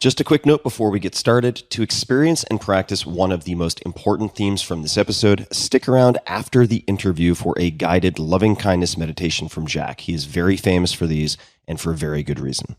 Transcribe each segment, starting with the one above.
Just a quick note before we get started. To experience and practice one of the most important themes from this episode, stick around after the interview for a guided loving kindness meditation from Jack. He is very famous for these and for very good reason.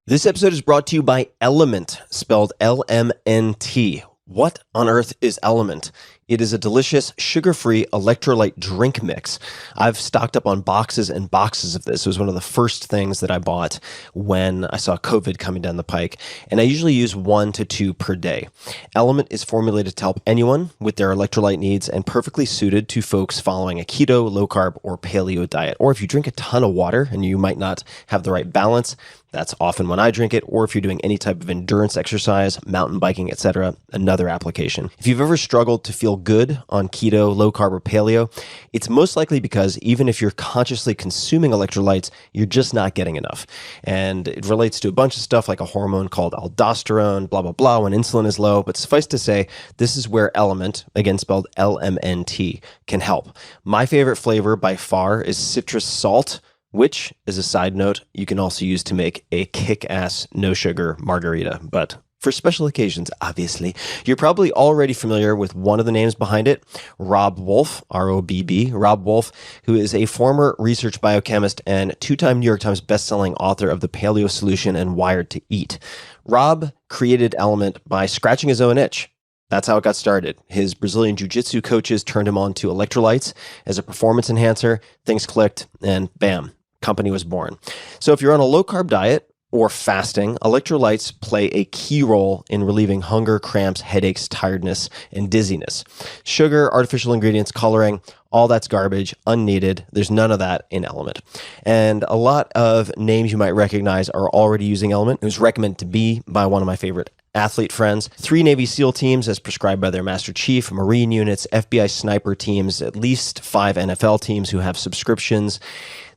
This episode is brought to you by Element, spelled L-M-N-T. What on earth is Element? It is a delicious, sugar-free electrolyte drink mix. I've stocked up on boxes and boxes of this. It was one of the first things that I bought when I saw COVID coming down the pike, and I usually use 1 to 2 per day. Element is formulated to help anyone with their electrolyte needs and perfectly suited to folks following a keto, low-carb, or paleo diet. Or if you drink a ton of water and you might not have the right balance, that's often when I drink it, or if you're doing any type of endurance exercise, mountain biking, etc., another application. If you've ever struggled to feel good on keto, low carb, or paleo, it's most likely because even if you're consciously consuming electrolytes, you're just not getting enough. And it relates to a bunch of stuff like a hormone called aldosterone, blah, blah, blah, when insulin is low. But suffice to say, this is where Element, again spelled L-M-N-T, can help. My favorite flavor by far is citrus salt, which, as a side note, you can also use to make a kick-ass no-sugar margarita. But for special occasions, obviously. You're probably already familiar with one of the names behind it, Robb Wolf, R-O-B-B, Robb Wolf, who is a former research biochemist and 2-time New York Times bestselling author of The Paleo Solution and Wired to Eat. Robb created Element by scratching his own itch. That's how it got started. His Brazilian jiu-jitsu coaches turned him on to electrolytes as a performance enhancer. Things clicked, and bam, company was born. So if you're on a low-carb diet or fasting, electrolytes play a key role in relieving hunger, cramps, headaches, tiredness, and dizziness. Sugar, artificial ingredients, coloring, all that's garbage, unneeded. There's none of that in Element. And a lot of names you might recognize are already using Element. It was recommended to me by one of my favorite athlete friends. 3 Navy SEAL teams as prescribed by their Master Chief, Marine units, FBI sniper teams, at least 5 NFL teams who have subscriptions.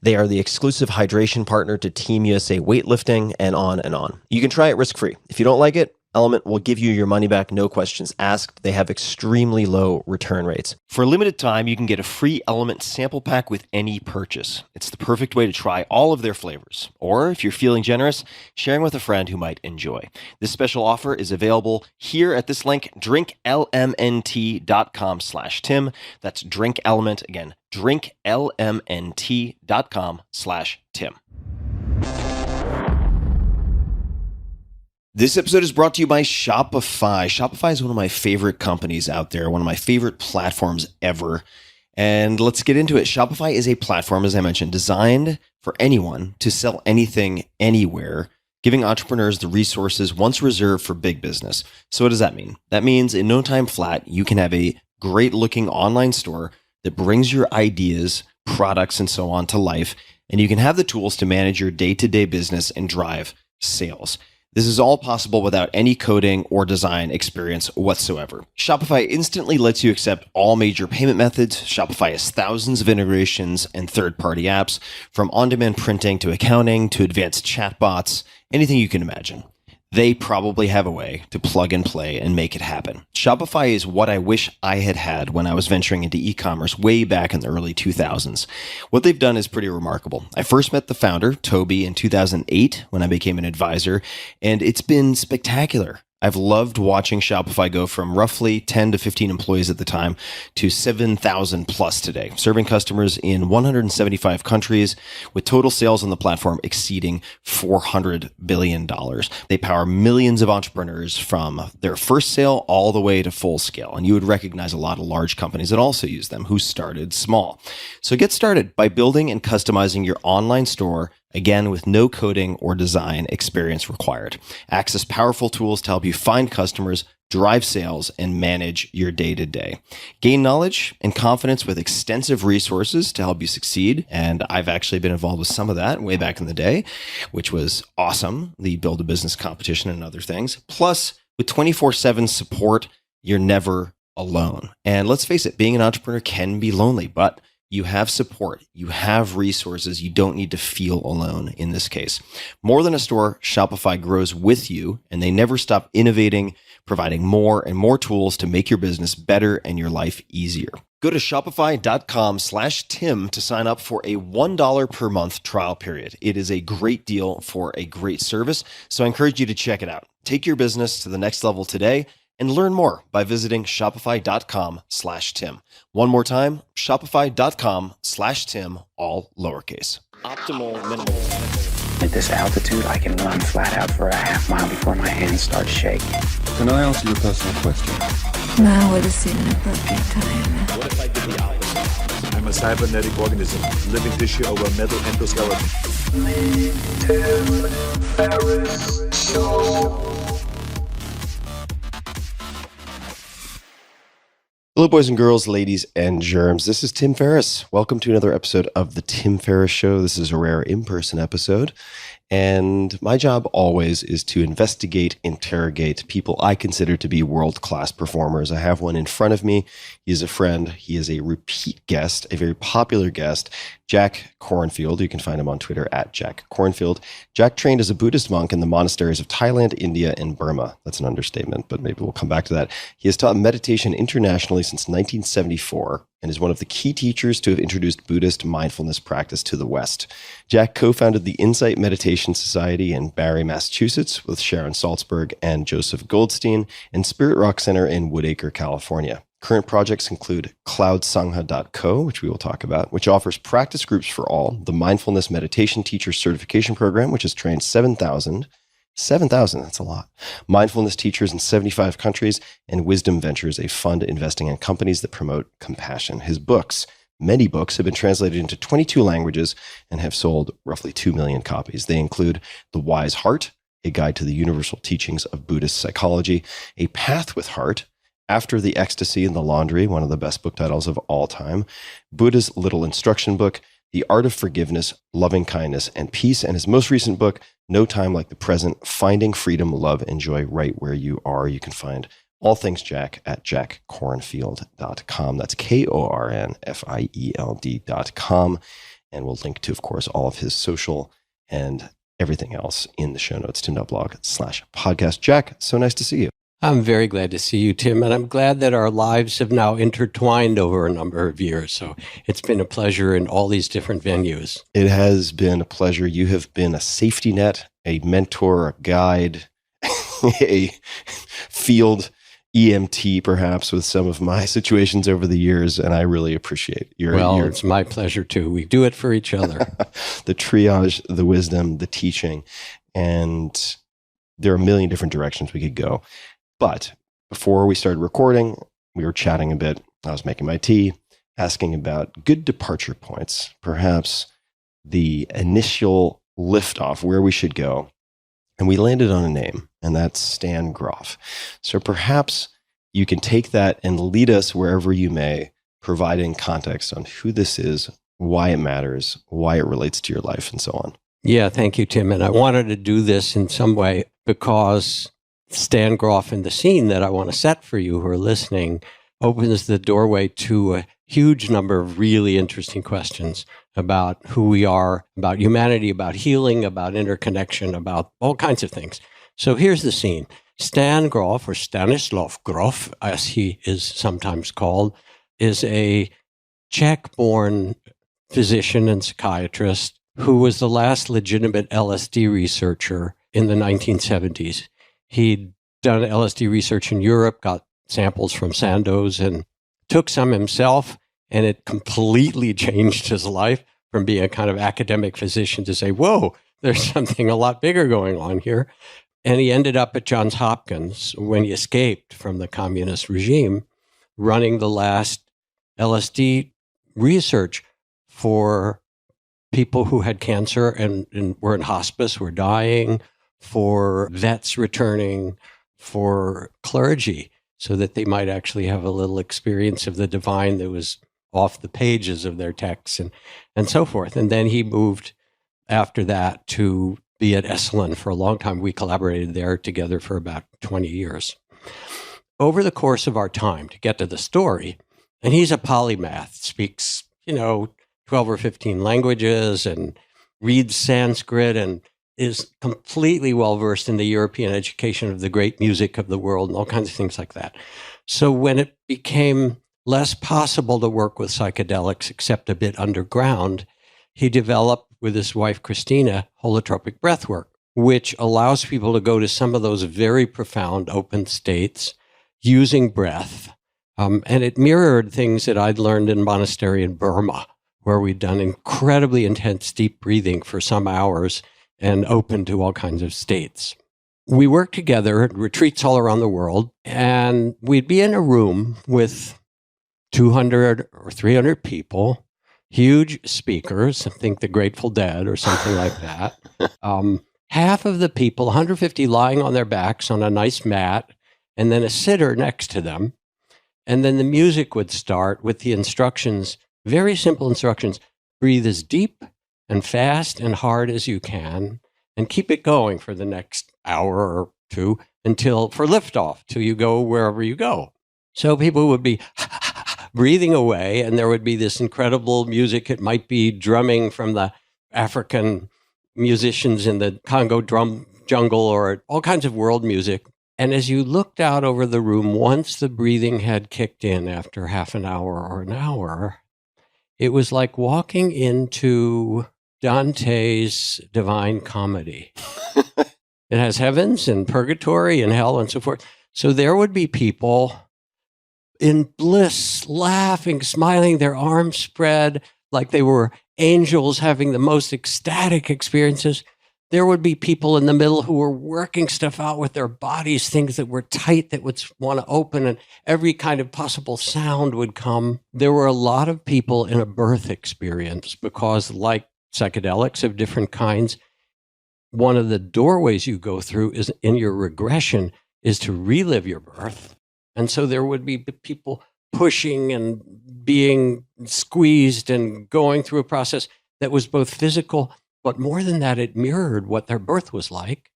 They are the exclusive hydration partner to Team USA weightlifting, and on and on. You can try it risk-free. If you don't like it, Element will give you your money back, no questions asked. They have extremely low return rates. For a limited time, you can get a free Element sample pack with any purchase. It's the perfect way to try all of their flavors. Or if you're feeling generous, sharing with a friend who might enjoy. This special offer is available here at this link, drinklmnt.com/Tim. That's DrinkElement, again, drinklmnt.com/Tim. This episode is brought to you by Shopify. Shopify is one of my favorite companies out there, one of my favorite platforms ever. And let's get into it. Shopify is a platform, as I mentioned, designed for anyone to sell anything, anywhere, giving entrepreneurs the resources once reserved for big business. So what does that mean? That means in no time flat, you can have a great-looking online store that brings your ideas, products, and so on to life, and you can have the tools to manage your day-to-day business and drive sales. This is all possible without any coding or design experience whatsoever. Shopify instantly lets you accept all major payment methods. Shopify has thousands of integrations and third-party apps, from on-demand printing to accounting to advanced chatbots, anything you can imagine. They probably have a way to plug and play and make it happen. Shopify is what I wish I had had when I was venturing into e-commerce way back in the early 2000s. What they've done is pretty remarkable. I first met the founder, Toby, in 2008 when I became an advisor, and it's been spectacular. I've loved watching Shopify go from roughly 10 to 15 employees at the time to 7,000 plus today, serving customers in 175 countries with total sales on the platform exceeding $400 billion. They power millions of entrepreneurs from their first sale all the way to full scale. And you would recognize a lot of large companies that also use them who started small. So get started by building and customizing your online store, again, with no coding or design experience required. Access powerful tools to help you find customers, drive sales, and manage your day-to-day. Gain knowledge and confidence with extensive resources to help you succeed. And I've actually been involved with some of that way back in the day, which was awesome. The Build a Business competition and other things. Plus, with 24/7 support, you're never alone. And let's face it, being an entrepreneur can be lonely, but You have support. You have resources. You don't need to feel alone in this case. More than a store, Shopify grows with you, and they never stop innovating, providing more and more tools to make your business better and your life easier. Go to shopify.com/Tim to sign up for a $1 per month trial period. It is a great deal for a great service, so I encourage you to check it out. Take your business to the next level today and learn more by visiting shopify.com/Tim. One more time, shopify.com/Tim, all lowercase. Optimal minimal. At this altitude, I can run flat out for a half mile before my hands start shaking. Can I answer your personal question? Now would seem an appropriate time. What if I did the opposite? I'm a cybernetic organism, living tissue over a metal endoskeleton. Ferriss Show. Hello, boys and girls, ladies and germs. This is Tim Ferriss. Welcome to another episode of The Tim Ferriss Show. This is a rare in-person episode. And my job always is to investigate, interrogate people I consider to be world-class performers. I have one in front of me. He is a friend. He is a repeat guest, a very popular guest, Jack Kornfield. You can find him on Twitter at Jack Kornfield. Jack trained as a Buddhist monk in the monasteries of Thailand, India, and Burma. That's an understatement, but maybe we'll come back to that. He has taught meditation internationally since 1974 and is one of the key teachers to have introduced Buddhist mindfulness practice to the West. Jack co-founded the Insight Meditation Society in Barre, Massachusetts with Sharon Salzberg and Joseph Goldstein, and Spirit Rock Center in Woodacre, California. Current projects include cloudsangha.co, which we will talk about, which offers practice groups for all, the Mindfulness Meditation Teacher Certification Program, which has trained 7,000, that's a lot, mindfulness teachers in 75 countries, and Wisdom Ventures, a fund investing in companies that promote compassion. His books, many books, have been translated into 22 languages and have sold roughly 2 million copies. They include The Wise Heart, a guide to the universal teachings of Buddhist psychology, A Path with Heart, After the Ecstasy in the Laundry, one of the best book titles of all time, Buddha's Little Instruction Book, The Art of Forgiveness, Lovingkindness, and Peace, and his most recent book, No Time Like the Present, Finding Freedom, Love, and Joy Right Where You Are. You can find all things Jack at jackkornfield.com. That's KORNFIELD.com. And we'll link to, of course, all of his social and everything else in the show notes, tim.blog/podcast. Jack, so nice to see you. I'm very glad to see you, Tim, and I'm glad that our lives have now intertwined over a number of years. So it's been a pleasure in all these different venues. It has been a pleasure. You have been a safety net, a mentor, a guide, a field EMT, perhaps, with some of my situations over the years, and I really appreciate your... It's my pleasure, too. We do it for each other. The triage, the wisdom, the teaching, and there are a million different directions we could go. But before we started recording, we were chatting a bit. I was making my tea, asking about good departure points, perhaps the initial liftoff, where we should go. And we landed on a name, and that's Stan Grof. So perhaps you can take that and lead us wherever you may, providing context on who this is, why it matters, why it relates to your life, and so on. Yeah, thank you, Tim. And I wanted to do this in some way because Stan Grof and the scene that I want to set for you who are listening opens the doorway to a huge number of really interesting questions about who we are, about humanity, about healing, about interconnection, about all kinds of things. So here's the scene. Stan Grof, or Stanislav Grof, as he is sometimes called, is a Czech-born physician and psychiatrist who was the last legitimate LSD researcher in the 1970s. He'd done LSD research in Europe, got samples from Sandoz, and took some himself, and it completely changed his life from being a kind of academic physician to say, whoa, there's something a lot bigger going on here. And he ended up at Johns Hopkins when he escaped from the communist regime, running the last LSD research for people who had cancer and were in hospice, were dying, for vets returning, for clergy, so that they might actually have a little experience of the divine that was off the pages of their texts and so forth. And then he moved after that to be at Esalen for a long time. We collaborated there together for about 20 years. Over the course of our time, to get to the story, and he's a polymath, speaks 12 or 15 languages and reads Sanskrit and is completely well-versed in the European education of the great music of the world and all kinds of things like that. So when it became less possible to work with psychedelics except a bit underground, he developed with his wife, Christina, holotropic breathwork, which allows people to go to some of those very profound open states using breath. And it mirrored things that I'd learned in a monastery in Burma, where we'd done incredibly intense deep breathing for some hours and open to all kinds of states. We worked together at retreats all around the world, and we'd be in a room with 200 or 300 people, huge speakers, I think the Grateful Dead or something like that. Half of the people, 150 lying on their backs on a nice mat, and then a sitter next to them. And then the music would start with the instructions, very simple instructions. Breathe as deep and fast and hard as you can, and keep it going for the next hour or two for liftoff, till you go wherever you go. So people would be breathing away, and there would be this incredible music. It might be drumming from the African musicians in the Congo drum jungle or all kinds of world music. And as you looked out over the room, once the breathing had kicked in after half an hour or an hour, it was like walking into Dante's Divine Comedy. It has heavens and purgatory and hell and so forth. So there would be people in bliss, laughing, smiling, their arms spread like they were angels having the most ecstatic experiences. There would be people in the middle who were working stuff out with their bodies, things that were tight that would want to open, and every kind of possible sound would come. There were a lot of people in a birth experience because, like psychedelics of different kinds, one of the doorways you go through is in your regression is to relive your birth. And so there would be people pushing and being squeezed and going through a process that was both physical, but more than that, it mirrored what their birth was like.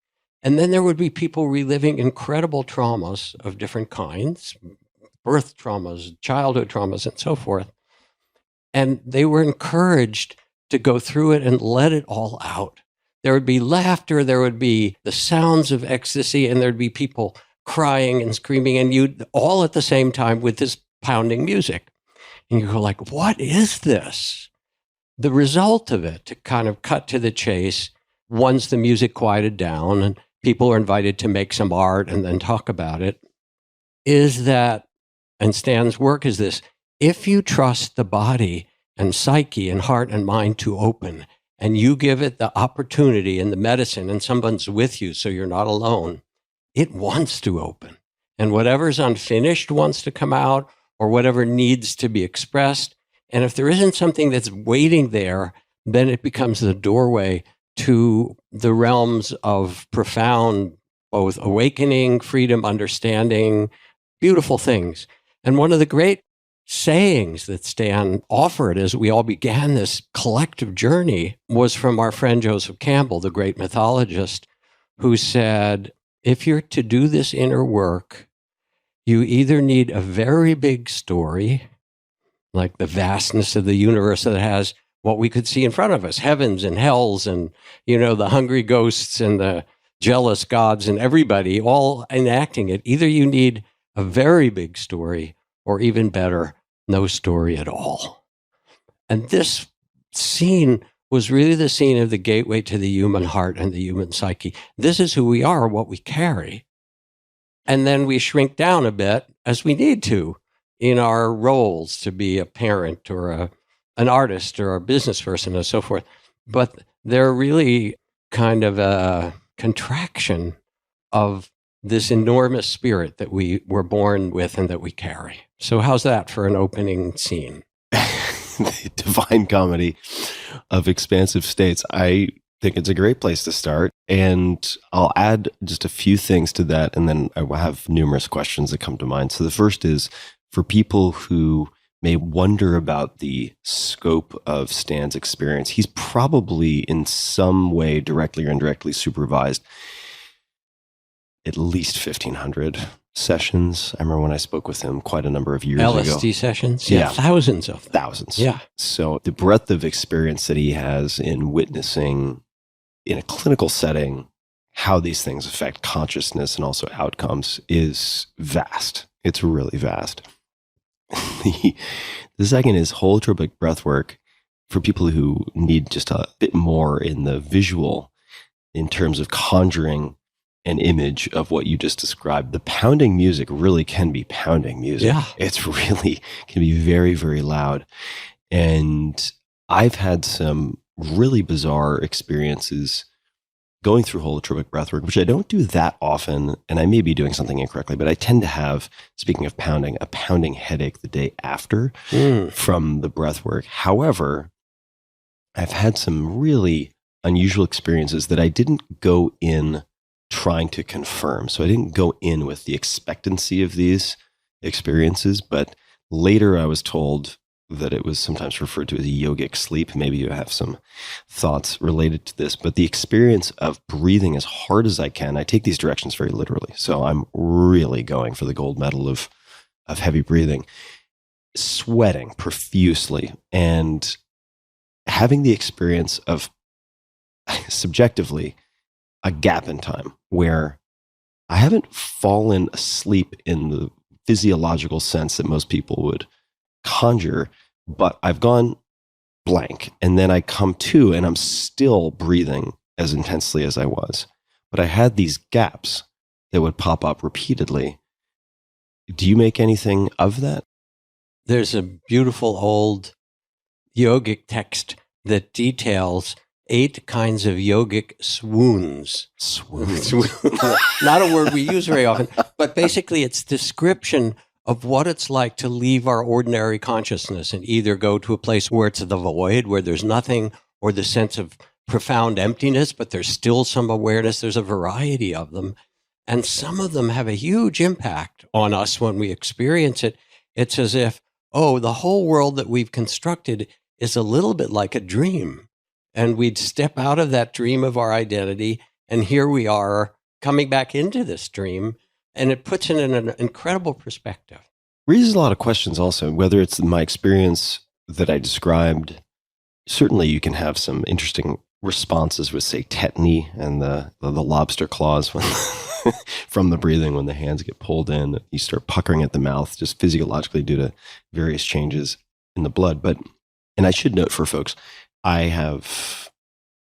And then there would be people reliving incredible traumas of different kinds, birth traumas, childhood traumas, and so forth. And they were encouraged to go through it and let it all out. There would be laughter, there would be the sounds of ecstasy, and there'd be people crying and screaming, and you all at the same time with this pounding music. And you go like, what is this? The result of it, to kind of cut to the chase, once the music quieted down and people are invited to make some art and then talk about it, is that, and Stan's work is this, if you trust the body and psyche and heart and mind to open, and you give it the opportunity and the medicine, and someone's with you so you're not alone, it wants to open. And whatever's unfinished wants to come out, or whatever needs to be expressed. And if there isn't something that's waiting there, then it becomes the doorway to the realms of profound, both awakening, freedom, understanding, beautiful things. And one of the great sayings that Stan offered as we all began this collective journey was from our friend Joseph Campbell, the great mythologist, who said, if you're to do this inner work, you either need a very big story, like the vastness of the universe that has what we could see in front of us, heavens and hells and, the hungry ghosts and the jealous gods and everybody all enacting it. Either you need a very big story, or even better, no story at all. And this scene was really the scene of the gateway to the human heart and the human psyche. This is who we are, what we carry. And then we shrink down a bit as we need to in our roles to be a parent or an artist or a business person and so forth. But they're really kind of a contraction of this enormous spirit that we were born with and that we carry. So how's that for an opening scene? The divine comedy of expansive states. I think it's a great place to start. And I'll add just a few things to that, and then I will have numerous questions that come to mind. So the first is, for people who may wonder about the scope of Stan's experience, he's probably in some way, directly or indirectly, supervised at least 1,500 sessions. I remember when I spoke with him quite a number of years ago. LSD sessions? Yeah. Thousands of them. Thousands. Yeah. So the breadth of experience that he has in witnessing in a clinical setting how these things affect consciousness and also outcomes is vast. It's really vast. The second is holotropic breathwork for people who need just a bit more in the visual in terms of conjuring an image of what you just described. The pounding music really can be pounding music. Yeah. It's really can be very, very loud. And I've had some really bizarre experiences going through holotropic breathwork, which I don't do that often, and I may be doing something incorrectly, but I tend to have, speaking of pounding, a pounding headache the day after from the breathwork. However, I've had some really unusual experiences that I didn't go in trying to confirm. So I didn't go in with the expectancy of these experiences, but later I was told that it was sometimes referred to as a yogic sleep. Maybe you have some thoughts related to this, but the experience of breathing as hard as I can, I take these directions very literally. So I'm really going for the gold medal of heavy breathing, sweating profusely, and having the experience of subjectively a gap in time where I haven't fallen asleep in the physiological sense that most people would conjure, but I've gone blank, and then I come to and I'm still breathing as intensely as I was, but I had these gaps that would pop up repeatedly. Do you make anything of that? There's a beautiful old yogic text that details 8 kinds of yogic swoons. Swoons. Not a word we use very often, but basically it's description of what it's like to leave our ordinary consciousness and either go to a place where it's the void, where there's nothing, or the sense of profound emptiness, but there's still some awareness. There's a variety of them. And some of them have a huge impact on us when we experience it. It's as if, the whole world that we've constructed is a little bit like a dream. And we'd step out of that dream of our identity, and here we are coming back into this dream. And it puts it in an incredible perspective. Raises a lot of questions also, whether it's my experience that I described. Certainly you can have some interesting responses with, say, tetany and the lobster claws when from the breathing when the hands get pulled in. You start puckering at the mouth just physiologically due to various changes in the blood. And I should note for folks, I have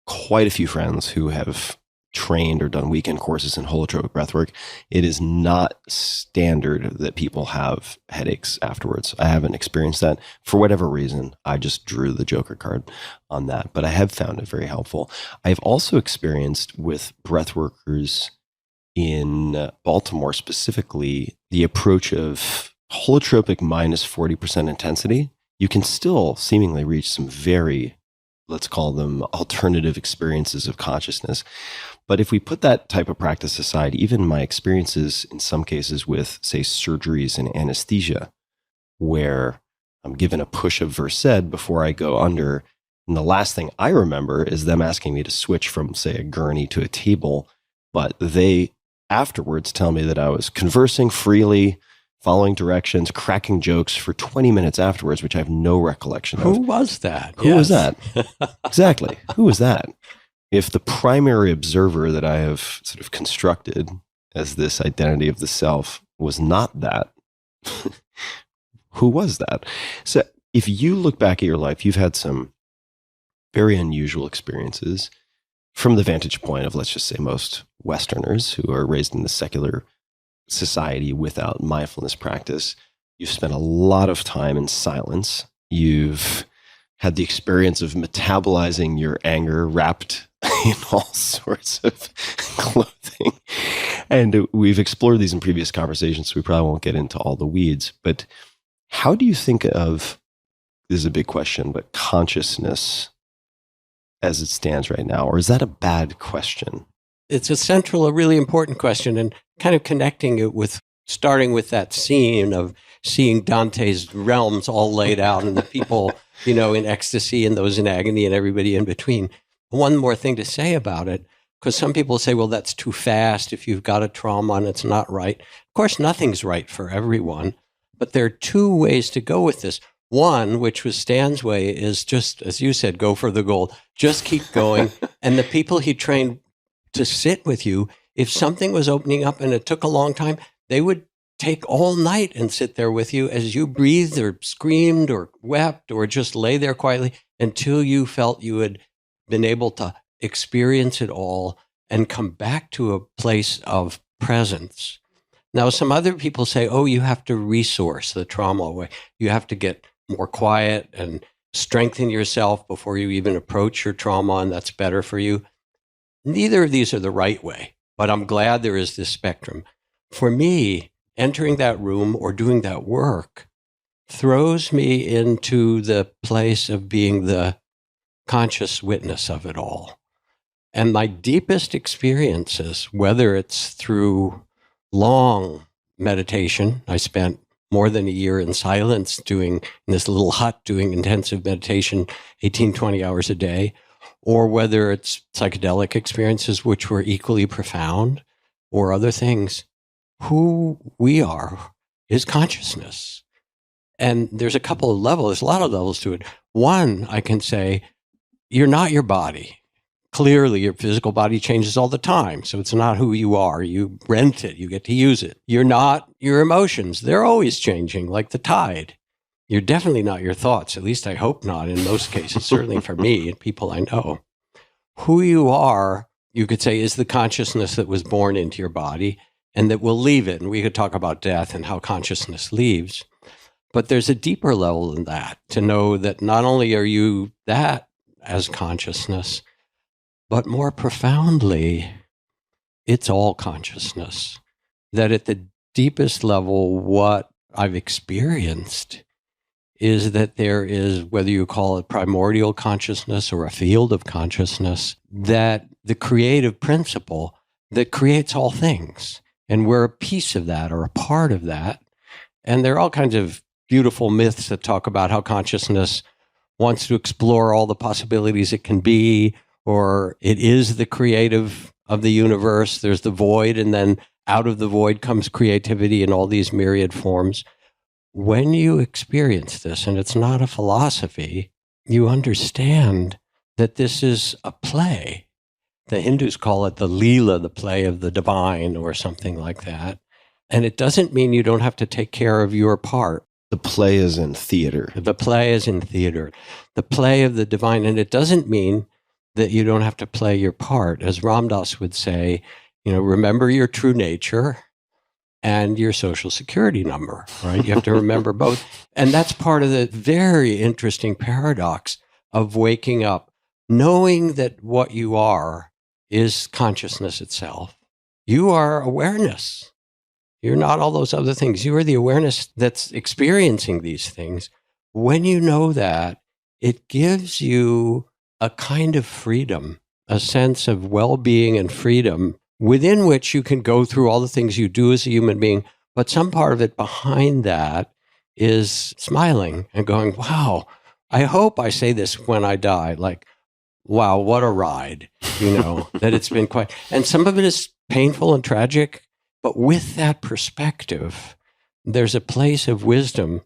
quite a few friends who have trained or done weekend courses in holotropic breathwork. It is not standard that people have headaches afterwards. I haven't experienced that for whatever reason. I just drew the Joker card on that, but I have found it very helpful. I've also experienced with breathworkers in Baltimore specifically the approach of holotropic minus 40% intensity. You can still seemingly reach some very, let's call them alternative experiences of consciousness. But if we put that type of practice aside, even my experiences in some cases with, say, surgeries and anesthesia, where I'm given a push of Versed before I go under, and the last thing I remember is them asking me to switch from, say, a gurney to a table, but they afterwards tell me that I was conversing freely, following directions, cracking jokes for 20 minutes afterwards, which I have no recollection of. Who was that? Who was that? Exactly. Who was that? If the primary observer that I have sort of constructed as this identity of the self was not that, who was that? So if you look back at your life, you've had some very unusual experiences from the vantage point of, let's just say, most Westerners who are raised in the secular society without mindfulness practice. You've spent a lot of time in silence. You've had the experience of metabolizing your anger wrapped in all sorts of clothing. And we've explored these in previous conversations, so we probably won't get into all the weeds. But how do you think of, this is a big question, but consciousness as it stands right now? Or is that a bad question? It's a really important question, and kind of connecting it with, starting with that scene of seeing Dante's realms all laid out and the people, in ecstasy and those in agony and everybody in between. One more thing to say about it. Because some people say, well, that's too fast if you've got a trauma and it's not right. Of course, nothing's right for everyone, but there are two ways to go with this. One, which was Stan's way, is just, as you said, go for the gold. Just keep going. And the people he trained to sit with you, if something was opening up and it took a long time, they would take all night and sit there with you as you breathed or screamed or wept or just lay there quietly until you felt you had been able to experience it all and come back to a place of presence. Now, some other people say, oh, you have to resource the trauma away. You have to get more quiet and strengthen yourself before you even approach your trauma, and that's better for you. Neither of these are the right way, but I'm glad there is this spectrum. For me, entering that room or doing that work throws me into the place of being the conscious witness of it all. And my deepest experiences, whether it's through long meditation, I spent more than a year in silence in this little hut doing intensive meditation, 18, 20 hours a day, or whether it's psychedelic experiences, which were equally profound, or other things. Who we are is consciousness. And there's a couple of levels, there's a lot of levels to it. One, I can say, you're not your body. Clearly, your physical body changes all the time. So it's not who you are. You rent it. You get to use it. You're not your emotions. They're always changing, like the tide. You're definitely not your thoughts. At least I hope not in most cases, certainly for me and people I know. Who you are, you could say, is the consciousness that was born into your body and that will leave it. And we could talk about death and how consciousness leaves. But there's a deeper level than that, to know that not only are you that as consciousness, but more profoundly, it's all consciousness. That at the deepest level, what I've experienced is that there is, whether you call it primordial consciousness or a field of consciousness, that the creative principle that creates all things. And we're a piece of that or a part of that. And there are all kinds of beautiful myths that talk about how consciousness wants to explore all the possibilities it can be, or it is the creative of the universe. There's the void, and then out of the void comes creativity in all these myriad forms. When you experience this, and it's not a philosophy, you understand that this is a play. The Hindus call it the Leela, the play of the divine, or something like that. And it doesn't mean you don't have to take care of your part. The play is in theater. The play is in theater. The play of the divine. And it doesn't mean that you don't have to play your part. As Ram Dass would say, remember your true nature and your social security number, right? You have to remember both. And that's part of the very interesting paradox of waking up, knowing that what you are is consciousness itself. You are awareness. You're not all those other things. You are the awareness that's experiencing these things. When you know that, it gives you a kind of freedom, a sense of well-being and freedom within which you can go through all the things you do as a human being. But some part of it behind that is smiling and going, wow, I hope I say this when I die, like, wow, what a ride, that it's been quite, and some of it is painful and tragic, but with that perspective, there's a place of wisdom.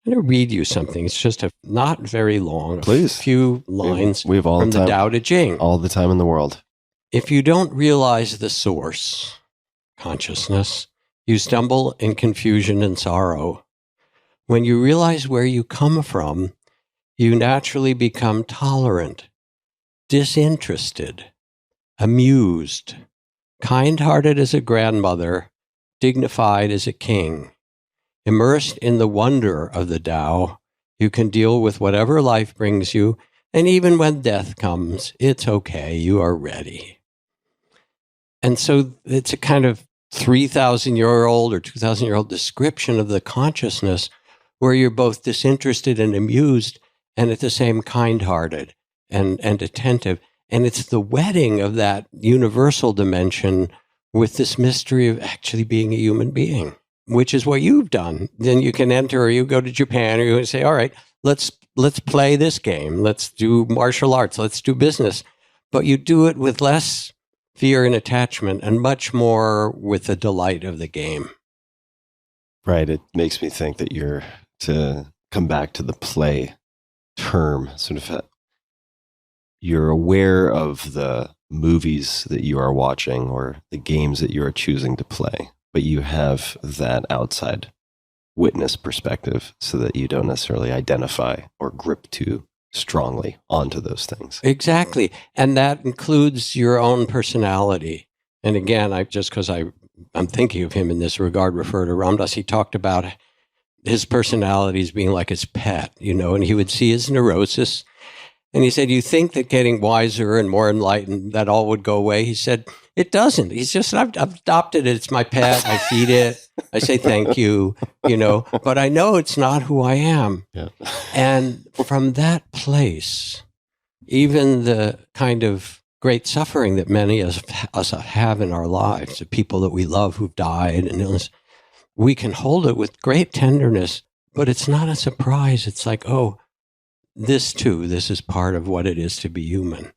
I'm going to read you something. It's just not very long. Please. A few lines we have all from the the time, Tao Te Ching. all the time in the world. If you don't realize the source, consciousness, you stumble in confusion and sorrow. When you realize where you come from, you naturally become tolerant, disinterested, amused, kind-hearted as a grandmother, dignified as a king. Immersed in the wonder of the Tao, you can deal with whatever life brings you, and even when death comes, it's okay, you are ready. And so it's a kind of 3,000-year-old or 2,000-year-old description of the consciousness where you're both disinterested and amused and at the same kind-hearted and attentive. And it's the wedding of that universal dimension with this mystery of actually being a human being, which is what you've done. Then you can enter, or you go to Japan, or you say, all right, let's play this game. Let's do martial arts. Let's do business. But you do it with less fear and attachment, and much more with the delight of the game. Right. It makes me think that to come back to the play term, sort of, you're aware of the movies that you are watching or the games that you are choosing to play, but you have that outside witness perspective so that you don't necessarily identify or grip too strongly onto those things. Exactly. And that includes your own personality. And again, because I'm thinking of him in this regard, refer to Ram Dass. He talked about his personality as being like his pet, and he would see his neurosis. And he said, you think that getting wiser and more enlightened, that all would go away? He said, it doesn't. He's just, I've adopted it. It's my pet. I feed it. I say thank you, but I know it's not who I am. Yeah. And from that place, even the kind of great suffering that many of us have in our lives, the people that we love who've died and illness, we can hold it with great tenderness, but it's not a surprise. It's like, oh, this is part of what it is to be human.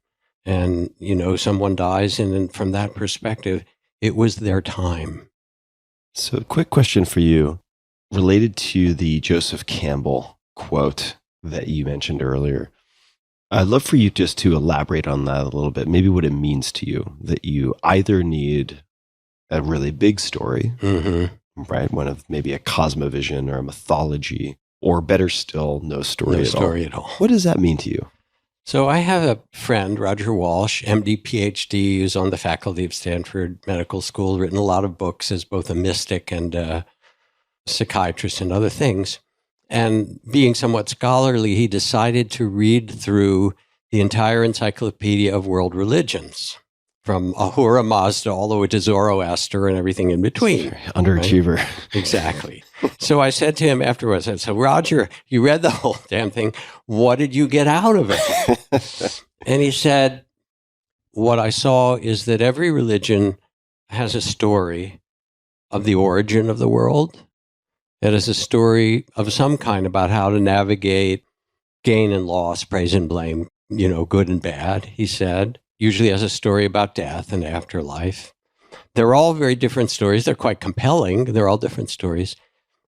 And, someone dies, and then from that perspective, it was their time. So a quick question for you related to the Joseph Campbell quote that you mentioned earlier. I'd love for you just to elaborate on that a little bit, maybe what it means to you, that you either need a really big story, right? One of maybe a cosmovision or a mythology, or better still, no story at all. What does that mean to you? So I have a friend, Roger Walsh, MD, PhD, who's on the faculty of Stanford Medical School, written a lot of books as both a mystic and a psychiatrist and other things. And being somewhat scholarly, he decided to read through the entire encyclopedia of world religions, from Ahura Mazda all the way to Zoroaster and everything in between. Underachiever. Right? Exactly. So I said to him afterwards, I said, Roger, you read the whole damn thing. What did you get out of it? And he said, what I saw is that every religion has a story of the origin of the world. It is a story of some kind about how to navigate gain and loss, praise and blame, good and bad, he said. Usually has a story about death and afterlife. They're all very different stories. They're quite compelling. They're all different stories.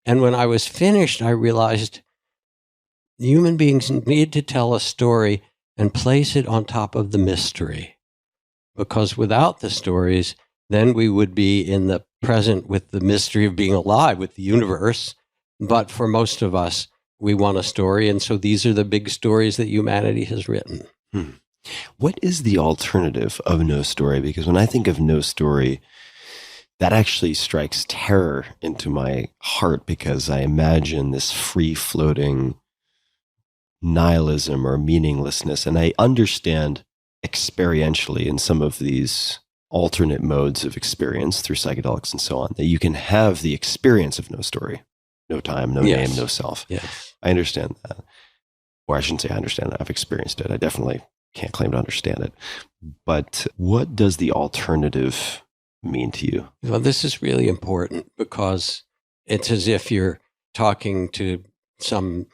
And when I was finished, I realized human beings need to tell a story and place it on top of the mystery. Because without the stories, then we would be in the present with the mystery of being alive, with the universe. But for most of us, we want a story. And so these are the big stories that humanity has written. What is the alternative of no story? Because when I think of no story, that actually strikes terror into my heart, because I imagine this free-floating nihilism or meaninglessness. And I understand experientially in some of these alternate modes of experience through psychedelics and so on, that you can have the experience of no story, no time, no name, no self. Yes. I understand that. Or I shouldn't say I understand that. I've experienced it. I definitely can't claim to understand it. But what does the alternative mean to you? Well, this is really important, because it's as if you're talking to some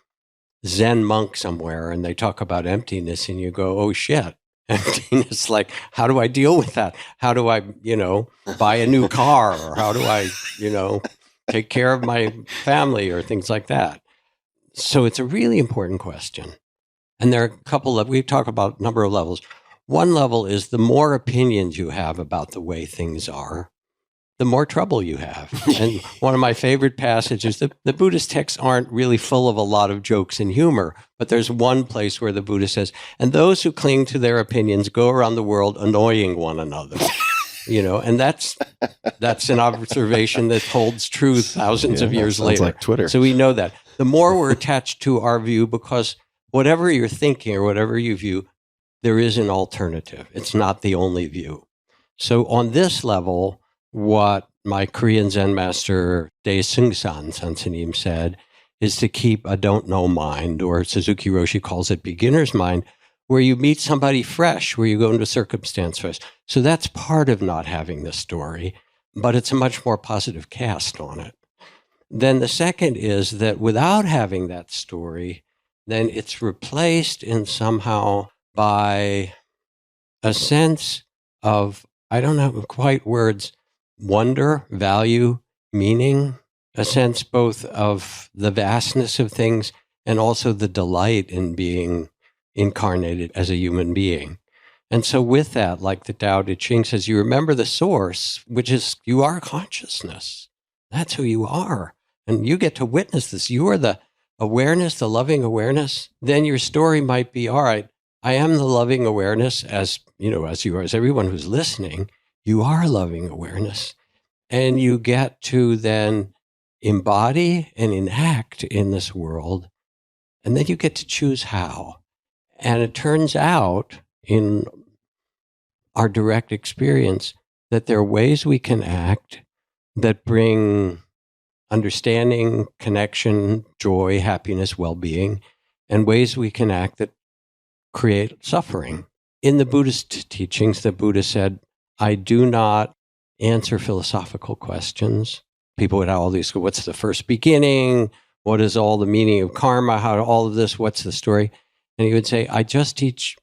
Zen monk somewhere and they talk about emptiness and you go, oh shit, emptiness. Like, how do I deal with that? How do I, buy a new car? Or how do I, take care of my family or things like that? So it's a really important question. And there are a couple of, we talk about a number of levels. One level is the more opinions you have about the way things are, the more trouble you have. And one of my favorite passages, the Buddhist texts aren't really full of a lot of jokes and humor, but there's one place where the Buddha says, and those who cling to their opinions go around the world annoying one another. And that's an observation that holds true thousands of years later. Like Twitter. So we know that. The more we're attached to our view, because whatever you're thinking or whatever you view, there is an alternative. It's not the only view. So on this level, what my Korean Zen master, Dae Seung-san Sansanim, said is to keep a don't know mind, or Suzuki Roshi calls it beginner's mind, where you meet somebody fresh, where you go into circumstance fresh. So that's part of not having the story, but it's a much more positive cast on it. Then the second is that without having that story, then it's replaced in somehow by a sense of I don't know quite words, wonder, value, meaning, a sense both of the vastness of things and also the delight in being incarnated as a human being. And so with that, like the Tao Te Ching says, you remember the source, which is you are consciousness. That's who you are. And you get to witness this. You are the awareness, the loving awareness. Then your story might be, all right, I am the loving awareness as you are, as everyone who's listening, you are loving awareness. And you get to then embody and enact in this world. And then you get to choose how. And it turns out in our direct experience that there are ways we can act that bring understanding, connection, joy, happiness, well-being, and ways we can act that create suffering. In the Buddhist teachings, the Buddha said, I do not answer philosophical questions. People would have all these, what's the first beginning? What is all the meaning of karma? How all of this, what's the story? And he would say, I just teach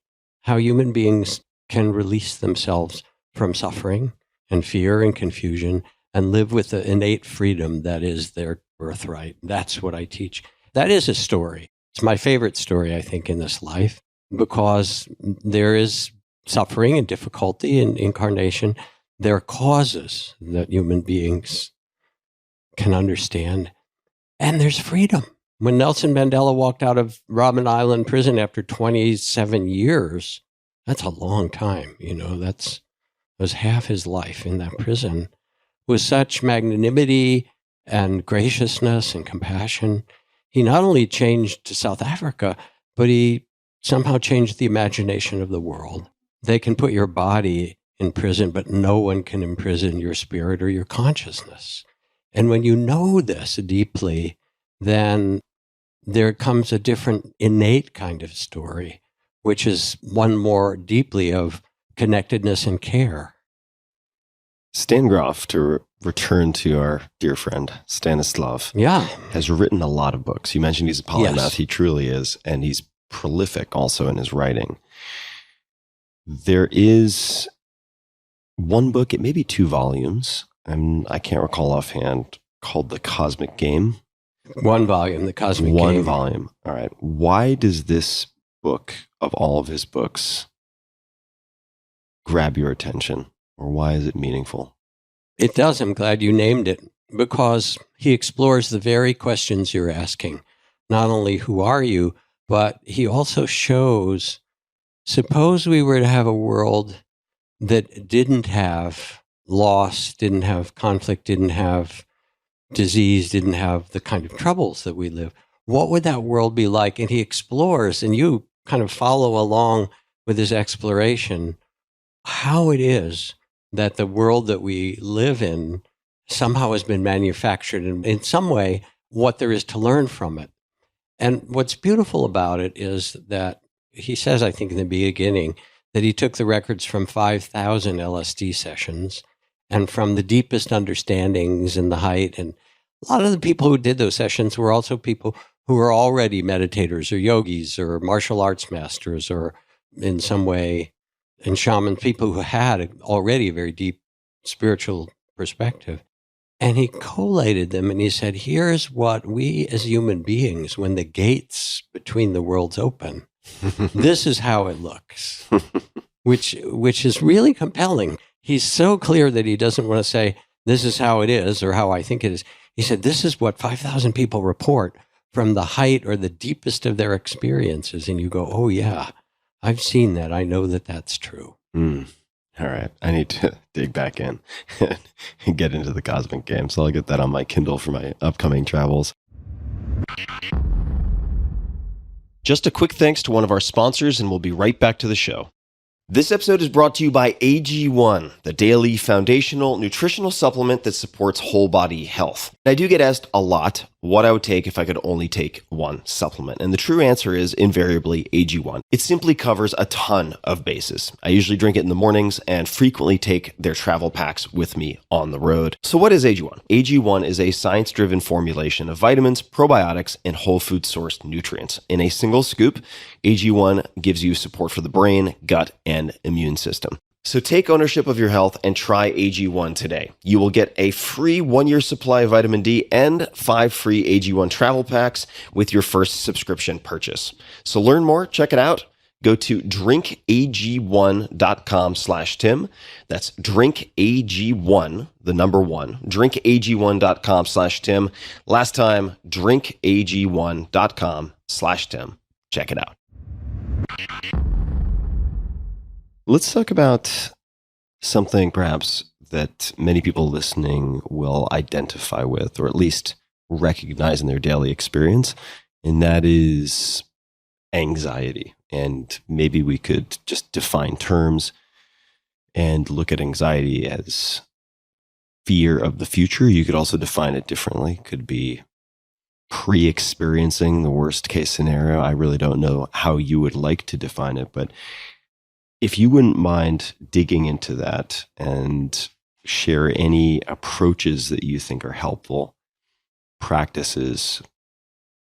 how human beings can release themselves from suffering and fear and confusion and live with the innate freedom that is their birthright. That's what I teach. That is a story. It's my favorite story, I think, in this life, because there is suffering and difficulty in incarnation. There are causes that human beings can understand, and there's freedom. When Nelson Mandela walked out of Robben Island prison after 27 years, that's a long time, that was half his life in that prison, with such magnanimity and graciousness and compassion. He not only changed to South Africa, but he somehow changed the imagination of the world. They can put your body in prison, but no one can imprison your spirit or your consciousness. And when you know this deeply, then there comes a different innate kind of story, which is one more deeply of connectedness and care. Stan Grof, to return to our dear friend Stanislav, has written a lot of books. You mentioned he's a polymath. Yes. He truly is, and he's prolific also in his writing. There is one book, it may be 2 volumes, and I can't recall offhand, called The Cosmic Game. 1 volume, The Cosmic Game. 1 volume. All right. Why does this book, of all of his books, grab your attention? Or why is it meaningful? It does. I'm glad you named it, because he explores the very questions you're asking. Not only who are you, but he also shows, suppose we were to have a world that didn't have loss, didn't have conflict, didn't have disease, didn't have the kind of troubles that we live. What would that world be like? And he explores, and you kind of follow along with his exploration, how it is that the world that we live in somehow has been manufactured, and in some way, what there is to learn from it. And what's beautiful about it is that he says, I think in the beginning, that he took the records from 5,000 LSD sessions and from the deepest understandings and the height. And a lot of the people who did those sessions were also people who were already meditators or yogis or martial arts masters or in some way, and shamans, people who had already a very deep spiritual perspective. And he collated them and he said, here's what we as human beings, when the gates between the worlds open, this is how it looks, which is really compelling. He's so clear that he doesn't want to say, this is how it is or how I think it is. He said, this is what 5,000 people report from the height or the deepest of their experiences. And you go, oh yeah, I've seen that. I know that that's true. All right. I need to dig back in and get into the Cosmic Game. So I'll get that on my Kindle for my upcoming travels. Just a quick thanks to one of our sponsors, and we'll be right back to the show. This episode is brought to you by AG1, the daily foundational nutritional supplement that supports whole body health. I do get asked a lot what I would take if I could only take one supplement. And the true answer is invariably AG1. It simply covers a ton of bases. I usually drink it in the mornings and frequently take their travel packs with me on the road. So what is AG1? AG1 is a science-driven formulation of vitamins, probiotics, and whole food sourced nutrients. In a single scoop, AG1 gives you support for the brain, gut, and immune system. So take ownership of your health and try AG1 today. You will get a free 1-year supply of vitamin D and 5 free AG1 travel packs with your first subscription purchase. So learn more, check it out. Go to drinkag1.com/Tim. That's drinkag1, the number 1, drinkag1.com/Tim. Last time, drinkag1.com/Tim. Check it out. Let's talk about something perhaps that many people listening will identify with, or at least recognize in their daily experience, and that is anxiety. And maybe we could just define terms and look at anxiety as fear of the future. You could also define it differently. It could be pre-experiencing the worst case scenario. I really don't know how you would like to define it, but if you wouldn't mind digging into that and share any approaches that you think are helpful, practices,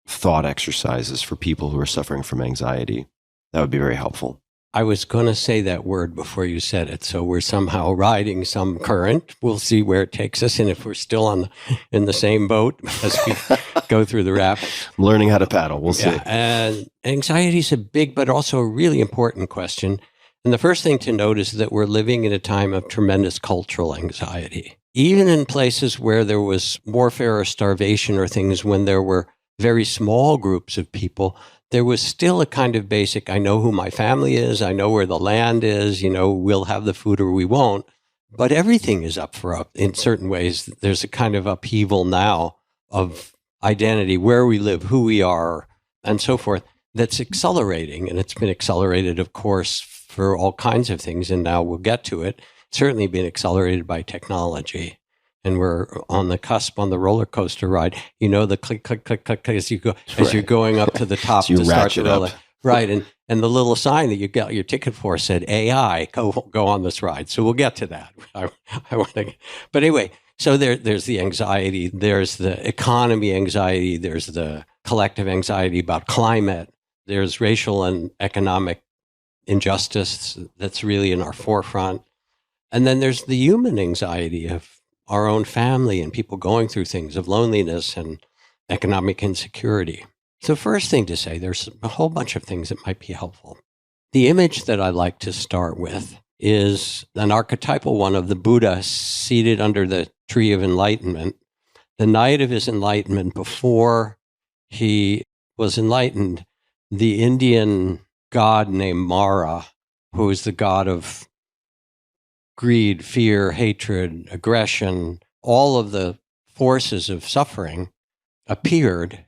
thought exercises for people who are suffering from anxiety, that would be very helpful. I was going to say that word before you said it, so we're somehow riding some current. We'll see where it takes us, and if we're still in the same boat as we go through the rapids. I'm learning how to paddle. We'll see. And anxiety is a big but also a really important question. And the first thing to note is that we're living in a time of tremendous cultural anxiety. Even in places where there was warfare or starvation or things, when there were very small groups of people, there was still a kind of basic, I know who my family is, I know where the land is, we'll have the food or we won't. But everything is up for in certain ways. There's a kind of upheaval now of identity, where we live, who we are, and so forth, that's accelerating. And it's been accelerated, of course, for all kinds of things, and now we'll get to it. It's certainly been accelerated by technology. And we're on the cusp on the roller coaster ride. The click, click, click, click, click as you go, as you're going up to the top So to start ratchet the roller. up. Right. And the little sign that you got your ticket for said AI, go on this ride. So we'll get to that. I want to, but anyway, so there's the anxiety, there's the economy anxiety, there's the collective anxiety about climate, there's racial and economic injustice that's really in our forefront. And then there's the human anxiety of our own family and people going through things of loneliness and economic insecurity. So first thing to say, there's a whole bunch of things that might be helpful. The image that I like to start with is an archetypal one of the Buddha seated under the tree of enlightenment. The night of his enlightenment, before he was enlightened, the Indian god named Mara, who is the god of greed, fear, hatred, aggression, all of the forces of suffering, appeared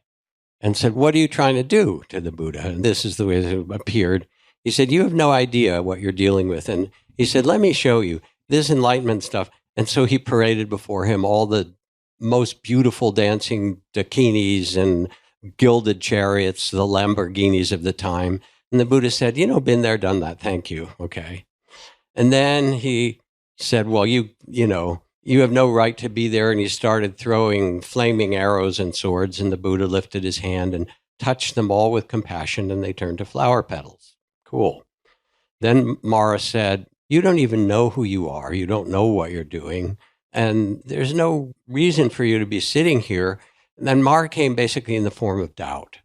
and said, "What are you trying to do?" to the Buddha. And this is the way it appeared. He said, "You have no idea what you're dealing with." And he said, "Let me show you this enlightenment stuff." And so he paraded before him all the most beautiful dancing dakinis and gilded chariots, the Lamborghinis of the time. And the Buddha said, "Been there, done that. Thank you." Okay. And then he said, "Well, you have no right to be there." And he started throwing flaming arrows and swords. And the Buddha lifted his hand and touched them all with compassion, and they turned to flower petals. Cool. Then Mara said, "You don't even know who you are. You don't know what you're doing. And there's no reason for you to be sitting here." And then Mara came basically in the form of doubt.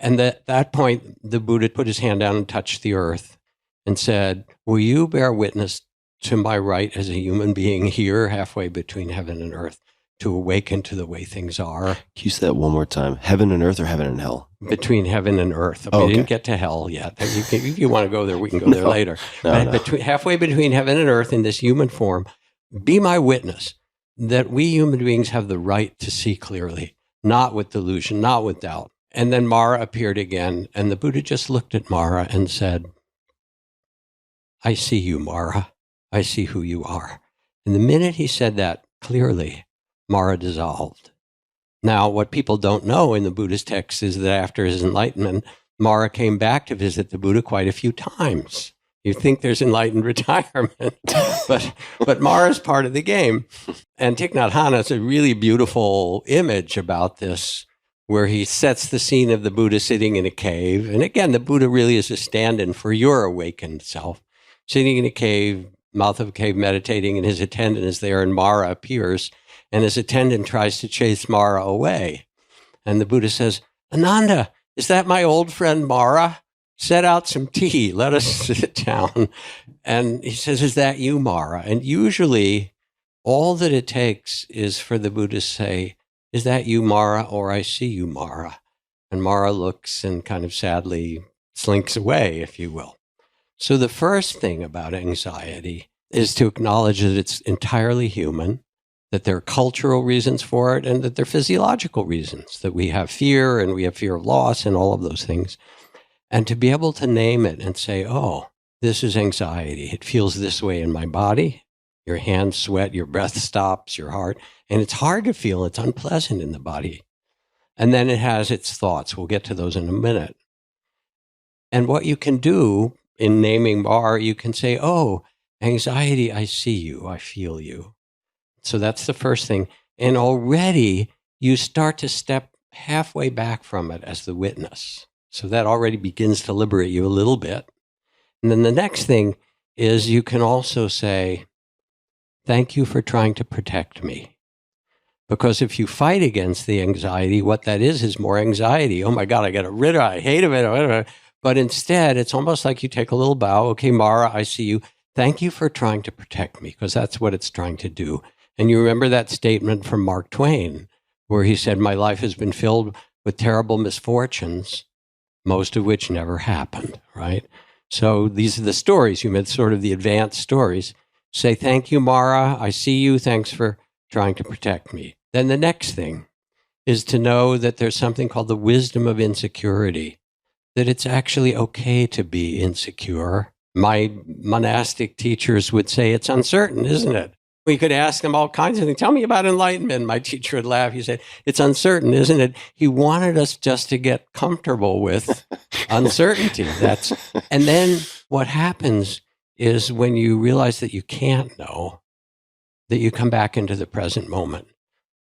And at that point, the Buddha put his hand down and touched the earth and said, "Will you bear witness to my right as a human being here, halfway between heaven and earth, to awaken to the way things are?" Can you say that one more time? Heaven and earth or heaven and hell? Between heaven and earth. Oh, We didn't okay. get to hell yet. If you want to go there, we can go there later. No. But halfway between heaven and earth in this human form, be my witness that we human beings have the right to see clearly, not with delusion, not with doubt. And then Mara appeared again, and the Buddha just looked at Mara and said, "I see you, Mara. I see who you are." And the minute he said that clearly, Mara dissolved. Now, what people don't know in the Buddhist text is that after his enlightenment, Mara came back to visit the Buddha quite a few times. You think there's enlightened retirement, but Mara's part of the game. And Thich Nhat Hanh has a really beautiful image about this, where he sets the scene of the Buddha sitting in a cave. And again, the Buddha really is a stand-in for your awakened self, sitting in a cave, mouth of a cave meditating, and his attendant is there, and Mara appears, and his attendant tries to chase Mara away. And the Buddha says, Ananda, is that my old friend Mara? Set out some tea. Let us sit down. And he says, is that you, Mara? And usually all that it takes is for the Buddha to say, is that you, Mara, or I see you, Mara? And Mara looks and kind of sadly slinks away, if you will. So the first thing about anxiety is to acknowledge that it's entirely human, that there are cultural reasons for it, and that there are physiological reasons, that we have fear and we have fear of loss and all of those things. And to be able to name it and say, oh, this is anxiety. It feels this way in my body. Your hands sweat, your breath stops, your heart. And it's hard to feel. It's unpleasant in the body. And then it has its thoughts. We'll get to those in a minute. And what you can do in naming Barre, you can say, oh, anxiety, I see you, I feel you. So that's the first thing. And already you start to step halfway back from it as the witness. So that already begins to liberate you a little bit. And then the next thing is you can also say, thank you for trying to protect me. Because if you fight against the anxiety, what that is more anxiety. Oh my God, I got rid of it, I hate it. But instead, it's almost like you take a little bow. Okay, Mara, I see you. Thank you for trying to protect me, because that's what it's trying to do. And you remember that statement from Mark Twain, where he said, my life has been filled with terrible misfortunes, most of which never happened, right? So these are the stories. You meant sort of the advanced stories. Say, thank you, Mara. I see you. Thanks for trying to protect me. Then the next thing is to know that there's something called the wisdom of insecurity, that it's actually okay to be insecure. My monastic teachers would say it's uncertain, isn't it? We could ask them all kinds of things. Tell me about enlightenment. My teacher would laugh. He said, it's uncertain, isn't it? He wanted us just to get comfortable with uncertainty. And then what happens is when you realize that you can't know, that you come back into the present moment.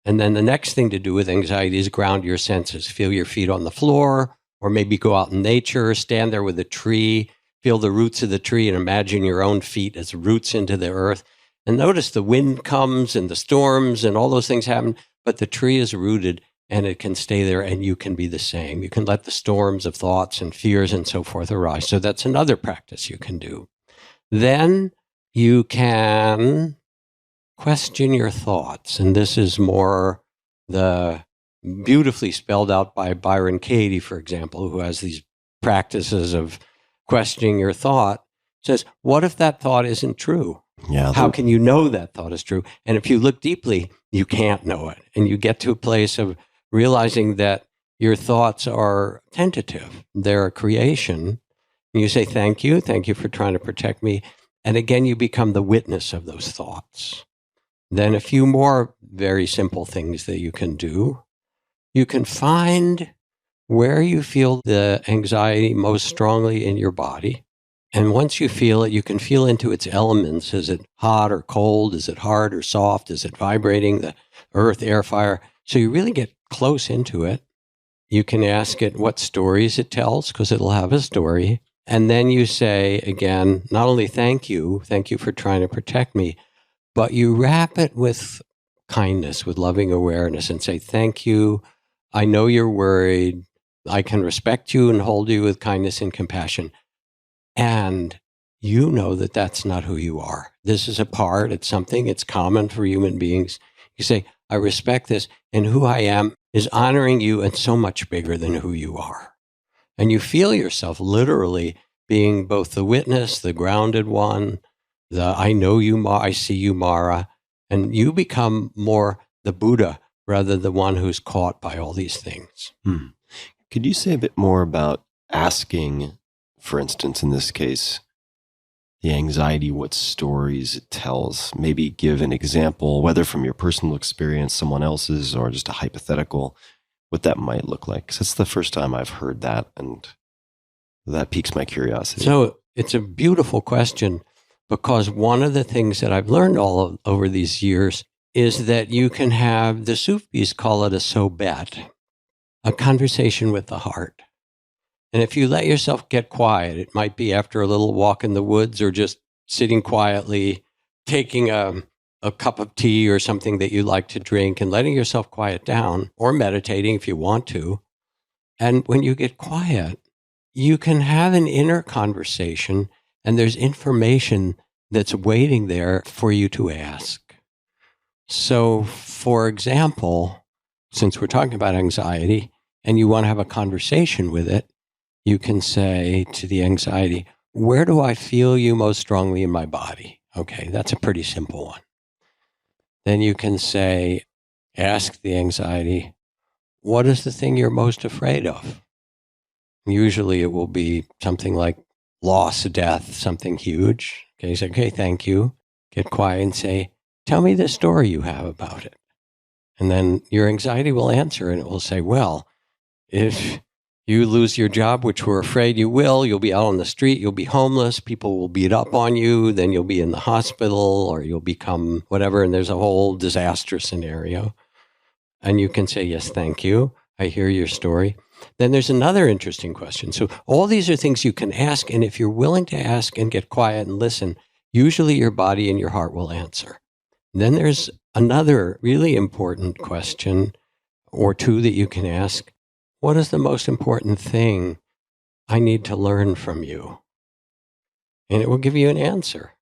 And then the next thing to do with anxiety is ground your senses. Feel your feet on the floor, or maybe go out in nature, stand there with a tree, feel the roots of the tree, and imagine your own feet as roots into the earth. And notice the wind comes and the storms and all those things happen, but the tree is rooted and it can stay there, and you can be the same. You can let the storms of thoughts and fears and so forth arise. So that's another practice you can do. Then you can question your thoughts. And this is more the beautifully spelled out by Byron Katie, for example, who has these practices of questioning your thought. Says, what if that thought isn't true? Yeah. How can you know that thought is true? And if you look deeply, you can't know it. And you get to a place of realizing that your thoughts are tentative. They're a creation. And you say, thank you for trying to protect me. And again, you become the witness of those thoughts. Then a few more very simple things that you can do. You can find where you feel the anxiety most strongly in your body. And once you feel it, you can feel into its elements. Is it hot or cold? Is it hard or soft? Is it vibrating? The earth, air, fire. So you really get close into it. You can ask it what stories it tells, because it'll have a story. And then you say, again, not only thank you for trying to protect me, but you wrap it with kindness, with loving awareness, and say, thank you. I know you're worried. I can respect you and hold you with kindness and compassion. And you know that that's not who you are. This is a part, it's something, it's common for human beings. You say, I respect this, and who I am is honoring you and so much bigger than who you are. And you feel yourself literally being both the witness, the grounded one, the I know you, I see you, Mara, and you become more the Buddha rather than the one who's caught by all these things. Could you say a bit more about asking, for instance, in this case, the anxiety, what stories it tells? Maybe give an example, whether from your personal experience, someone else's, or just a hypothetical, what that might look like. Because that's the first time I've heard that, and that piques my curiosity. So it's a beautiful question, because one of the things that I've learned over these years is that you can have, the Sufis call it a sohbet, a conversation with the heart. And if you let yourself get quiet, it might be after a little walk in the woods or just sitting quietly, taking a cup of tea or something that you like to drink and letting yourself quiet down, or meditating if you want to. And when you get quiet, you can have an inner conversation, and there's information that's waiting there for you to ask. So, for example, since we're talking about anxiety and you want to have a conversation with it, you can say to the anxiety, where do I feel you most strongly in my body? Okay, that's a pretty simple one. Then you can say, ask the anxiety, what is the thing you're most afraid of? Usually it will be something like loss, death, something huge. Okay, say, okay, thank you. Get quiet and say, tell me the story you have about it. And then your anxiety will answer, and it will say, well, if you lose your job, which we're afraid you will, you'll be out on the street, you'll be homeless, people will beat up on you, then you'll be in the hospital, or you'll become whatever, and there's a whole disaster scenario. And you can say, yes, thank you. I hear your story. Then there's another interesting question. So all these are things you can ask, and if you're willing to ask and get quiet and listen, usually your body and your heart will answer. Then there's another really important question or two that you can ask. What is the most important thing I need to learn from you? And it will give you an answer.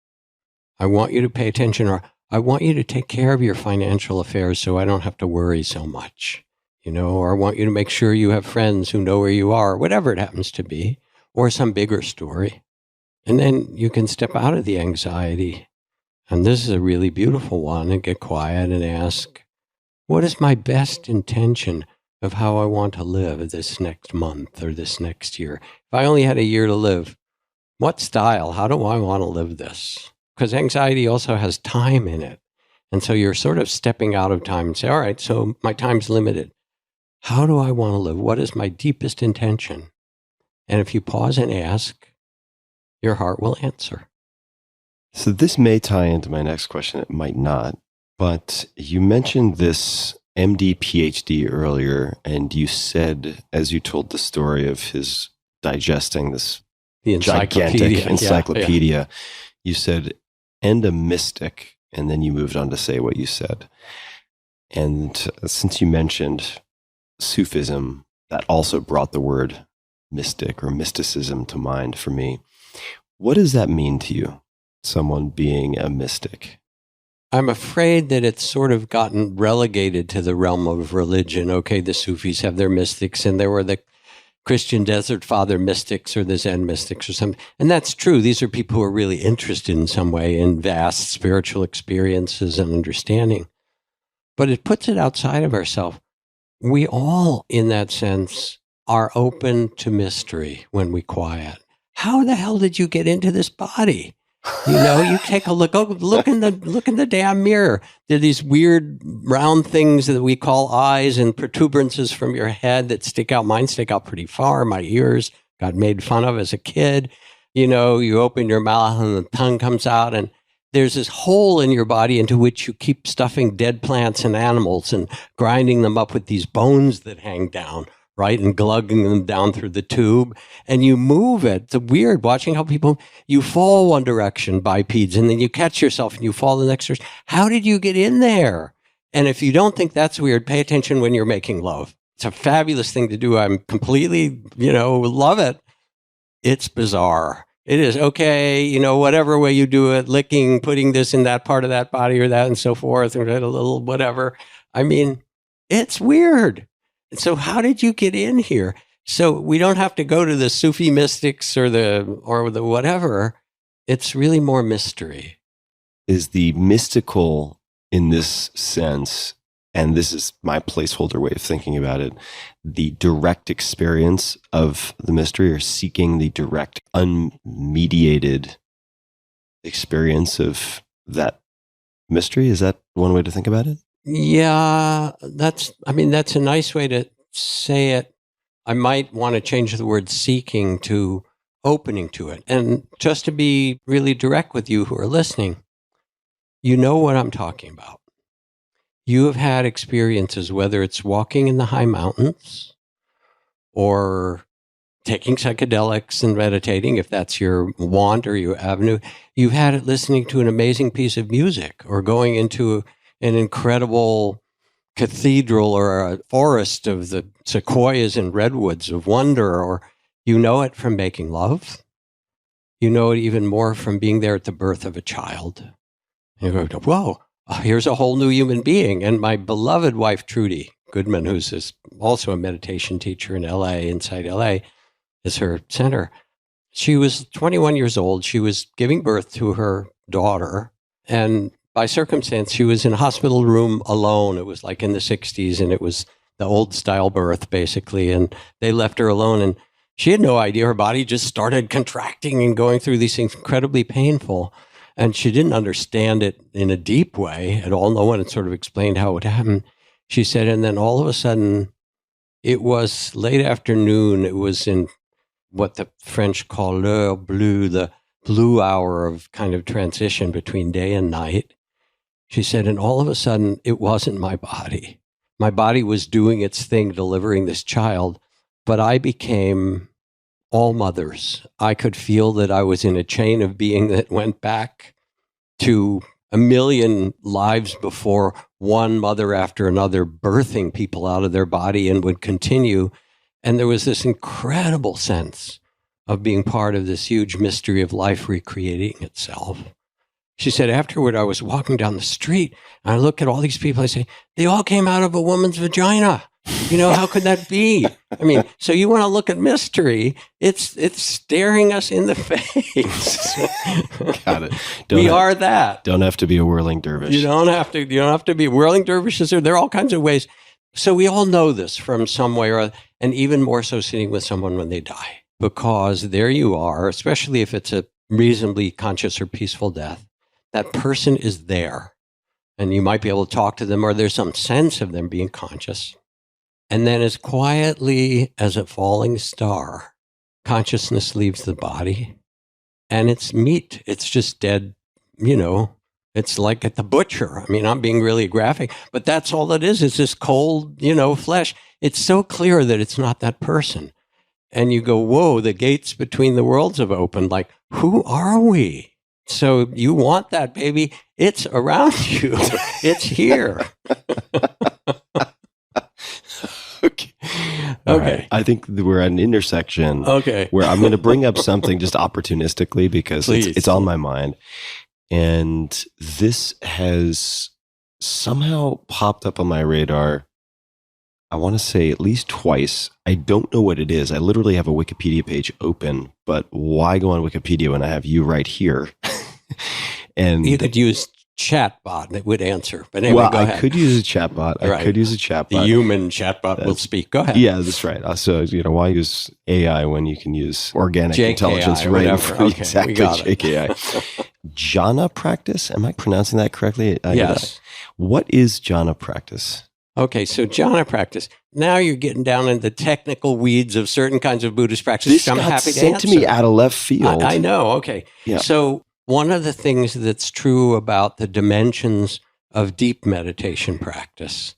I want you to pay attention, or I want you to take care of your financial affairs so I don't have to worry so much, or I want you to make sure you have friends who know where you are, whatever it happens to be, or some bigger story. And then you can step out of the anxiety. And this is a really beautiful one, and get quiet and ask, what is my best intention of how I want to live this next month or this next year? If I only had a year to live, what style? How do I want to live this? Because anxiety also has time in it. And so you're sort of stepping out of time and say, all right, so my time's limited. How do I want to live? What is my deepest intention? And if you pause and ask, your heart will answer. So this may tie into my next question. It might not. But you mentioned this MD, PhD earlier, and you said, as you told the story of his digesting this gigantic encyclopedia, you said, and a mystic, and then you moved on to say what you said. And since you mentioned Sufism, that also brought the word mystic or mysticism to mind for me. What does that mean to you, someone being a mystic? I'm afraid that it's sort of gotten relegated to the realm of religion. Okay, the Sufis have their mystics, and there were the Christian Desert Father mystics or the Zen mystics or something. And that's true. These are people who are really interested in some way in vast spiritual experiences and understanding. But it puts it outside of ourselves. We all, in that sense, are open to mystery when we quiet. How the hell did you get into this body? You take a look in the damn mirror. There are these weird round things that we call eyes and protuberances from your head that stick out. Mine stick out pretty far. My ears got made fun of as a kid. You open your mouth and the tongue comes out, and there's this hole in your body into which you keep stuffing dead plants and animals and grinding them up with these bones that hang down, right? And glugging them down through the tube. And you move it. It's weird watching how you fall one direction, bipeds, and then you catch yourself and you fall the next direction. How did you get in there? And if you don't think that's weird, pay attention when you're making love. It's a fabulous thing to do. I'm completely, love it. It's bizarre. It is okay, whatever way you do it, licking, putting this in that part of that body or that and so forth, and a little whatever. I mean, it's weird. And so how did you get in here? So we don't have to go to the Sufi mystics or the whatever. It's really more mystery. Is the mystical in this sense, and this is my placeholder way of thinking about it, the direct experience of the mystery, or seeking the direct, unmediated experience of that mystery? Is that one way to think about it? Yeah, that's a nice way to say it. I might want to change the word seeking to opening to it. And just to be really direct with you who are listening, you know what I'm talking about. You have had experiences, whether it's walking in the high mountains or taking psychedelics and meditating, if that's your want or your avenue. You've had it listening to an amazing piece of music or going into an incredible cathedral or a forest of the sequoias and redwoods of wonder, or you know it from making love. You know it even more from being there at the birth of a child. You go, whoa, here's a whole new human being. And my beloved wife, Trudy Goodman, who's also a meditation teacher in LA, inside LA, is her center. She was 21 years old. She was giving birth to her daughter. And by circumstance, she was in a hospital room alone. It was like in the 60s, and it was the old style birth, basically. And they left her alone. And she had no idea. Her body just started contracting and going through these things incredibly painful. And she didn't understand it in a deep way at all. No one had sort of explained how it happened. She said, and then all of a sudden, it was late afternoon. It was in what the French call l'heure bleue, the blue hour of kind of transition between day and night. She said, and all of a sudden, it wasn't my body. My body was doing its thing, delivering this child, but I became all mothers. I could feel that I was in a chain of being that went back to a million lives before, one mother after another, birthing people out of their body, and would continue. And there was this incredible sense of being part of this huge mystery of life recreating itself. She said, afterward, I was walking down the street, and I look at all these people, I say, they all came out of a woman's vagina. You know, how could that be? I mean, so you want to look at mystery, it's staring us in the face. Got it. We are that. Don't have to be a whirling dervish. You don't have to be whirling dervishes. There are all kinds of ways. So we all know this from some way or other, and even more so sitting with someone when they die, because there you are, especially if it's a reasonably conscious or peaceful death, that person is there, and you might be able to talk to them, or there's some sense of them being conscious. And then as quietly as a falling star, consciousness leaves the body, and it's meat. It's just dead, you know. It's like at the butcher. I mean, I'm being really graphic, but that's all it is. It's this cold, you know, flesh. It's so clear that it's not that person. And you go, whoa, the gates between the worlds have opened. Like, who are we? So you want that, baby. It's around you. It's here. Okay. Right. I think we're at an intersection where I'm going to bring up something just opportunistically because it's on my mind. And this has somehow popped up on my radar, I want to say at least twice. I don't know what it is. I literally have a Wikipedia page open, but why go on Wikipedia when I have you right here? And you could use chatbot and it would answer. But anyway, go ahead. I could use a chatbot. Right. I could use a chatbot. The human chatbot will speak. Go ahead. Yeah, that's right. So, you know, why use AI when you can use organic JKI, intelligence right in front? Okay, exactly, JKI. Jhana practice? Am I pronouncing that correctly? Yes. What is jhana practice? Okay, so jhana practice. Now you're getting down in the technical weeds of certain kinds of Buddhist practices. This I'm got happy sent to me out of left field. I know. Okay. Yeah. So one of the things that's true about the dimensions of deep meditation practice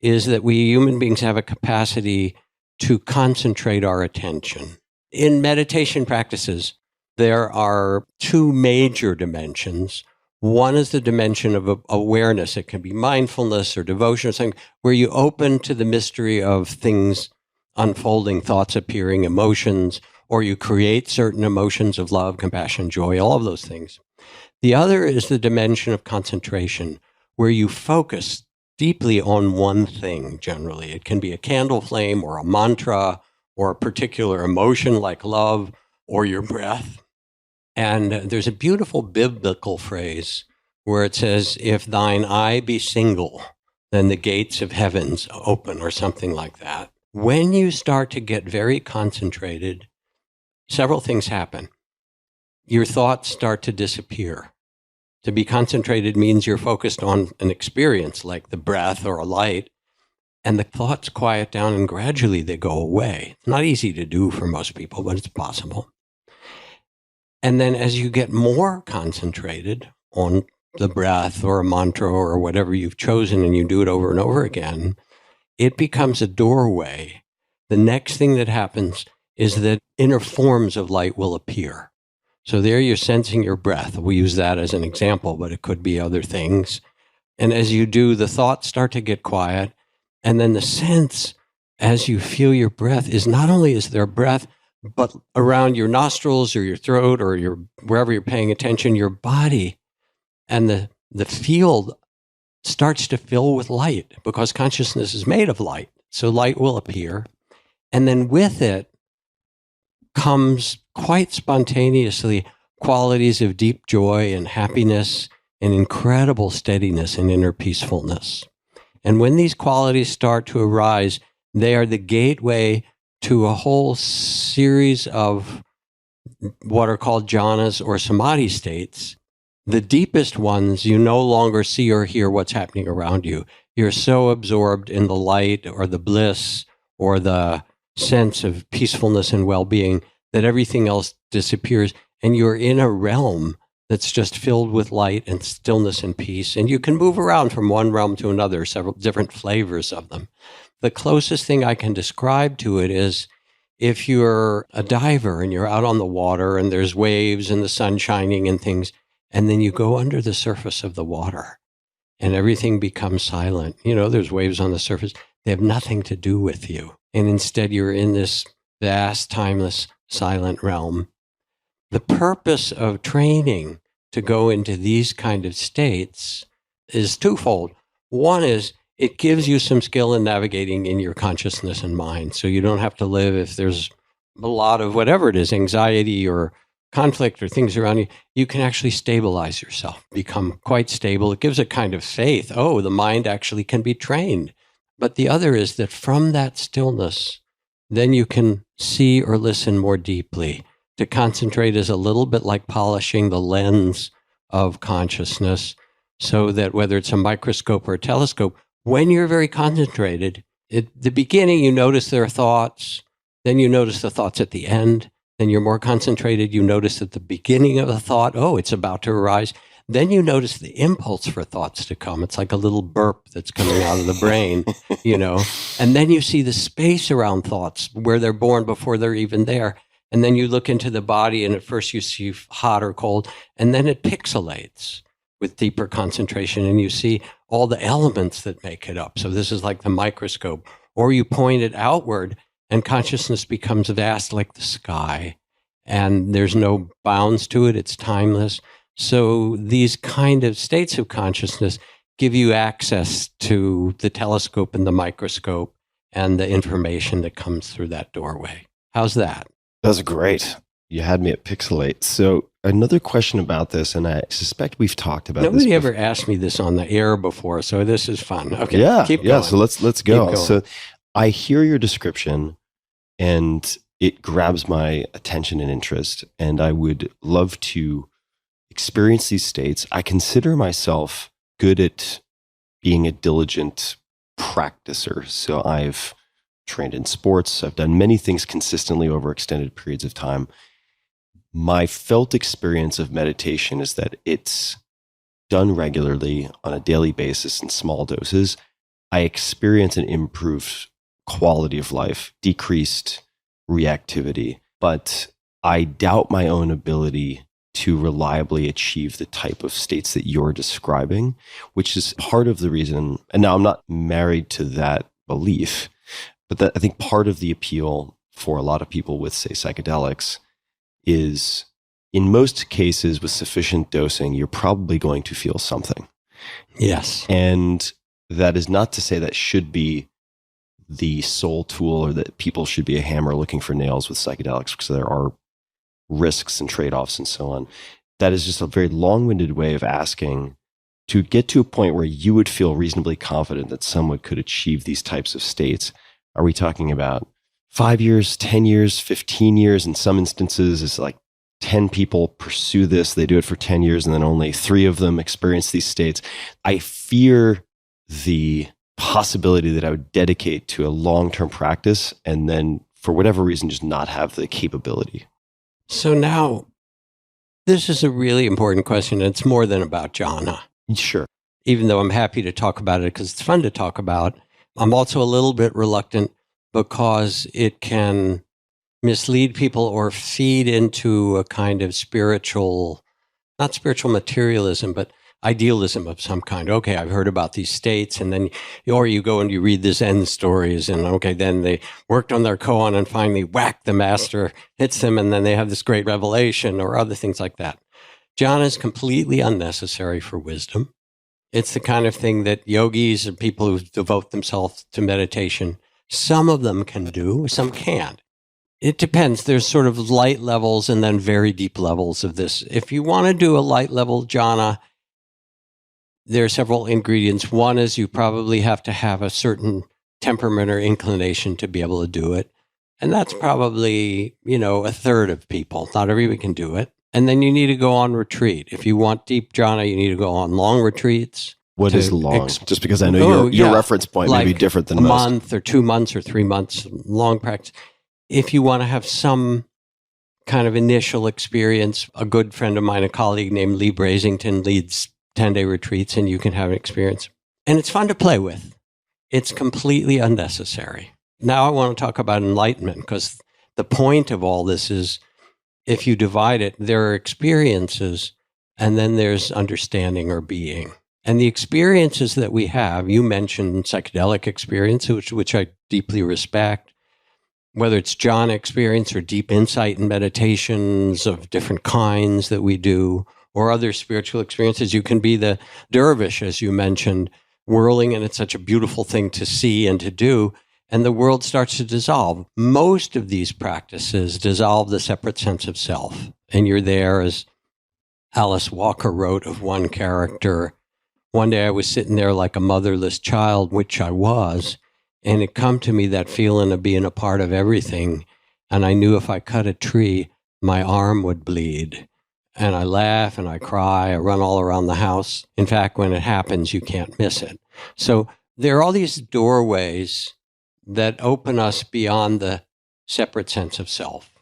is that we human beings have a capacity to concentrate our attention. In meditation practices, there are two major dimensions. One is the dimension of awareness. It can be mindfulness or devotion or something, where you open to the mystery of things unfolding, thoughts appearing, emotions, or you create certain emotions of love, compassion, joy, all of those things. The other is the dimension of concentration, where you focus deeply on one thing, generally. It can be a candle flame or a mantra or a particular emotion like love or your breath. And there's a beautiful biblical phrase where it says, if thine eye be single, then the gates of heavens open, or something like that. When you start to get very concentrated, several things happen. Your thoughts start to disappear. To be concentrated means you're focused on an experience like the breath or a light, and the thoughts quiet down and gradually they go away. It's not easy to do for most people, but it's possible. And then as you get more concentrated on the breath or a mantra or whatever you've chosen and you do it over and over again, it becomes a doorway. The next thing that happens is that inner forms of light will appear. So there you're sensing your breath. We use that as an example, but it could be other things. And as you do, the thoughts start to get quiet. And then the sense, as you feel your breath, is not only is there breath, but around your nostrils or your throat or wherever you're paying attention, your body and the field starts to fill with light because consciousness is made of light. So light will appear. And then with it comes quite spontaneously qualities of deep joy and happiness and incredible steadiness and inner peacefulness. And when these qualities start to arise, they are the gateway to a whole series of what are called jhanas or samadhi states. The deepest ones, you no longer see or hear what's happening around you. You're so absorbed in the light or the bliss or the sense of peacefulness and well-being that everything else disappears. And you're in a realm that's just filled with light and stillness and peace. And you can move around from one realm to another, several different flavors of them. The closest thing I can describe to it is if you're a diver and you're out on the water and there's waves and the sun shining and things, and then you go under the surface of the water and everything becomes silent. You know, there's waves on the surface. They have nothing to do with you. And instead you're in this vast, timeless, silent realm. The purpose of training to go into these kind of states is twofold. One is it gives you some skill in navigating in your consciousness and mind. So you don't have to live if there's a lot of whatever it is, anxiety or conflict or things around you, you can actually stabilize yourself, become quite stable. It gives a kind of faith. Oh, the mind actually can be trained. But the other is that from that stillness, then you can see or listen more deeply. To concentrate is a little bit like polishing the lens of consciousness so that whether it's a microscope or a telescope, when you're very concentrated, at the beginning you notice there are thoughts, then you notice the thoughts at the end, then you're more concentrated, you notice at the beginning of a thought, oh, it's about to arise. Then you notice the impulse for thoughts to come. It's like a little burp that's coming out of the brain, you know. And then you see the space around thoughts where they're born before they're even there. And then you look into the body and at first you see hot or cold, and then it pixelates with deeper concentration and you see all the elements that make it up. So this is like the microscope. Or you point it outward and consciousness becomes vast like the sky, and there's no bounds to it. It's timeless. So these kind of states of consciousness give you access to the telescope and the microscope and the information that comes through that doorway. How's that? That's great. You had me at pixelate. So another question about this, and I suspect we've talked about Nobody this ever asked me this on the air before, so this is fun. Okay, keep going. Yeah, so let's go. Keep going. So I hear your description and it grabs my attention and interest, and I would love to experience these states. I consider myself good at being a diligent practicer. So I've trained in sports. I've done many things consistently over extended periods of time. My felt experience of meditation is that it's done regularly on a daily basis in small doses. I experience an improved quality of life, decreased reactivity, but I doubt my own ability to reliably achieve the type of states that you're describing, which is part of the reason. And now I'm not married to that belief, but that I think part of the appeal for a lot of people with, say, psychedelics is in most cases with sufficient dosing, you're probably going to feel something. Yes. And that is not to say that should be the sole tool or that people should be a hammer looking for nails with psychedelics, because there are risks and trade-offs and so on. That is just a very long-winded way of asking to get to a point where you would feel reasonably confident that someone could achieve these types of states. Are we talking about 5 years, 10 years, 15 years? In some instances, it's like 10 people pursue this. They do it for 10 years, and then only 3 of them experience these states. I fear the possibility that I would dedicate to a long-term practice and then, for whatever reason, just not have the capability. So now, this is a really important question. It's more than about jhana. Sure. Even though I'm happy to talk about it because it's fun to talk about, I'm also a little bit reluctant because it can mislead people or feed into a kind of spiritual, not spiritual materialism, but idealism of some kind. Okay, I've heard about these states, and then, or you go and you read the Zen stories, and okay, then they worked on their koan and finally whack, the master hits them, and then they have this great revelation or other things like that. Jhana is completely unnecessary for wisdom. It's the kind of thing that yogis and people who devote themselves to meditation, some of them can do, some can't. It depends. There's sort of light levels and then very deep levels of this. If you want to do a light level jhana, there are several ingredients. One is you probably have to have a certain temperament or inclination to be able to do it. And that's probably, a third of people. Not everybody can do it. And then you need to go on retreat. If you want deep jhana, you need to go on long retreats. What is long? Just because I know your reference point may be different than most. A month or 2 months or 3 months, long practice. If you want to have some kind of initial experience, a good friend of mine, a colleague named Lee Brasington, leads 10-day retreats, and you can have an experience. And it's fun to play with. It's completely unnecessary. Now I want to talk about enlightenment, because the point of all this is, if you divide it, there are experiences, and then there's understanding or being. And the experiences that we have, you mentioned psychedelic experiences, which I deeply respect, whether it's jhana experience or deep insight and meditations of different kinds that we do, or other spiritual experiences. You can be the dervish, as you mentioned, whirling, and it's such a beautiful thing to see and to do, and the world starts to dissolve. Most of these practices dissolve the separate sense of self, and you're there, as Alice Walker wrote of one character. One day I was sitting there like a motherless child, which I was, and it come to me, that feeling of being a part of everything, and I knew if I cut a tree, my arm would bleed. And I laugh and I cry, I run all around the house. In fact, when it happens, you can't miss it. So there are all these doorways that open us beyond the separate sense of self,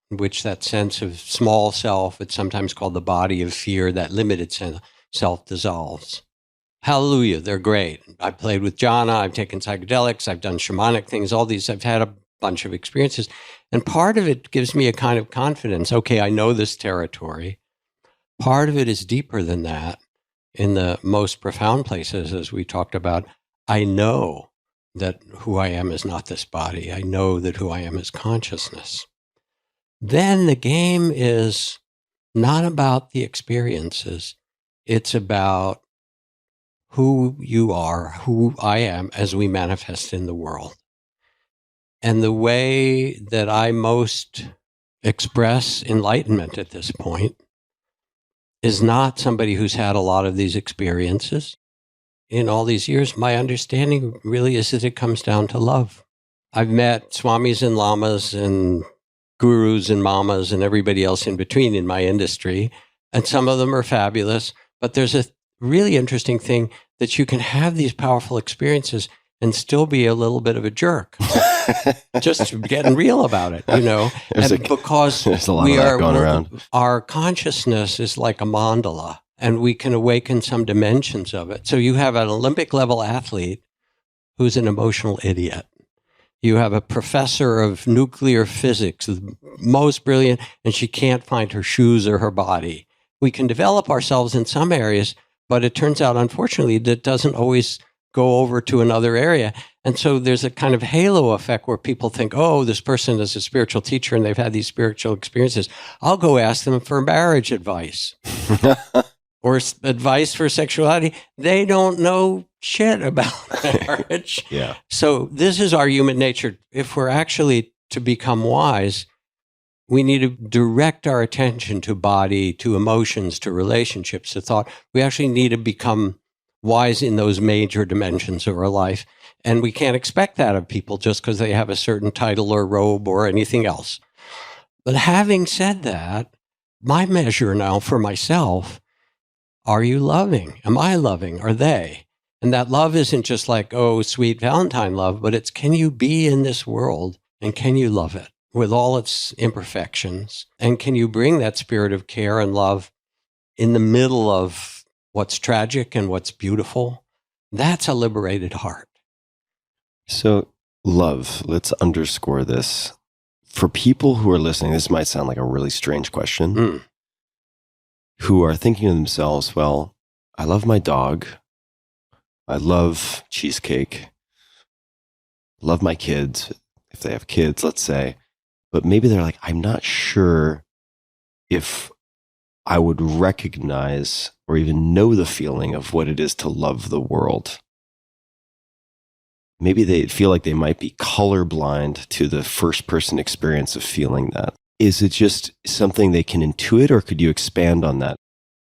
which that sense of small self, it's sometimes called the body of fear, that limited sense of self dissolves. Hallelujah, they're great. I've played with jhana, I've taken psychedelics, I've done shamanic things, all these, I've had a bunch of experiences. And part of it gives me a kind of confidence. Okay, I know this territory. Part of it is deeper than that. In the most profound places, as we talked about, I know that who I am is not this body. I know that who I am is consciousness. Then the game is not about the experiences. It's about who you are, who I am as we manifest in the world. And the way that I most express enlightenment at this point is not somebody who's had a lot of these experiences. In all these years, my understanding really is that it comes down to love. I've met swamis and lamas and gurus and mamas and everybody else in between in my industry, and some of them are fabulous, but there's a really interesting thing that you can have these powerful experiences and still be a little bit of a jerk. Just getting real about it, because there's a lot of that going around. Our consciousness is like a mandala, and we can awaken some dimensions of it. So you have an Olympic level athlete who's an emotional idiot. You have a professor of nuclear physics, the most brilliant, and she can't find her shoes or her body. We can develop ourselves in some areas, but it turns out, unfortunately, that doesn't always go over to another area. And so there's a kind of halo effect where people think, oh, this person is a spiritual teacher and they've had these spiritual experiences. I'll go ask them for marriage advice or advice for sexuality. They don't know shit about marriage. Yeah. So this is our human nature. If we're actually to become wise, we need to direct our attention to body, to emotions, to relationships, to thought. We actually need to become wise in those major dimensions of our life. And we can't expect that of people just because they have a certain title or robe or anything else. But having said that, my measure now for myself, are you loving? Am I loving? Are they? And that love isn't just like, oh, sweet Valentine love, but it's, can you be in this world and can you love it with all its imperfections? And can you bring that spirit of care and love in the middle of what's tragic and what's beautiful? That's a liberated heart. So love, let's underscore this. For people who are listening, this might sound like a really strange question, who are thinking to themselves, well, I love my dog. I love cheesecake. Love my kids, if they have kids, let's say. But maybe they're like, I'm not sure if I would recognize or even know the feeling of what it is to love the world. Maybe they feel like they might be colorblind to the first person experience of feeling that. Is it just something they can intuit, or could you expand on that?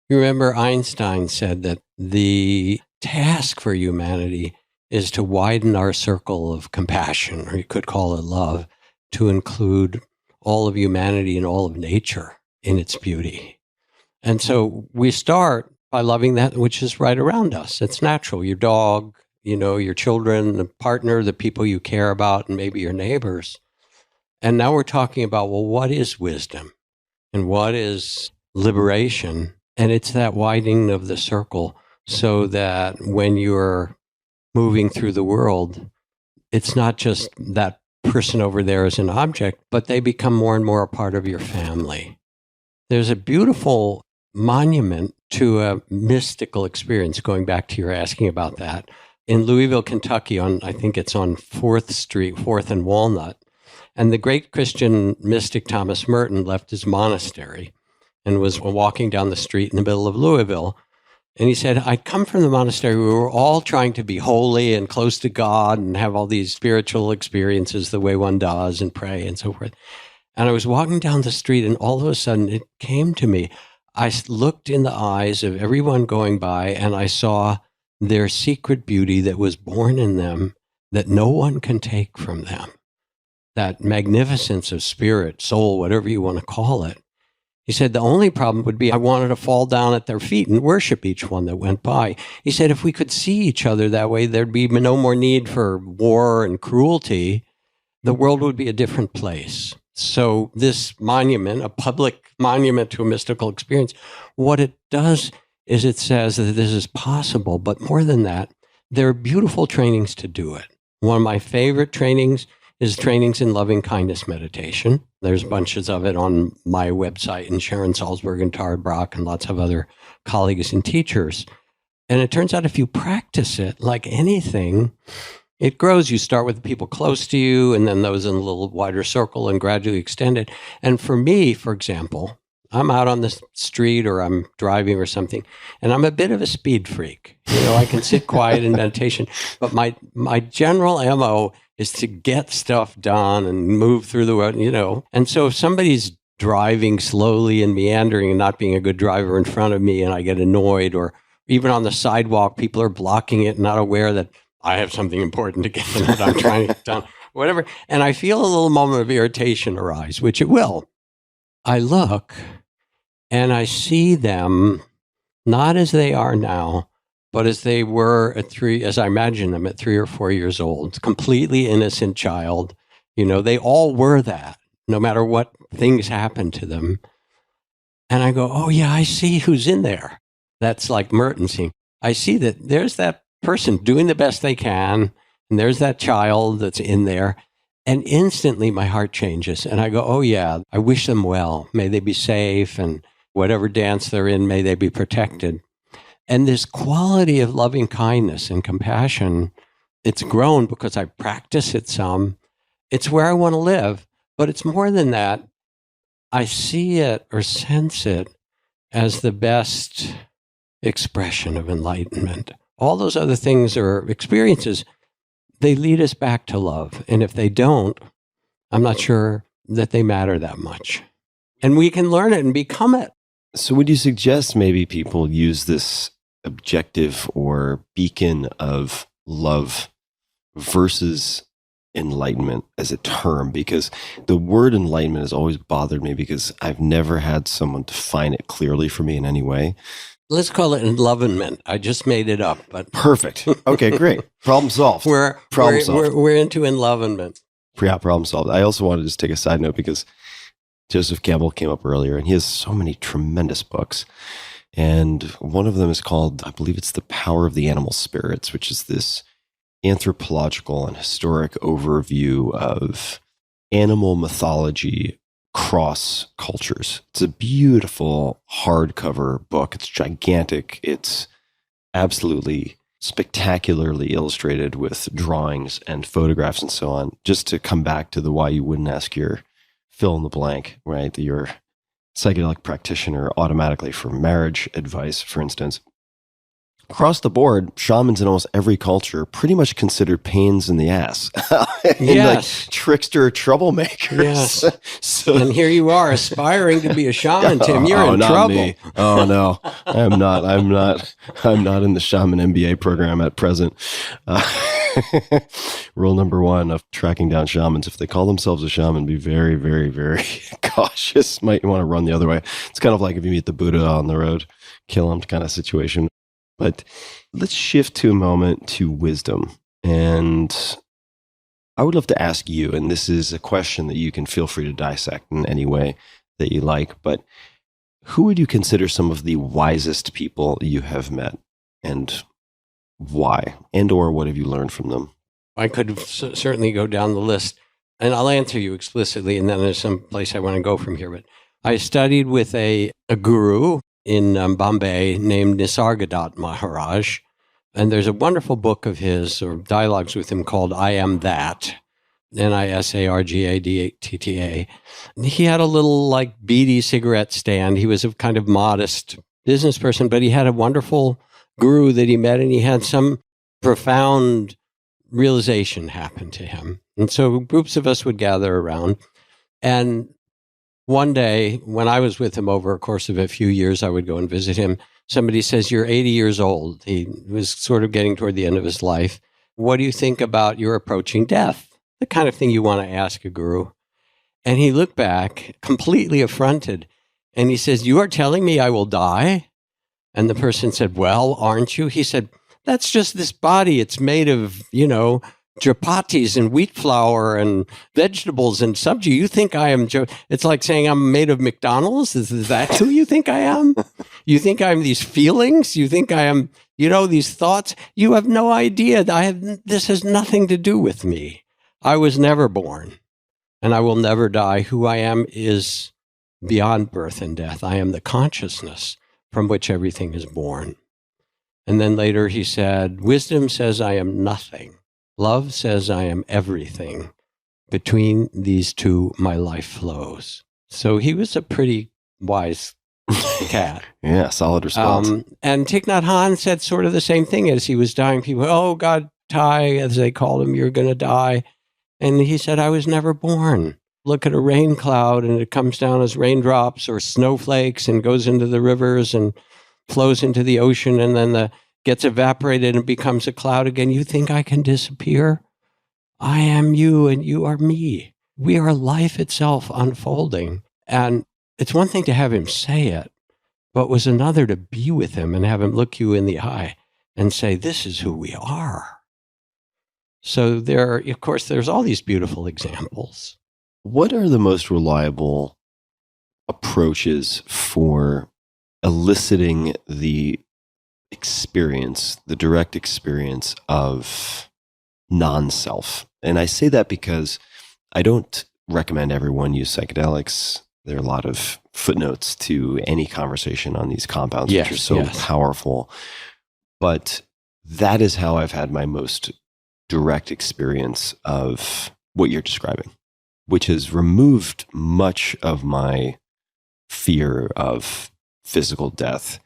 You remember Einstein said that the task for humanity is to widen our circle of compassion, or you could call it love, to include all of humanity and all of nature in its beauty. And so we start by loving that which is right around us. It's natural. Your dog, your children, the partner, the people you care about, and maybe your neighbors. And now we're talking about, well, what is wisdom and what is liberation? And it's that widening of the circle so that when you're moving through the world, it's not just that person over there as an object, but they become more and more a part of your family. There's a beautiful monument to a mystical experience, going back to your asking about that, in Louisville, Kentucky, I think it's on 4th Street, 4th and Walnut. And the great Christian mystic Thomas Merton left his monastery and was walking down the street in the middle of Louisville. And he said, I'd come from the monastery. We were all trying to be holy and close to God and have all these spiritual experiences the way one does and pray and so forth. And I was walking down the street, and all of a sudden it came to me. I looked in the eyes of everyone going by, and I saw their secret beauty that was born in them that no one can take from them. That magnificence of spirit, soul, whatever you want to call it. He said, the only problem would be I wanted to fall down at their feet and worship each one that went by. He said, if we could see each other that way, there'd be no more need for war and cruelty. The world would be a different place. So this monument, a public monument to a mystical experience, what it does is it says that this is possible. But more than that, there are beautiful trainings to do it. One of my favorite trainings is trainings in loving-kindness meditation. There's bunches of it on my website, and Sharon, Salzberg, and Tara Brach, and lots of other colleagues and teachers. And it turns out if you practice it, like anything, it grows. You start with the people close to you, and then those in a little wider circle, and gradually extend it. And for me, for example, I'm out on the street or I'm driving or something, and I'm a bit of a speed freak. I can sit quiet in meditation, but my general MO is to get stuff done and move through the world, And so if somebody's driving slowly and meandering and not being a good driver in front of me, and I get annoyed, or even on the sidewalk, people are blocking it, not aware that I have something important to get done that I'm trying to get done, whatever. And I feel a little moment of irritation arise, which it will. I look and I see them not as they are now, but as they were as I imagine them at 3 or 4 years old, completely innocent child. They all were that, no matter what things happened to them. And I go, oh yeah, I see who's in there. That's like Merton seeing. I see that there's that person doing the best they can, and there's that child that's in there. And instantly my heart changes. And I go, oh yeah, I wish them well. May they be safe, and whatever dance they're in, may they be protected. And this quality of loving kindness and compassion, it's grown because I practice it some. It's where I want to live. But it's more than that. I see it or sense it as the best expression of enlightenment. All those other things are experiences. They lead us back to love. And if they don't, I'm not sure that they matter that much. And we can learn it and become it. So would you suggest maybe people use this objective or beacon of love versus enlightenment as a term? Because the word enlightenment has always bothered me because I've never had someone define it clearly for me in any way. Let's call it enlivenment. I just made it up, but perfect. Okay, great. Problem solved. We're into enlivenment. Yeah, problem solved. I also wanted to just take a side note because Joseph Campbell came up earlier, and he has so many tremendous books. And one of them is called, I believe it's The Power of the Animal Spirits, which is this anthropological and historic overview of animal mythology cross cultures. It's a beautiful hardcover book. It's gigantic. It's absolutely spectacularly illustrated with drawings and photographs and so on. Just to come back to the why you wouldn't ask your fill in the blank, right? Your psychedelic practitioner automatically for marriage advice, for instance. Across the board, shamans in almost every culture pretty much considered pains in the ass. Yes. Like trickster troublemakers. Yes. So, And here you are aspiring to be a shaman, Tim. You're in not trouble. me. Oh no, I'm not. I'm not in the shaman MBA program at present. Rule number 1 of tracking down shamans: if they call themselves a shaman, be very, very, very cautious. Might want to run the other way. It's kind of like if you meet the Buddha on the road, kill him kind of situation. But let's shift to a moment to wisdom. And I would love to ask you, and this is a question that you can feel free to dissect in any way that you like, but who would you consider some of the wisest people you have met, and why? And or what have you learned from them? I could certainly go down the list, and I'll answer you explicitly, and then there's some place I want to go from here. But I studied with a guru in Bombay named Nisargadatta Maharaj. And there's a wonderful book of his, or dialogues with him, called I Am That, Nisargadatta. He had a little like beady cigarette stand. He was a kind of modest business person, but he had a wonderful guru that he met, and he had some profound realization happen to him. And so groups of us would gather around, and one day, when I was with him over a course of a few years, I would go and visit him. Somebody says, "You're 80 years old." He was sort of getting toward the end of his life. What do you think about your approaching death? The kind of thing you want to ask a guru. And he looked back, completely affronted, and he says, "You are telling me I will die?" And the person said, "Well, aren't you?" He said, "That's just this body. It's made of, chapatis and wheat flour and vegetables and subji. You think I am, it's like saying I'm made of McDonald's? Is that who you think I am? You think I'm these feelings? You think I am, these thoughts? You have no idea. This has nothing to do with me. I was never born, and I will never die. Who I am is beyond birth and death. I am the consciousness from which everything is born." And then later he said, "Wisdom says I am nothing. Love says I am everything. Between these two, my life flows." So he was a pretty wise cat. Yeah, solid response. And Thich Nhat Hanh said sort of the same thing as he was dying. People, "Oh, God, Thai," as they called him, "you're going to die." And he said, "I was never born. Look at a rain cloud, and it comes down as raindrops or snowflakes and goes into the rivers and flows into the ocean, and then gets evaporated and becomes a cloud again. You think I can disappear? I am you and you are me. We are life itself unfolding." And it's one thing to have him say it, but it was another to be with him and have him look you in the eye and say, "This is who we are." So there's all these beautiful examples. What are the most reliable approaches for eliciting the experience, the direct experience of non-self? And I say that because I don't recommend everyone use psychedelics. There are a lot of footnotes to any conversation on these compounds, which are so powerful. But that is how I've had my most direct experience of what you're describing, which has removed much of my fear of physical death.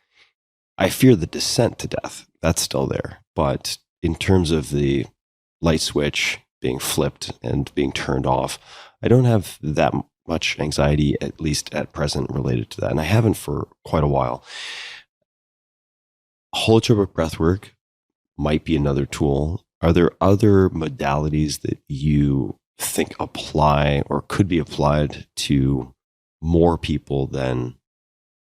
I fear the descent to death. That's still there. But in terms of the light switch being flipped and being turned off, I don't have that much anxiety, at least at present, related to that. And I haven't for quite a while. Holotropic breathwork might be another tool. Are there other modalities that you think apply or could be applied to more people than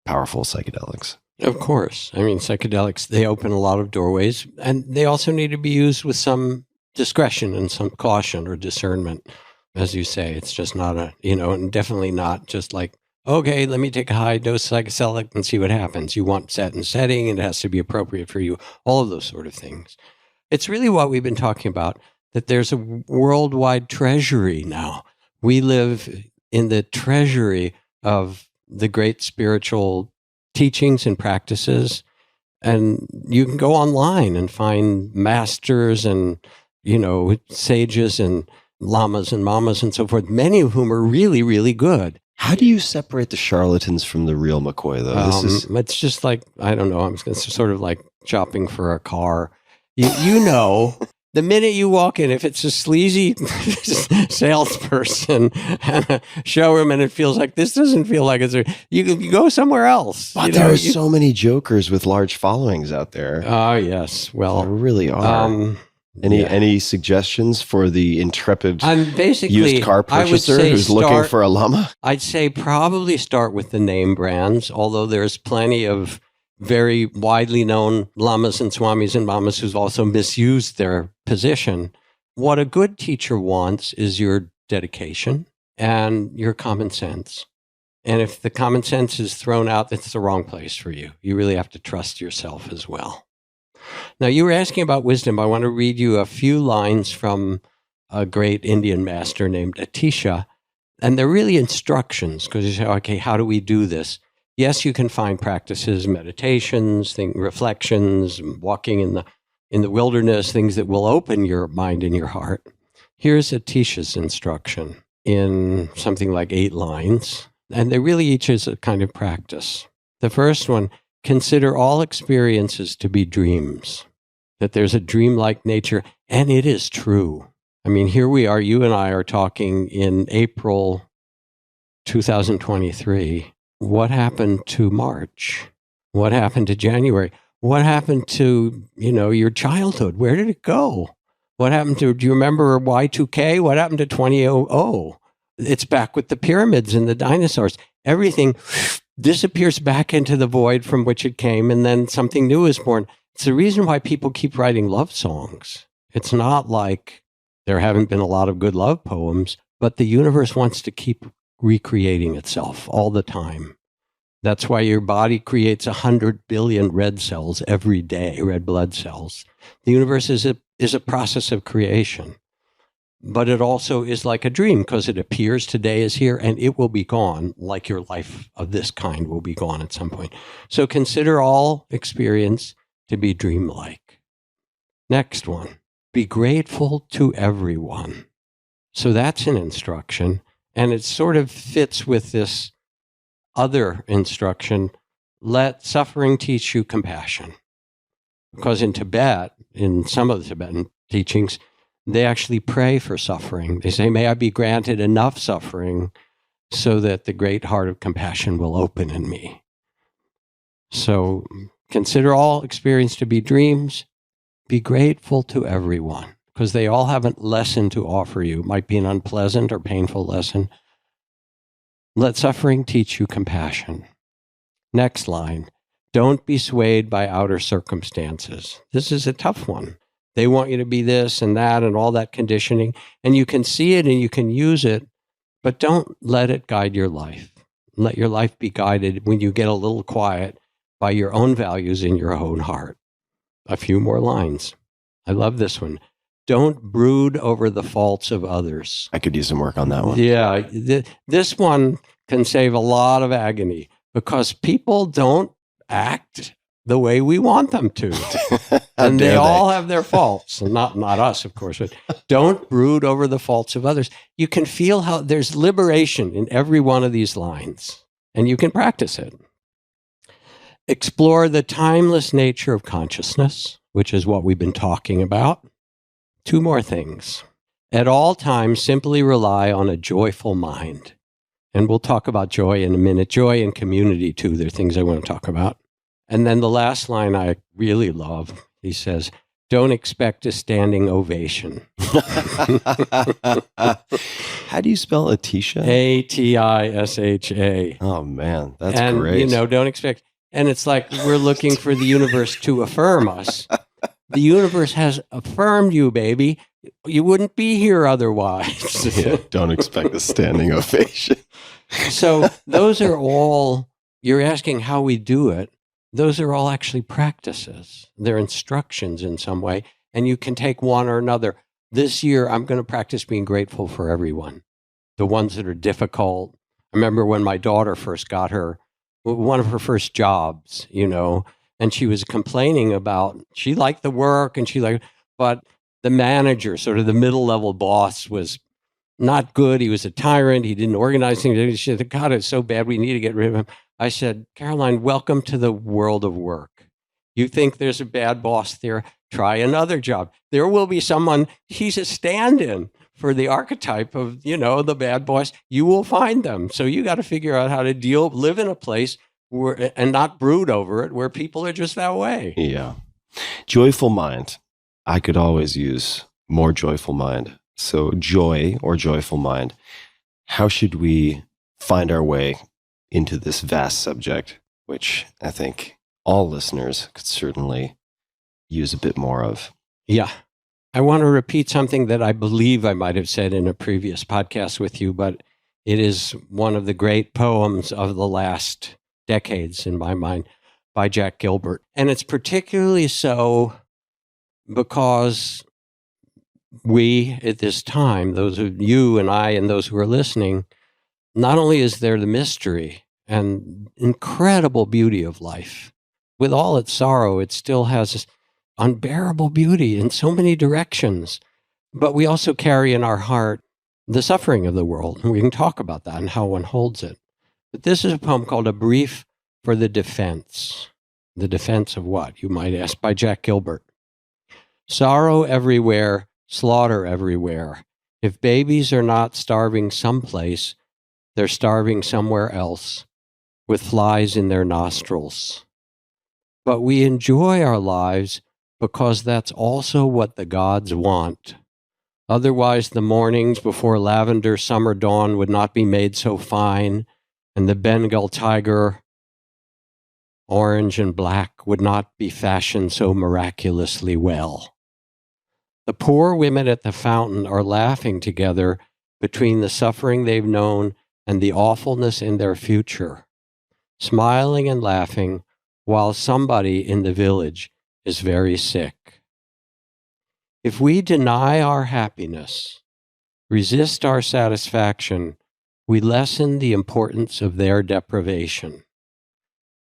powerful psychedelics? Of course. I mean, psychedelics, they open a lot of doorways, and they also need to be used with some discretion and some caution or discernment. As you say, it's just not and definitely not just like, okay, let me take a high dose psychedelic and see what happens. You want set and setting, and it has to be appropriate for you. All of those sort of things. It's really what we've been talking about, that there's a worldwide treasury now We live in the treasury of the great spiritual teachings and practices. And you can go online and find masters and, sages and lamas and mamas and so forth, many of whom are really, really good. How do you separate the charlatans from the real McCoy, though? It's just like, I don't know, it's sort of like shopping for a car. The minute you walk in, if it's a sleazy salesperson and a showroom and it feels like this doesn't feel like you go somewhere else. But there are so many jokers with large followings out there. Oh, yes. Well, there really are. Any suggestions for the intrepid used car purchaser who's looking for a lama? I'd say probably start with the name brands, although there's plenty of very widely known lamas and swamis and mamas who've also misused their position. What a good teacher wants is your dedication and your common sense. And if the common sense is thrown out, that's the wrong place for you. You really have to trust yourself as well. Now, you were asking about wisdom. I want to read you a few lines from a great Indian master named Atisha. And they're really instructions because you say, okay, how do we do this? Yes, you can find practices, meditations, reflections, walking in the wilderness, things that will open your mind and your heart. Here's Atisha's instruction in something like 8 lines. And they really each is a kind of practice. The first one, consider all experiences to be dreams, that there's a dreamlike nature, and it is true. I mean, here we are, you and I are talking in April 2023. What happened to March? What happened to January? What happened to, your childhood? Where did it go? What happened to, do you remember Y2K? What happened to 2000? It's back with the pyramids and the dinosaurs. Everything disappears back into the void from which it came, and then something new is born. It's the reason why people keep writing love songs. It's not like there haven't been a lot of good love poems, but the universe wants to keep recreating itself all the time. That's why your body creates 100 billion red cells every day, red blood cells. The universe is a process of creation. But it also is like a dream because it appears today is here and it will be gone, like your life of this kind will be gone at some point. So consider all experience to be dreamlike. Next one, be grateful to everyone. So that's an instruction, and it sort of fits with this other instruction, let suffering teach you compassion. Because in Tibet, in some of the Tibetan teachings, they actually pray for suffering. They say, may I be granted enough suffering so that the great heart of compassion will open in me. So consider all experience to be dreams. Be grateful to everyone because they all have a lesson to offer you. It might be an unpleasant or painful lesson. Let suffering teach you compassion. Next line, don't be swayed by outer circumstances. This is a tough one. They want you to be this and that and all that conditioning, and you can see it and you can use it, but don't let it guide your life. Let your life be guided when you get a little quiet by your own values in your own heart. A few more lines. I love this one. Don't brood over the faults of others. I could use some work on that one. Yeah, this one can save a lot of agony because people don't act the way we want them to. And they all have their faults. And not us, of course, but don't brood over the faults of others. You can feel how there's liberation in every one of these lines, and you can practice it. Explore the timeless nature of consciousness, which is what we've been talking about. 2 more things. At all times, simply rely on a joyful mind. And we'll talk about joy in a minute. Joy and community, too. They're things I want to talk about. And then the last line I really love, he says, don't expect a standing ovation. How do you spell Atisha? Atisha. Oh, man, that's great. Don't expect. And it's like we're looking for the universe to affirm us. The universe has affirmed you, baby. You wouldn't be here otherwise. Yeah, don't expect a standing ovation. So those are all, you're asking how we do it. Those are all actually practices. They're instructions in some way. And you can take one or another. This year, I'm going to practice being grateful for everyone. the ones that are difficult. I remember when my daughter first got one of her first jobs, and she was complaining about, she liked the work but the manager, sort of the middle level boss, was not good. He was a tyrant. He didn't organize things. She said, God, it's so bad. We need to get rid of him. I said, Caroline, welcome to the world of work. You think there's a bad boss there? Try another job. There will be someone, he's a stand-in for the archetype of, the bad boss. You will find them. So you got to figure out how to live in a place and not brood over it, where people are just that way. Yeah. Joyful mind. I could always use more joyful mind. So joy or joyful mind. How should we find our way into this vast subject, which I think all listeners could certainly use a bit more of? Yeah. I want to repeat something that I believe I might have said in a previous podcast with you, but it is one of the great poems of the last decades, in my mind, by Jack Gilbert. And it's particularly so because we, at this time, those of you and I and those who are listening, not only is there the mystery and incredible beauty of life, with all its sorrow, it still has this unbearable beauty in so many directions, but we also carry in our heart the suffering of the world. And we can talk about that and how one holds it. But this is a poem called A Brief for the Defense. The defense of what, you might ask, by Jack Gilbert. Sorrow everywhere, slaughter everywhere. If babies are not starving someplace, they're starving somewhere else, with flies in their nostrils. But we enjoy our lives because that's also what the gods want. Otherwise, the mornings before lavender summer dawn would not be made so fine, and the Bengal tiger, orange and black, would not be fashioned so miraculously well. The poor women at the fountain are laughing together between the suffering they've known and the awfulness in their future, smiling and laughing while somebody in the village is very sick. If we deny our happiness, resist our satisfaction, we lessen the importance of their deprivation.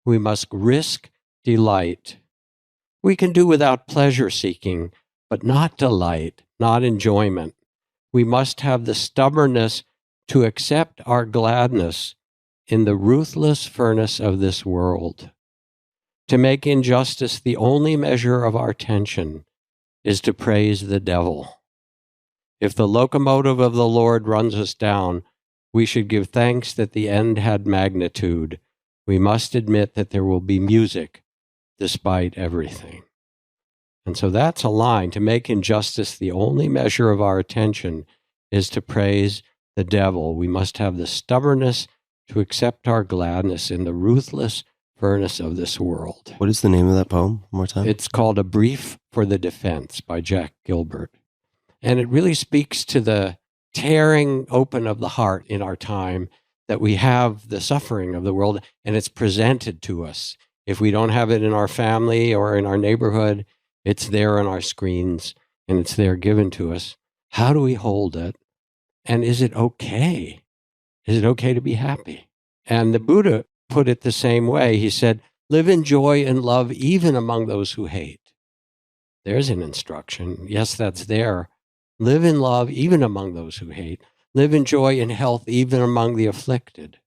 We must risk delight. We can do without pleasure seeking, but not delight, not enjoyment. We must have the stubbornness to accept our gladness in the ruthless furnace of this world. To make injustice the only measure of our tension is to praise the devil. If the locomotive of the Lord runs us down, we should give thanks that the end had magnitude. We must admit that there will be music despite everything. And so that's a line. To make injustice the only measure of our attention is to praise the devil. We must have the stubbornness to accept our gladness in the ruthless furnace of this world. What is the name of that poem? One more time. It's called A Brief for the Defense by Jack Gilbert. And it really speaks to the tearing open of the heart in our time, that we have the suffering of the world and it's presented to us. If we don't have it in our family or in our neighborhood, it's there on our screens and it's there given to us. How do we hold it? And is it okay? Is it okay to be happy? And the Buddha put it the same way. He said, live in joy and love even among those who hate. There's an instruction. Yes, that's there. Live in love even among those who hate. Live in joy and health even among the afflicted.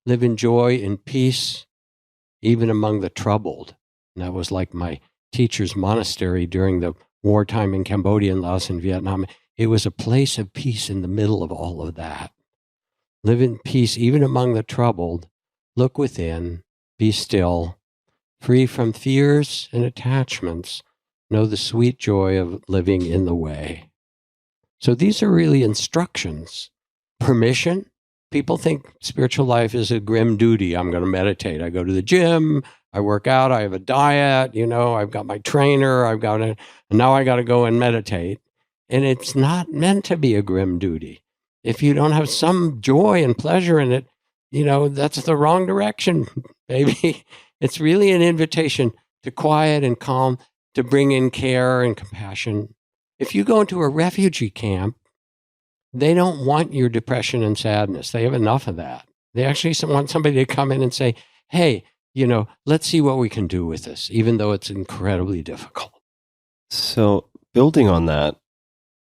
Live in joy and peace even among the troubled. And that was like my teacher's monastery during the wartime in Cambodia and Laos and Vietnam. It was a place of peace in the middle of all of that. Live in peace even among the troubled. Look within, be still, free from fears and attachments. Know the sweet joy of living in the way. So these are really instructions. Permission. People think spiritual life is a grim duty. I'm going to meditate. I go to the gym. I work out. I have a diet. I've got my trainer. And now I got to go and meditate. And it's not meant to be a grim duty. If you don't have some joy and pleasure in it, that's the wrong direction, baby. It's really an invitation to quiet and calm, to bring in care and compassion. If you go into a refugee camp, they don't want your depression and sadness. They have enough of that. They actually want somebody to come in and say, hey, let's see what we can do with this, even though it's incredibly difficult. So building on that,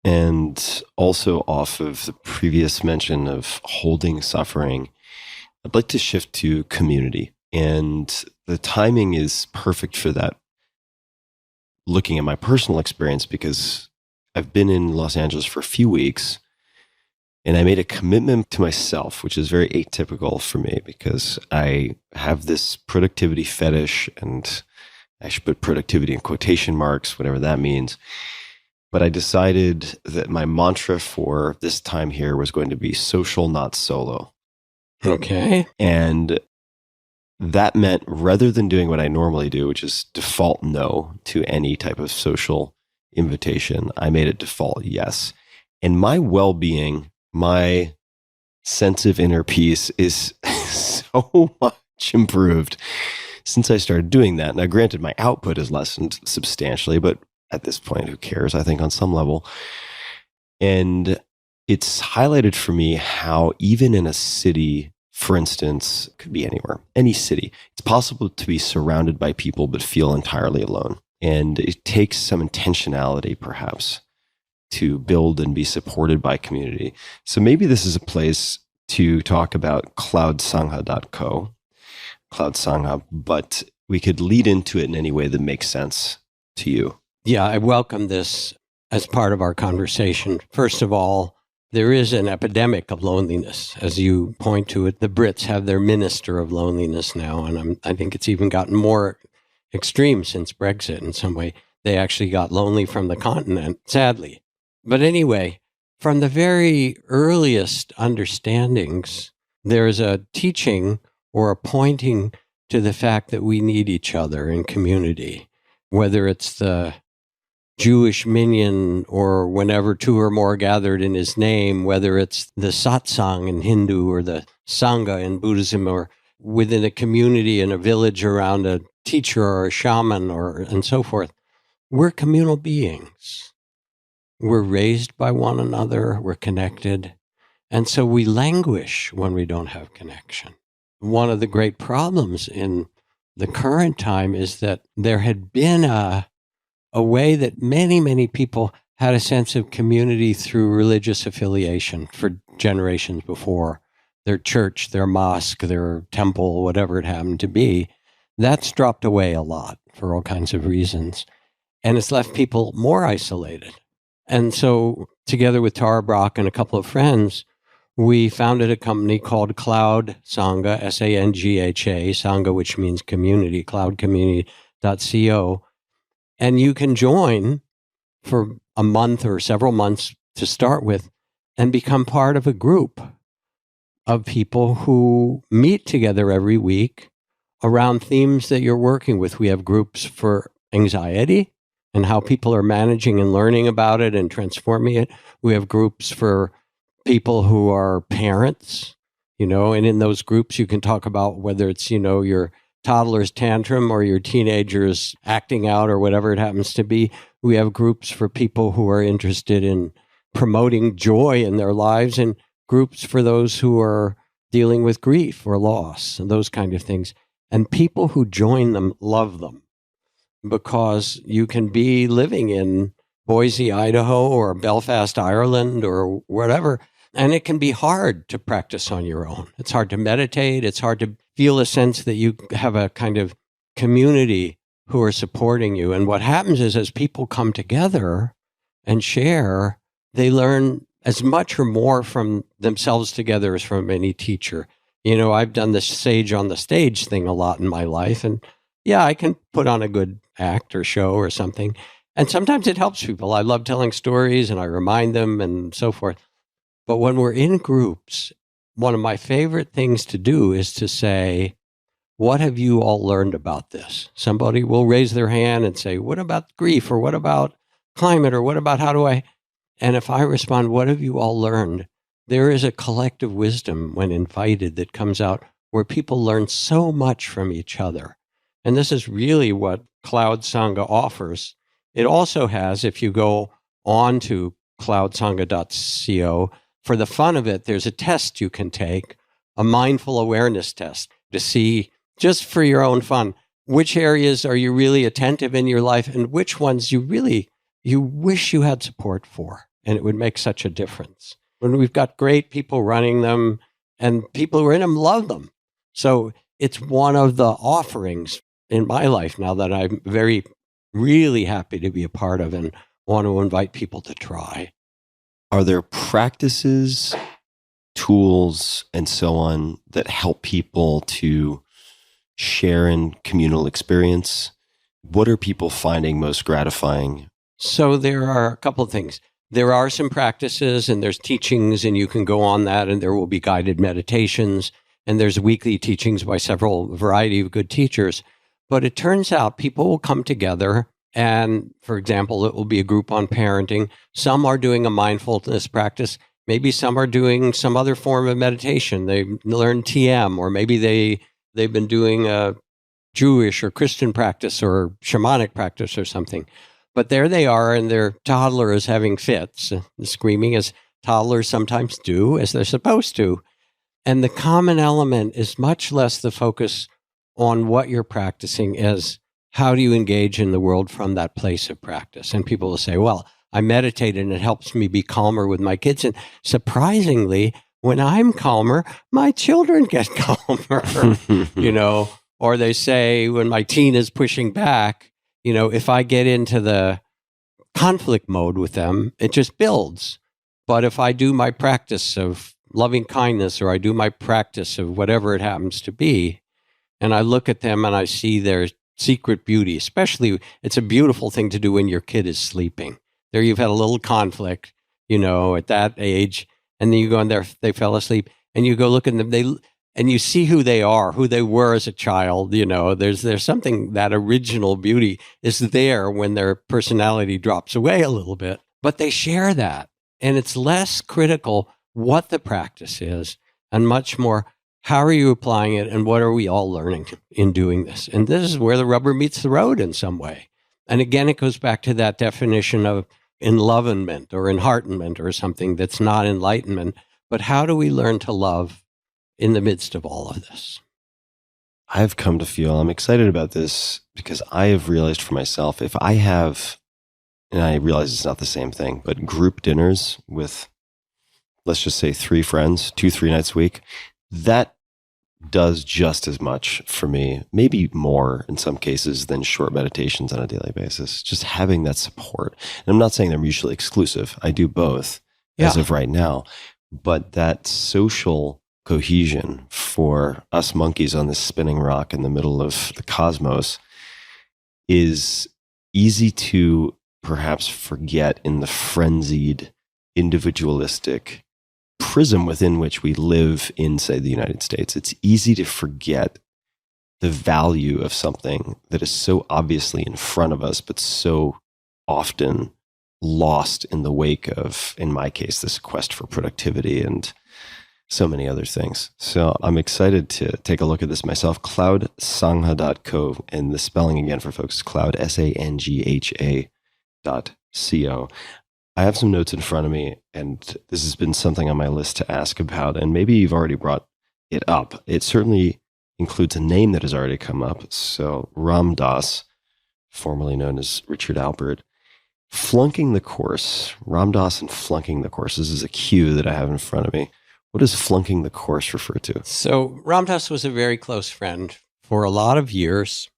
and also off of the previous mention of holding suffering, I'd like to shift to community. And the timing is perfect for that, looking at my personal experience, because I've been in Los Angeles for a few weeks, and I made a commitment to myself, which is very atypical for me because I have this productivity fetish, and I should put productivity in quotation marks, whatever that means. But I decided that my mantra for this time here was going to be social, not solo. Okay. And that meant, rather than doing what I normally do, which is default no to any type of social invitation, I made it default yes. And my well-being, my sense of inner peace is so much improved since I started doing that. Now, granted, my output has lessened substantially, but at this point, who cares? I think on some level. And it's highlighted for me how even in a city, for instance, could be anywhere, any city, it's possible to be surrounded by people but feel entirely alone. And it takes some intentionality, perhaps, to build and be supported by community. So maybe this is a place to talk about cloudsangha.co, Cloud Sangha, but we could lead into it in any way that makes sense to you. Yeah, I welcome this as part of our conversation. First of all, there is an epidemic of loneliness. As you point to it, the Brits have their minister of loneliness now, and I think it's even gotten more extreme since Brexit in some way. They actually got lonely from the continent, sadly. But anyway, from the very earliest understandings, there is a teaching or a pointing to the fact that we need each other in community, whether it's the Jewish minyan or whenever two or more gathered in his name, whether it's the satsang in Hindu or the Sangha in Buddhism, or within a community in a village around a teacher or a shaman and so forth. We're communal beings. We're raised by one another. We're connected. And so we languish when we don't have connection. One of the great problems in the current time is that there had been a way that many, many people had a sense of community through religious affiliation for generations before. Their church, their mosque, their temple, whatever it happened to be. That's dropped away a lot for all kinds of reasons. And it's left people more isolated. And so together with Tara Brock and a couple of friends, we founded a company called Cloud Sangha, Sangha, Sangha, which means community, cloudcommunity.co. And you can join for a month or several months to start with and become part of a group of people who meet together every week around themes that you're working with. We have groups for anxiety and how people are managing and learning about it and transforming it. We have groups for people who are parents, and in those groups you can talk about whether it's, your toddler's tantrum or your teenager's acting out or whatever it happens to be. We have groups for people who are interested in promoting joy in their lives, and groups for those who are dealing with grief or loss and those kind of things. And people who join them love them because you can be living in Boise, Idaho, or Belfast, Ireland, or whatever, and it can be hard to practice on your own. It's hard to meditate. It's hard to feel a sense that you have a kind of community who are supporting you. And what happens is as people come together and share, they learn as much or more from themselves together as from any teacher. I've done this sage on the stage thing a lot in my life. And yeah, I can put on a good act or show or something. And sometimes it helps people. I love telling stories and I remind them and so forth. But when we're in groups, one of my favorite things to do is to say, what have you all learned about this? Somebody will raise their hand and say, what about grief? Or what about climate? Or what about how do I? And if I respond, what have you all learned? There is a collective wisdom when invited that comes out where people learn so much from each other. And this is really what Cloud Sangha offers. It also has, if you go on to cloudsangha.co, for the fun of it, there's a test you can take, a mindful awareness test, to see, just for your own fun, which areas are you really attentive in your life and which ones you wish you had support for. And it would make such a difference. When we've got great people running them and people who are in them love them. So it's one of the offerings in my life now that I'm really happy to be a part of and want to invite people to try. Are there practices, tools, and so on that help people to share in communal experience? What are people finding most gratifying? So there are a couple of things. There are some practices and there's teachings, and you can go on that, and there will be guided meditations, and there's weekly teachings by a variety of good teachers. But it turns out people will come together, and for example, it will be a group on parenting. Some are doing a mindfulness practice. Maybe some are doing some other form of meditation. They learn TM, or maybe they've been doing a Jewish or Christian practice or shamanic practice or something. But there they are, and their toddler is having fits, screaming as toddlers sometimes do, as they're supposed to. And the common element is much less the focus on what you're practicing as how do you engage in the world from that place of practice. And people will say, well, I meditate and it helps me be calmer with my kids. And surprisingly, when I'm calmer, my children get calmer, or they say when my teen is pushing back, if I get into the conflict mode with them, it just builds. But if I do my practice of loving kindness, or I do my practice of whatever it happens to be, and I look at them and I see their secret beauty, especially it's a beautiful thing to do when your kid is sleeping. There you've had a little conflict, at that age, and then you go in there, they fell asleep, and you go look at them, and you see who they are, who they were as a child. There's something, that original beauty is there when their personality drops away a little bit, but they share that. And it's less critical what the practice is and much more, how are you applying it and what are we all learning in doing this? And this is where the rubber meets the road in some way. And again, it goes back to that definition of enlivenment or enheartenment or something that's not enlightenment. But how do we learn to love in the midst of all of this? I've come to feel, I'm excited about this because I have realized for myself, if I have, and I realize it's not the same thing, but group dinners with, let's just say 3 friends, 2-3 nights a week, that does just as much for me, maybe more in some cases than short meditations on a daily basis. Just having that support. And I'm not saying they're mutually exclusive. I do both as of right now. But that social cohesion for us monkeys on this spinning rock in the middle of the cosmos is easy to perhaps forget in the frenzied, individualistic prism within which we live in, say, the United States. It's easy to forget the value of something that is so obviously in front of us, but so often lost in the wake of, in my case, this quest for productivity and so many other things. So I'm excited to take a look at this myself. cloudsangha.co, and the spelling again for folks, cloud, SANGHA.co. I have some notes in front of me, and this has been something on my list to ask about, and maybe you've already brought it up. It certainly includes a name that has already come up. So Ram Dass, formerly known as Richard Alpert, flunking the course. Ram Dass and flunking the course. This is a cue that I have in front of me. What does flunking the course refer to? So Ram Dass was a very close friend for a lot of years,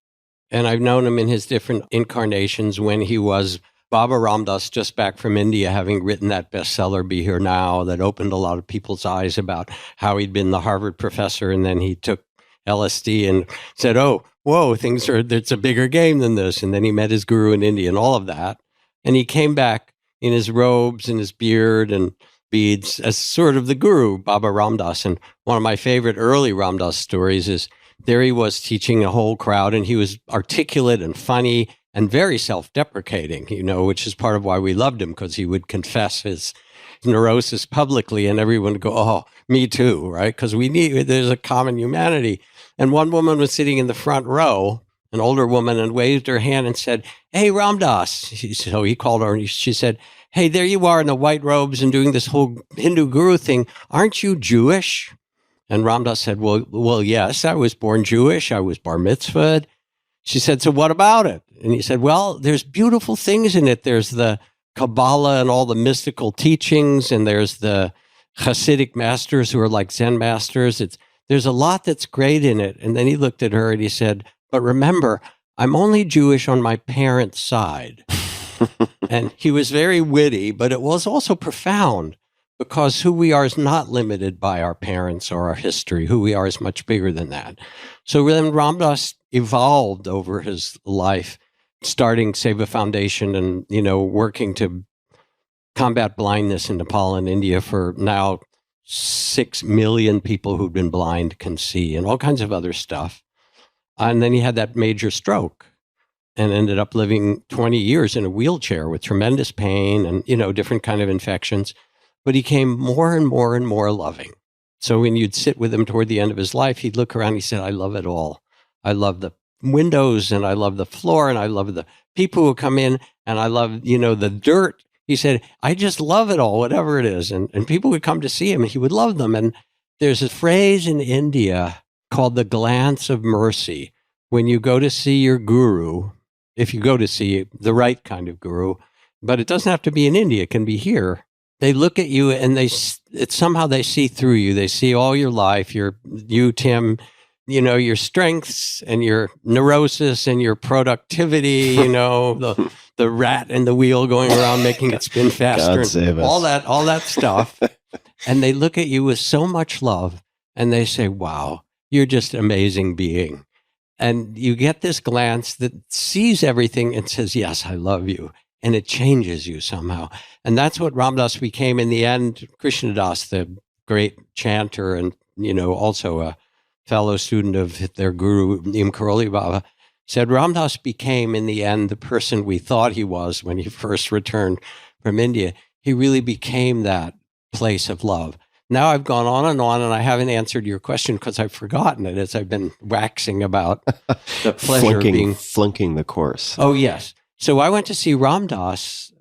and I've known him in his different incarnations when he was Baba Ram Dass, just back from India, having written that bestseller, Be Here Now, that opened a lot of people's eyes about how he'd been the Harvard professor, and then he took LSD and said, oh, whoa, it's a bigger game than this. And then he met his guru in India and all of that. And he came back in his robes and his beard and beads as sort of the guru, Baba Ram Dass. And one of my favorite early Ram Dass stories is there he was teaching a whole crowd, and he was articulate and funny and very self-deprecating, which is part of why we loved him, because he would confess his neurosis publicly and everyone would go, oh, me too, right? Because there's a common humanity. And one woman was sitting in the front row, an older woman, and waved her hand and said, "Hey, Ram Dass." So he called her and she said, "Hey, there you are in the white robes and doing this whole Hindu guru thing. Aren't you Jewish?" And Ram Dass said, well, yes, I was born Jewish. I was bar mitzvahed. She said, "So what about it?" And he said, "Well, there's beautiful things in it. There's the Kabbalah and all the mystical teachings, and there's the Hasidic masters who are like Zen masters. There's a lot that's great in it." And then he looked at her and he said, "But remember, I'm only Jewish on my parents' side." And he was very witty, but it was also profound, because who we are is not limited by our parents or our history. Who we are is much bigger than that. So then Ram Dass evolved over his life, starting Seva Foundation and, working to combat blindness in Nepal and India. For now 6 million people who've been blind can see, and all kinds of other stuff. And then he had that major stroke and ended up living 20 years in a wheelchair with tremendous pain and, different kind of infections. But he came more and more and more loving. So when you'd sit with him toward the end of his life, he'd look around and he said, "I love it all. I love the windows, and I love the floor, and I love the people who come in, and I love, the dirt." He said, "I just love it all, whatever it is." And people would come to see him and he would love them. And there's a phrase in India called the glance of mercy. When you go to see your guru, if you go to see the right kind of guru, but it doesn't have to be in India, it can be here. They look at you and somehow they see through you. They see all your life, you, Tim, your strengths and your neurosis and your productivity, the rat in the wheel going around making it spin faster, God save us. all that stuff. And they look at you with so much love and they say, "Wow, you're just an amazing being." And you get this glance that sees everything and says, "Yes, I love you." And it changes you somehow. And that's what Ram Dass became in the end. Krishna Das, the great chanter and, also a fellow student of their guru, Neem Karoli Baba, said Ram Dass became in the end the person we thought he was when he first returned from India. He really became that place of love. Now I've gone on and I haven't answered your question because I've forgotten it as I've been waxing about the pleasure of being... Flunking the course. Oh, yes. So I went to see Ram Dass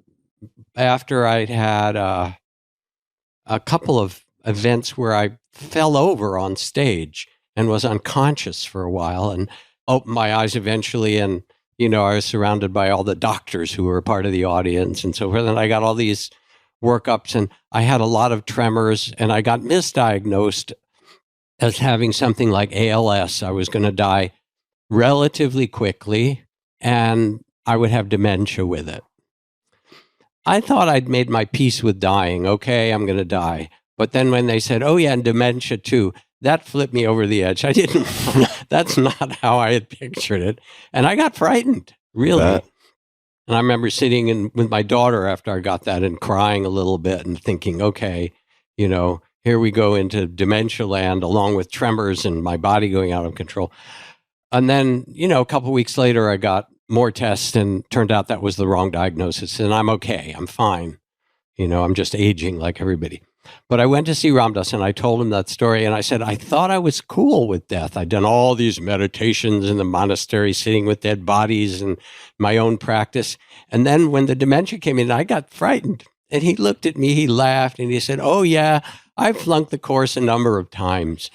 after I'd had a couple of events where I fell over on stage and was unconscious for a while and opened my eyes eventually. And, I was surrounded by all the doctors who were part of the audience and so forth. And I got all these workups and I had a lot of tremors and I got misdiagnosed as having something like ALS. I was going to die relatively quickly and I would have dementia with it. I thought I'd made my peace with dying. Okay, I'm going to die. But then when they said, "Oh yeah, and dementia too," that flipped me over the edge. That's not how I had pictured it. And I got frightened, really. And I remember sitting with my daughter after I got that and crying a little bit and thinking, okay, here we go into dementia land along with tremors and my body going out of control. And then, a couple of weeks later, I got more tests and turned out that was the wrong diagnosis. And I'm okay. I'm fine. I'm just aging like everybody. But I went to see Ram Dass and I told him that story. And I said, I thought I was cool with death. I'd done all these meditations in the monastery, sitting with dead bodies and my own practice. And then when the dementia came in, I got frightened. And he looked at me, he laughed, and he said, "Oh yeah, I flunked the course a number of times."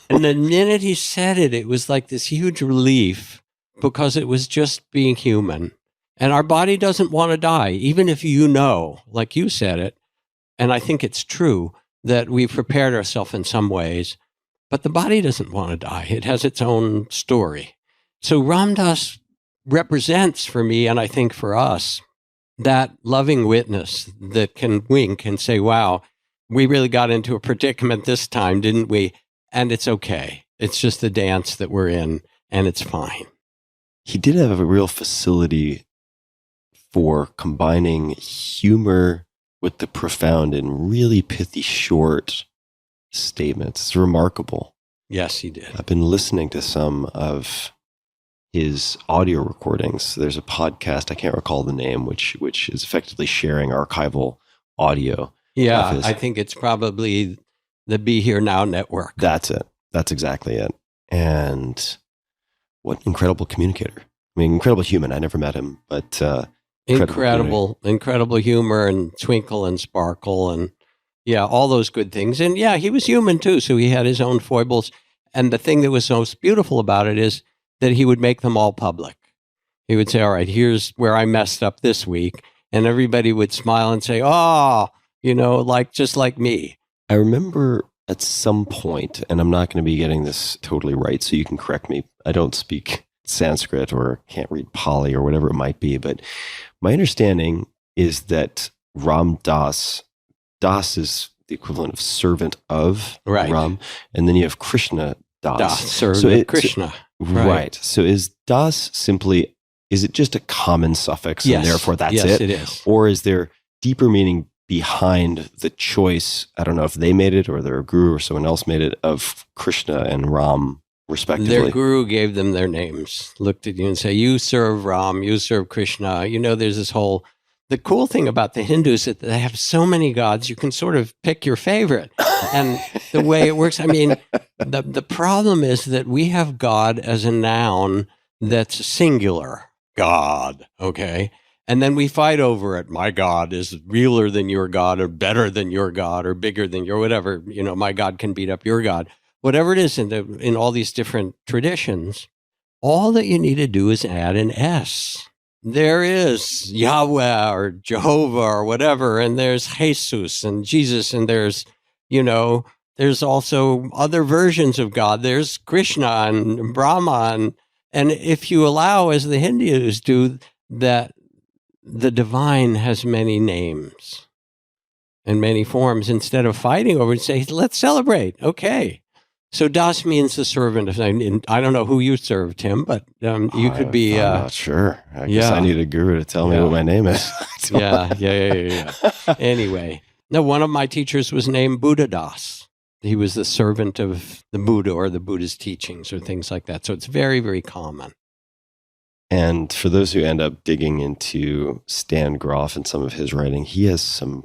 And the minute he said it, it was like this huge relief, because it was just being human. And our body doesn't want to die, even if like you said it, and I think it's true, that we've prepared ourselves in some ways, but the body doesn't want to die. It has its own story. So Ram Dass represents for me, and I think for us, that loving witness that can wink and say, "Wow, we really got into a predicament this time, didn't we?" And it's okay. It's just the dance that we're in, and it's fine. He did have a real facility for combining humor with the profound and really pithy, short statements. It's remarkable. Yes, he did. I've been listening to some of his audio recordings. There's a podcast, I can't recall the name, which is effectively sharing archival audio. Yeah, I think it's probably the Be Here Now network. That's it. That's exactly it. And what an incredible communicator. I mean, incredible human. I never met him, but incredible humor and twinkle and sparkle and yeah, all those good things. And yeah, he was human too, so he had his own foibles. And the thing that was most beautiful about it is that he would make them all public. He would say, all right, here's where I messed up this week. And everybody would smile and say, oh, just like me. I remember at some point, and I'm not going to be getting this totally right, so you can correct me. I don't speak Sanskrit or can't read Pali or whatever it might be, but my understanding is that Ram Das is the equivalent of servant of Ram, and then you have Krishna Das. Servant of Krishna. Right. So is Das simply, is it just a common suffix and therefore that's it? Yes, it is. Or is there deeper meaning behind the choice? I don't know if they made it or their guru or someone else made it, of Krishna and Ram respectively. Their guru gave them their names, looked at you and said, you serve Ram, you serve Krishna. There's this whole, the cool thing about the Hindus is that they have so many gods, you can sort of pick your favorite. And the way it works, I mean, the problem is that we have God as a noun that's singular. God, okay? And then we fight over it. My God is realer than your God or better than your God or bigger than your whatever. My God can beat up your God. Whatever it is in all these different traditions, all that you need to do is add an S. There is Yahweh or Jehovah or whatever, and there's Jesus and Jesus, and there's also other versions of God. There's Krishna and Brahma, and if you allow, as the Hindus do, that the divine has many names and many forms, instead of fighting over it, say, let's celebrate. Okay. So Das means the servant of, I don't know who you served, Tim, but you could be. I'm not sure. I guess I need a guru to tell me what my name is. Yeah. Anyway, no, one of my teachers was named Buddha Das. He was the servant of the Buddha or the Buddha's teachings or things like that. So it's very, very common. And for those who end up digging into Stan Grof and some of his writing, he has some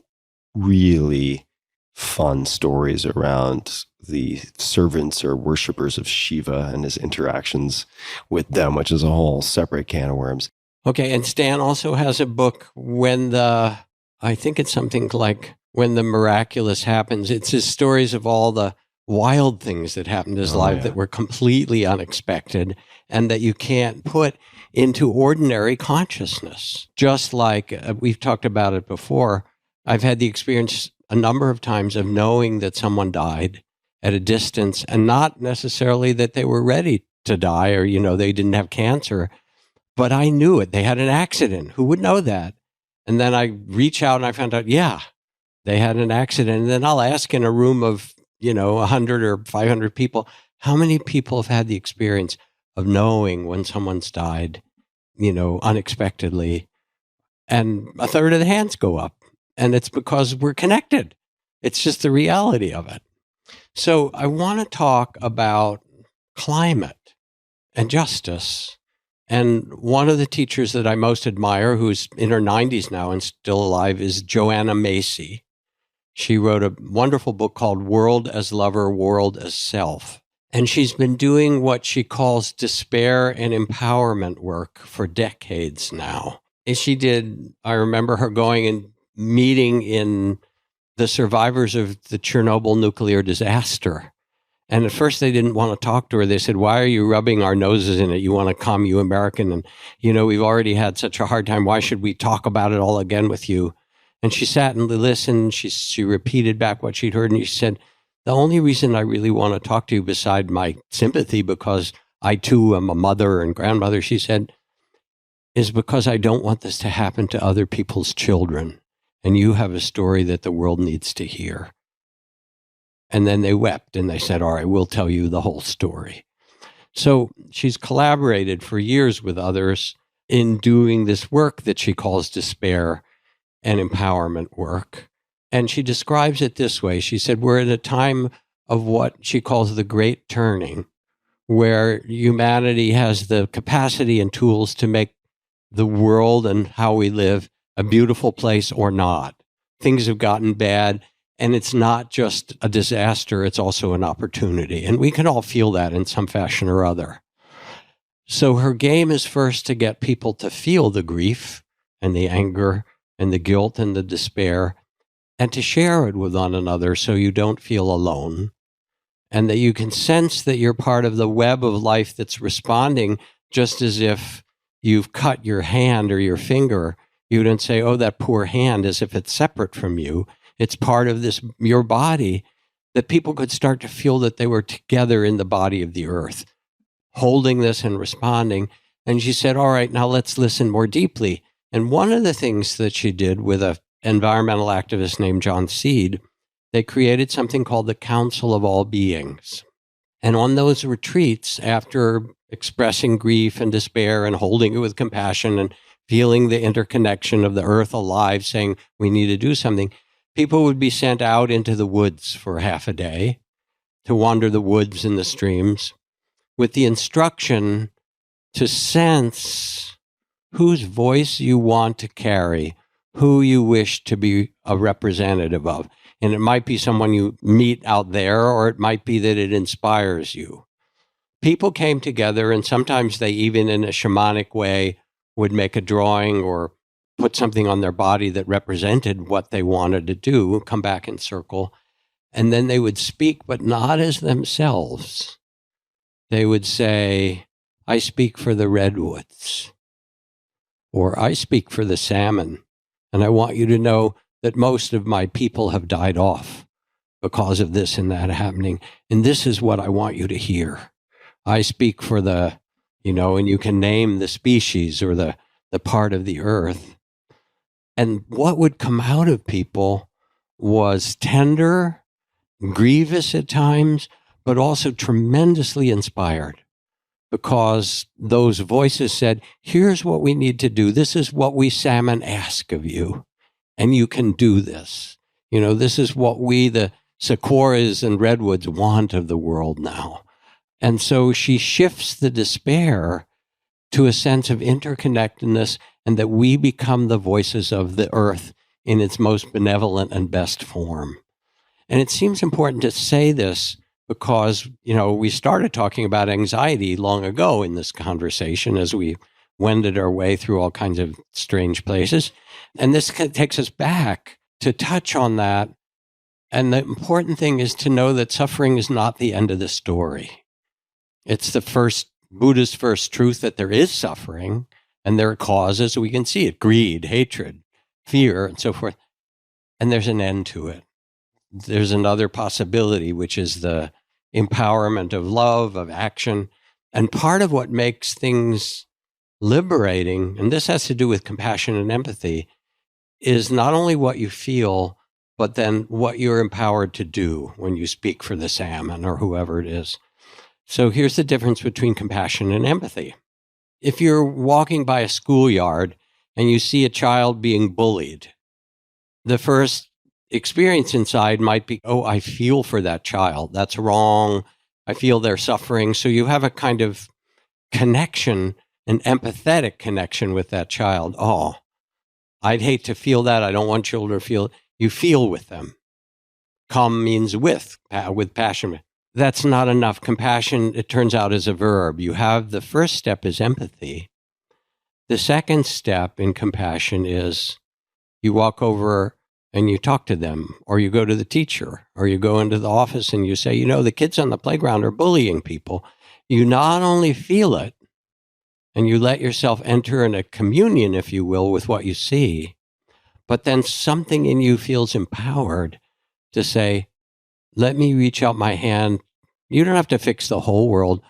really fun stories around the servants or worshipers of Shiva and his interactions with them, which is a whole separate can of worms. Okay, and Stan also has a book, I think it's something like When the Miraculous Happens. It's his stories of all the wild things that happened in his life that were completely unexpected and that you can't put into ordinary consciousness. Just like we've talked about it before, I've had the experience a number of times of knowing that someone died at a distance, and not necessarily that they were ready to die or, they didn't have cancer, but I knew it. They had an accident. Who would know that? And then I reach out and I found out, they had an accident. And then I'll ask in a room of, 100 or 500 people, how many people have had the experience of knowing when someone's died, unexpectedly? And a third of the hands go up. And it's because we're connected. It's just the reality of it. So I want to talk about climate and justice. And one of the teachers that I most admire, who's in her 90s now and still alive, is Joanna Macy. She wrote a wonderful book called World as Lover, World as Self. And she's been doing what she calls despair and empowerment work for decades now. And I remember her going and meeting in the survivors of the Chernobyl nuclear disaster. And at first they didn't want to talk to her. They said, why are you rubbing our noses in it? You want to come, you American. And, we've already had such a hard time. Why should we talk about it all again with you? And she sat and listened. She repeated back what she'd heard. And she said, the only reason I really want to talk to you, beside my sympathy, because I too am a mother and grandmother, she said, is because I don't want this to happen to other people's children. And you have a story that the world needs to hear. And then they wept and they said, all right, we'll tell you the whole story. So she's collaborated for years with others in doing this work that she calls despair and empowerment work. And she describes it this way. She said, we're at a time of what she calls the great turning, where humanity has the capacity and tools to make the world and how we live a beautiful place or not. Things have gotten bad, and it's not just a disaster, it's also an opportunity. And we can all feel that in some fashion or other. So her game is first to get people to feel the grief and the anger and the guilt and the despair, and to share it with one another so you don't feel alone, and that you can sense that you're part of the web of life that's responding, just as if you've cut your hand or your finger. You don't say, oh, that poor hand, as if it's separate from you. It's part of this, your body, that people could start to feel that they were together in the body of the earth, holding this and responding. And she said, all right, now let's listen more deeply. And one of the things that she did with an environmental activist named John Seed, they created something called the Council of All Beings. And on those retreats, after expressing grief and despair and holding it with compassion and feeling the interconnection of the earth alive, saying we need to do something, people would be sent out into the woods for half a day to wander the woods and the streams with the instruction to sense whose voice you want to carry, who you wish to be a representative of. And it might be someone you meet out there, or it might be that it inspires you. People came together, and sometimes they even in a shamanic way would make a drawing or put something on their body that represented what they wanted to do, come back in circle, and then they would speak, but not as themselves. They would say, I speak for the redwoods, or I speak for the salmon, and I want you to know that most of my people have died off because of this and that happening, and this is what I want you to hear. I speak for the, and you can name the species or the part of the earth. And what would come out of people was tender, grievous at times, but also tremendously inspired, because those voices said, here's what we need to do. This is what we salmon ask of you, and you can do this. This is what we, the sequoias and redwoods, want of the world now. And so she shifts the despair to a sense of interconnectedness, and that we become the voices of the earth in its most benevolent and best form. And it seems important to say this because, we started talking about anxiety long ago in this conversation as we wended our way through all kinds of strange places. And this takes us back to touch on that. And the important thing is to know that suffering is not the end of the story. It's the Buddha's first truth that there is suffering, and there are causes. We can see it: greed, hatred, fear, and so forth. And there's an end to it. There's another possibility, which is the empowerment of love, of action. And part of what makes things liberating, and this has to do with compassion and empathy, is not only what you feel, but then what you're empowered to do when you speak for the salmon or whoever it is. So here's the difference between compassion and empathy. If you're walking by a schoolyard and you see a child being bullied, the first experience inside might be, oh, I feel for that child. That's wrong. I feel they're suffering. So you have a kind of connection, an empathetic connection with that child. Oh, I'd hate to feel that. I don't want children to feel it. You feel with them. Come means with passion. That's not enough. Compassion, it turns out, is a verb. You have the first step is empathy. The second step in compassion is you walk over and you talk to them, or you go to the teacher, or you go into the office and you say, the kids on the playground are bullying people. You not only feel it, and you let yourself enter in a communion, if you will, with what you see, but then something in you feels empowered to say, let me reach out my hand. You don't have to fix the whole world,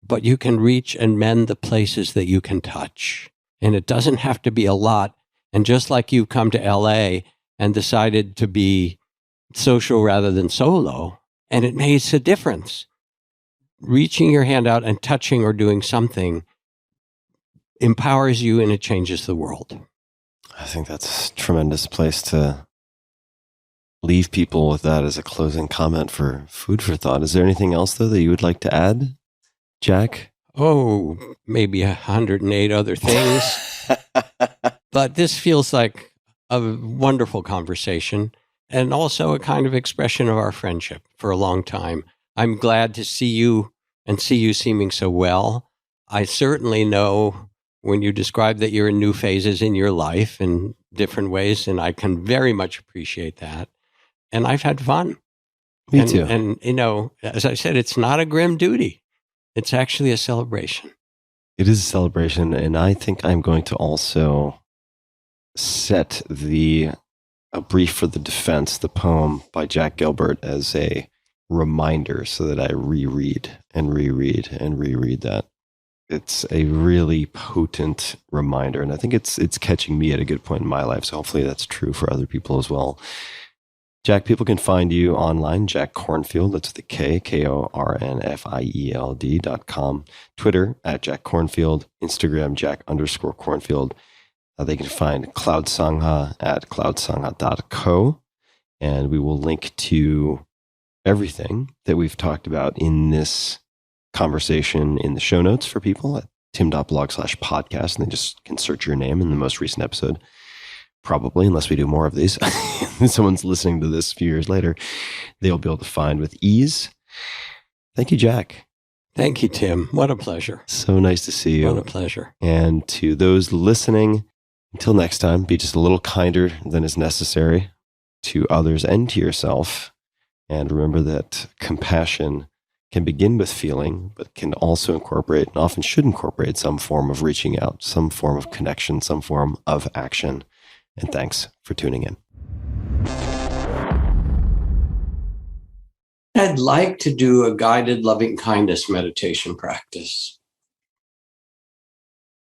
but you can reach and mend the places that you can touch. And it doesn't have to be a lot. And just like you've come to LA and decided to be social rather than solo, and it makes a difference. Reaching your hand out and touching or doing something empowers you, and it changes the world. I think that's a tremendous place to leave people with that as a closing comment for food for thought. Is there anything else, though, that you would like to add, Jack? Oh, maybe 108 other things. But this feels like a wonderful conversation, and also a kind of expression of our friendship for a long time. I'm glad to see you and see you seeming so well. I certainly know when you describe that you're in new phases in your life in different ways, and I can very much appreciate that. And I've had fun. Me too. And, you know, as I said, it's not a grim duty. It's actually a celebration. It is a celebration, and I think I'm going to also set a brief for the defense, the poem by Jack Gilbert, as a reminder so that I reread and reread and reread that. It's a really potent reminder, and I think it's catching me at a good point in my life, so hopefully that's true for other people as well. Jack, people can find you online, Jack Kornfield, that's the KORNFIELD.com, Twitter at Jack Kornfield, Instagram Jack_Kornfield. They can find Cloud Sangha at cloudsangha.co, and we will link to everything that we've talked about in this conversation in the show notes for people at tim.blog/podcast, and they just can search your name in the most recent episode. Probably, unless we do more of these. Someone's listening to this a few years later, they'll be able to find with ease. Thank you, Jack. Thank you, Tim. What a pleasure. So nice to see you. What a pleasure. And to those listening, until next time, be just a little kinder than is necessary to others and to yourself. And remember that compassion can begin with feeling, but can also incorporate, and often should incorporate, some form of reaching out, some form of connection, some form of action. And thanks for tuning in. I'd like to do a guided loving kindness meditation practice.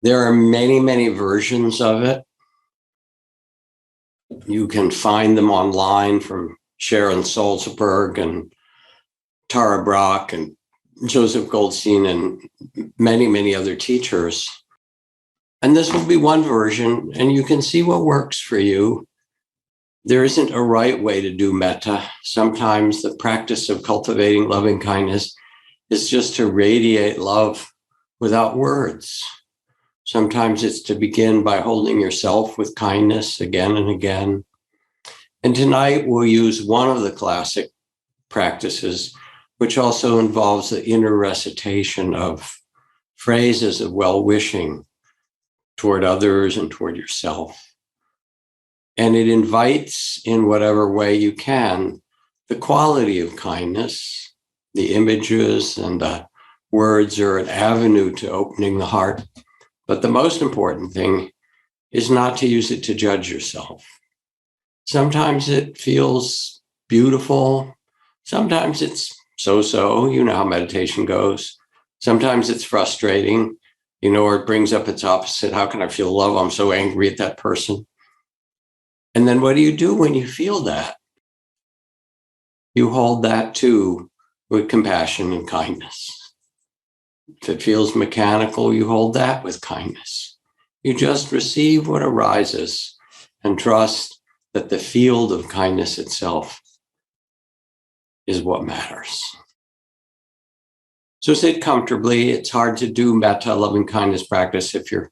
There are many, many versions of it. You can find them online from Sharon Salzberg and Tara Brach and Joseph Goldstein and many, many other teachers. And this will be one version, and you can see what works for you. There isn't a right way to do metta. Sometimes the practice of cultivating loving kindness is just to radiate love without words. Sometimes it's to begin by holding yourself with kindness again and again. And tonight we'll use one of the classic practices, which also involves the inner recitation of phrases of well-wishing toward others and toward yourself. And it invites, in whatever way you can, the quality of kindness. The images and the words are an avenue to opening the heart. But the most important thing is not to use it to judge yourself. Sometimes it feels beautiful. Sometimes it's so-so. You know how meditation goes. Sometimes it's frustrating. You know, or it brings up its opposite. How can I feel love? I'm so angry at that person. And then what do you do when you feel that? You hold that too with compassion and kindness. If it feels mechanical, you hold that with kindness. You just receive what arises and trust that the field of kindness itself is what matters. So sit comfortably. It's hard to do metta, loving kindness practice if your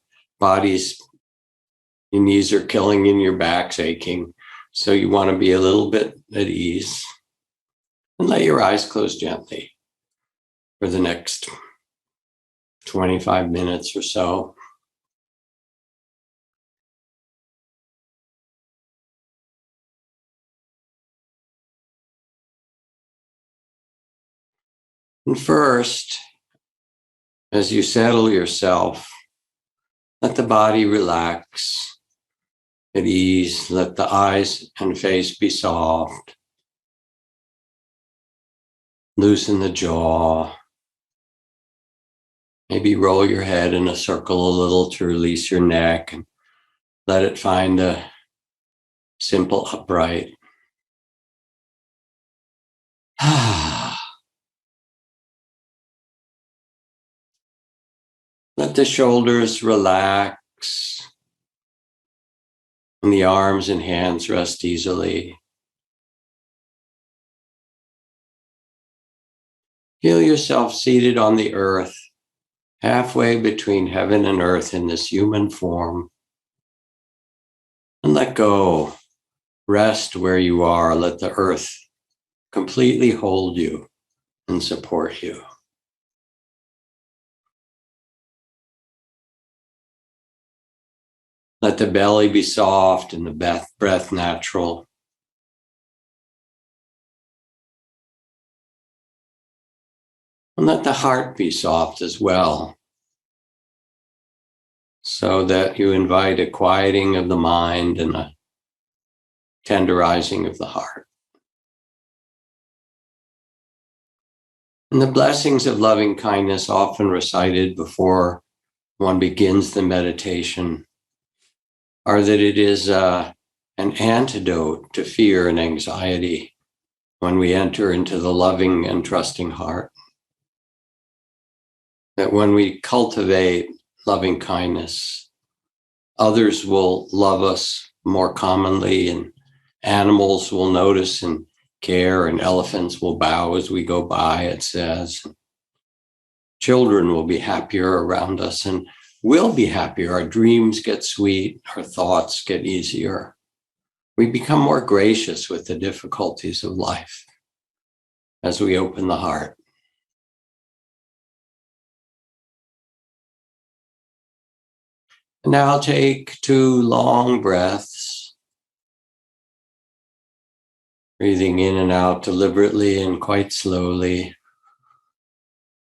knees are killing and your back's aching. So you want to be a little bit at ease. And let your eyes close gently for the next 25 minutes or so. And first, as you settle yourself, let the body relax at ease. Let the eyes and face be soft. Loosen the jaw. Maybe roll your head in a circle a little to release your neck and let it find a simple upright. Let the shoulders relax and the arms and hands rest easily. Feel yourself seated on the earth, halfway between heaven and earth in this human form. And let go. Rest where you are. Let the earth completely hold you and support you. Let the belly be soft and the breath natural. And let the heart be soft as well, so that you invite a quieting of the mind and a tenderizing of the heart. And the blessings of loving kindness, often recited before one begins the meditation, are that it is an antidote to fear and anxiety when we enter into the loving and trusting heart. That when we cultivate loving kindness, others will love us more commonly, and animals will notice and care, and elephants will bow as we go by, it says. Children will be happier around us, and we'll be happier. Our dreams get sweet, our thoughts get easier. We become more gracious with the difficulties of life as we open the heart. And now take 2 long breaths, breathing in and out deliberately and quite slowly,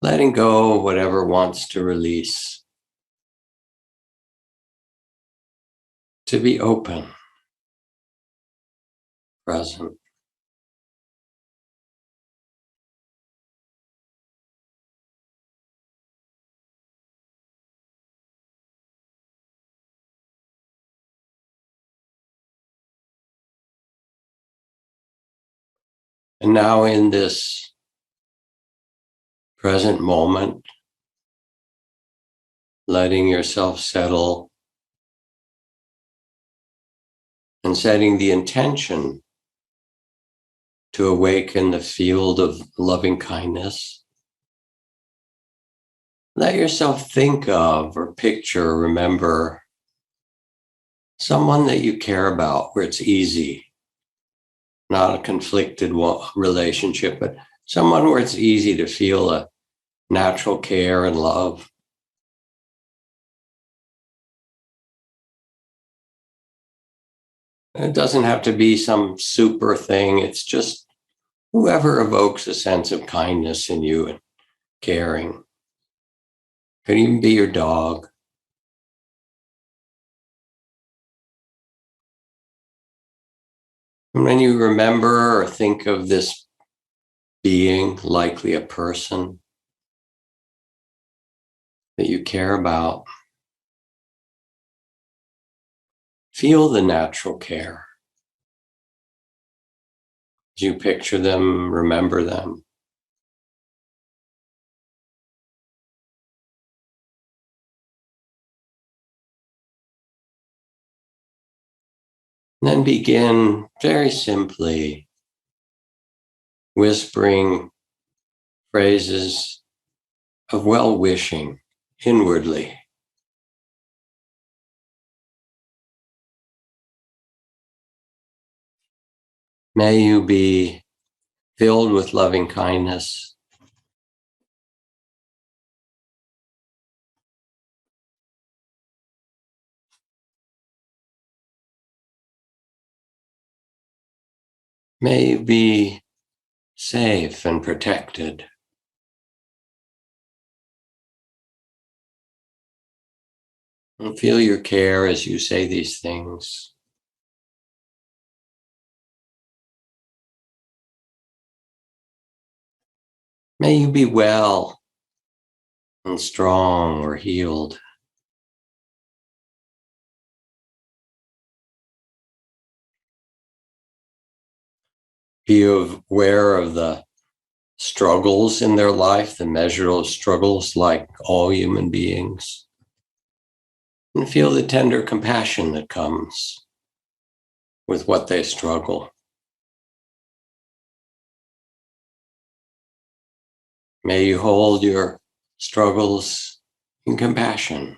letting go of whatever wants to release, to be open, present. And now in this present moment, letting yourself settle and setting the intention to awaken the field of loving kindness. Let yourself think of or picture, or remember someone that you care about where it's easy, not a conflicted relationship, but someone where it's easy to feel a natural care and love. It doesn't have to be some super thing. It's just whoever evokes a sense of kindness in you and caring. Could even be your dog. And when you remember or think of this being, likely a person that you care about, feel the natural care. As you picture them, remember them. And then begin very simply whispering phrases of well-wishing inwardly. May you be filled with loving kindness. May you be safe and protected. And feel your care as you say these things. May you be well and strong or healed. Be aware of the struggles in their life, the measurable struggles like all human beings. And feel the tender compassion that comes with what they struggle. May you hold your struggles in compassion.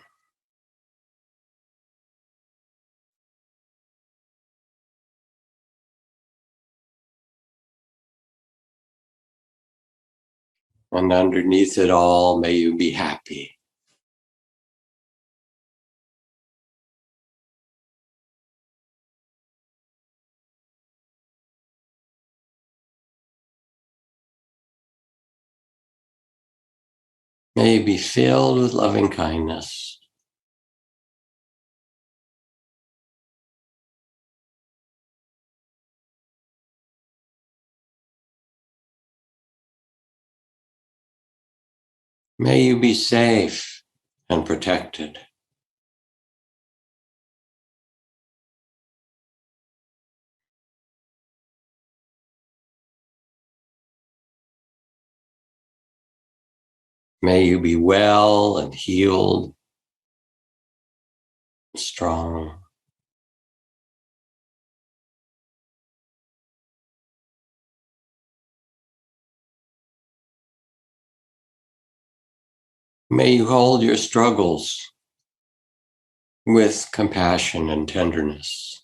And underneath it all, may you be happy. May you be filled with loving kindness. May you be safe and protected. May you be well and healed, and strong. May you hold your struggles with compassion and tenderness.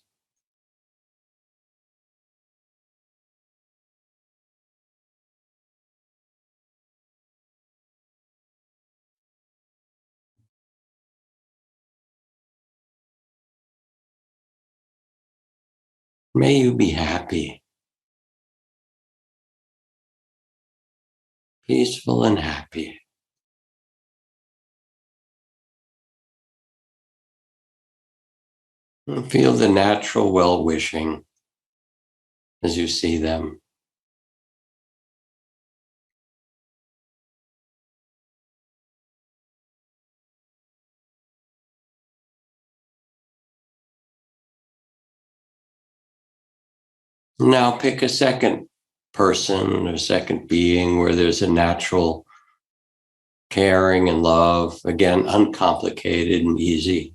May you be happy, peaceful and happy. And feel the natural well-wishing as you see them. Now pick a second person or second being where there's a natural caring and love, again, uncomplicated and easy.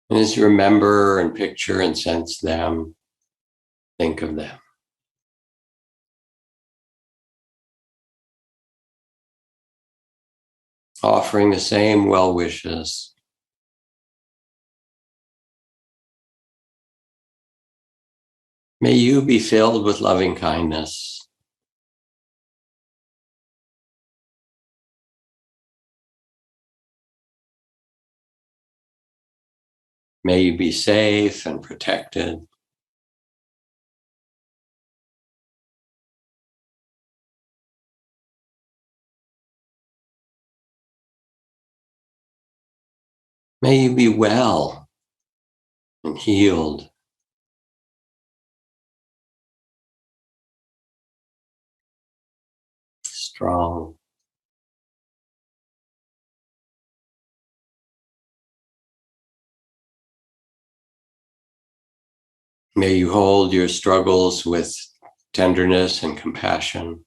And as you remember and picture and sense them, think of them. Offering the same well wishes. May you be filled with loving kindness. May you be safe and protected. May you be well and healed. Strong. May you hold your struggles with tenderness and compassion.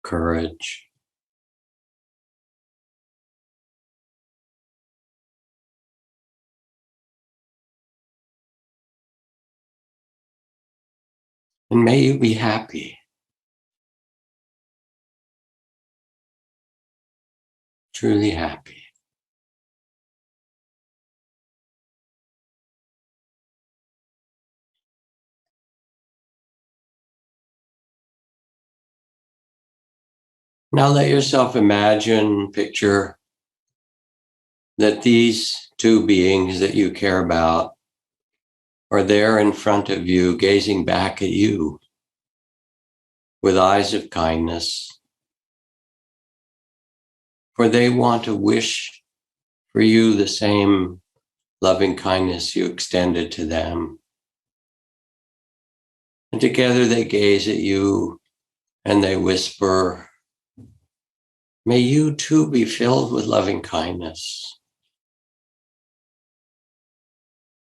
Courage. And may you be happy. Truly happy. Now let yourself imagine, picture that these two beings that you care about are there in front of you, gazing back at you with eyes of kindness. For they want to wish for you the same loving kindness you extended to them. And together they gaze at you and they whisper, may you too be filled with loving kindness.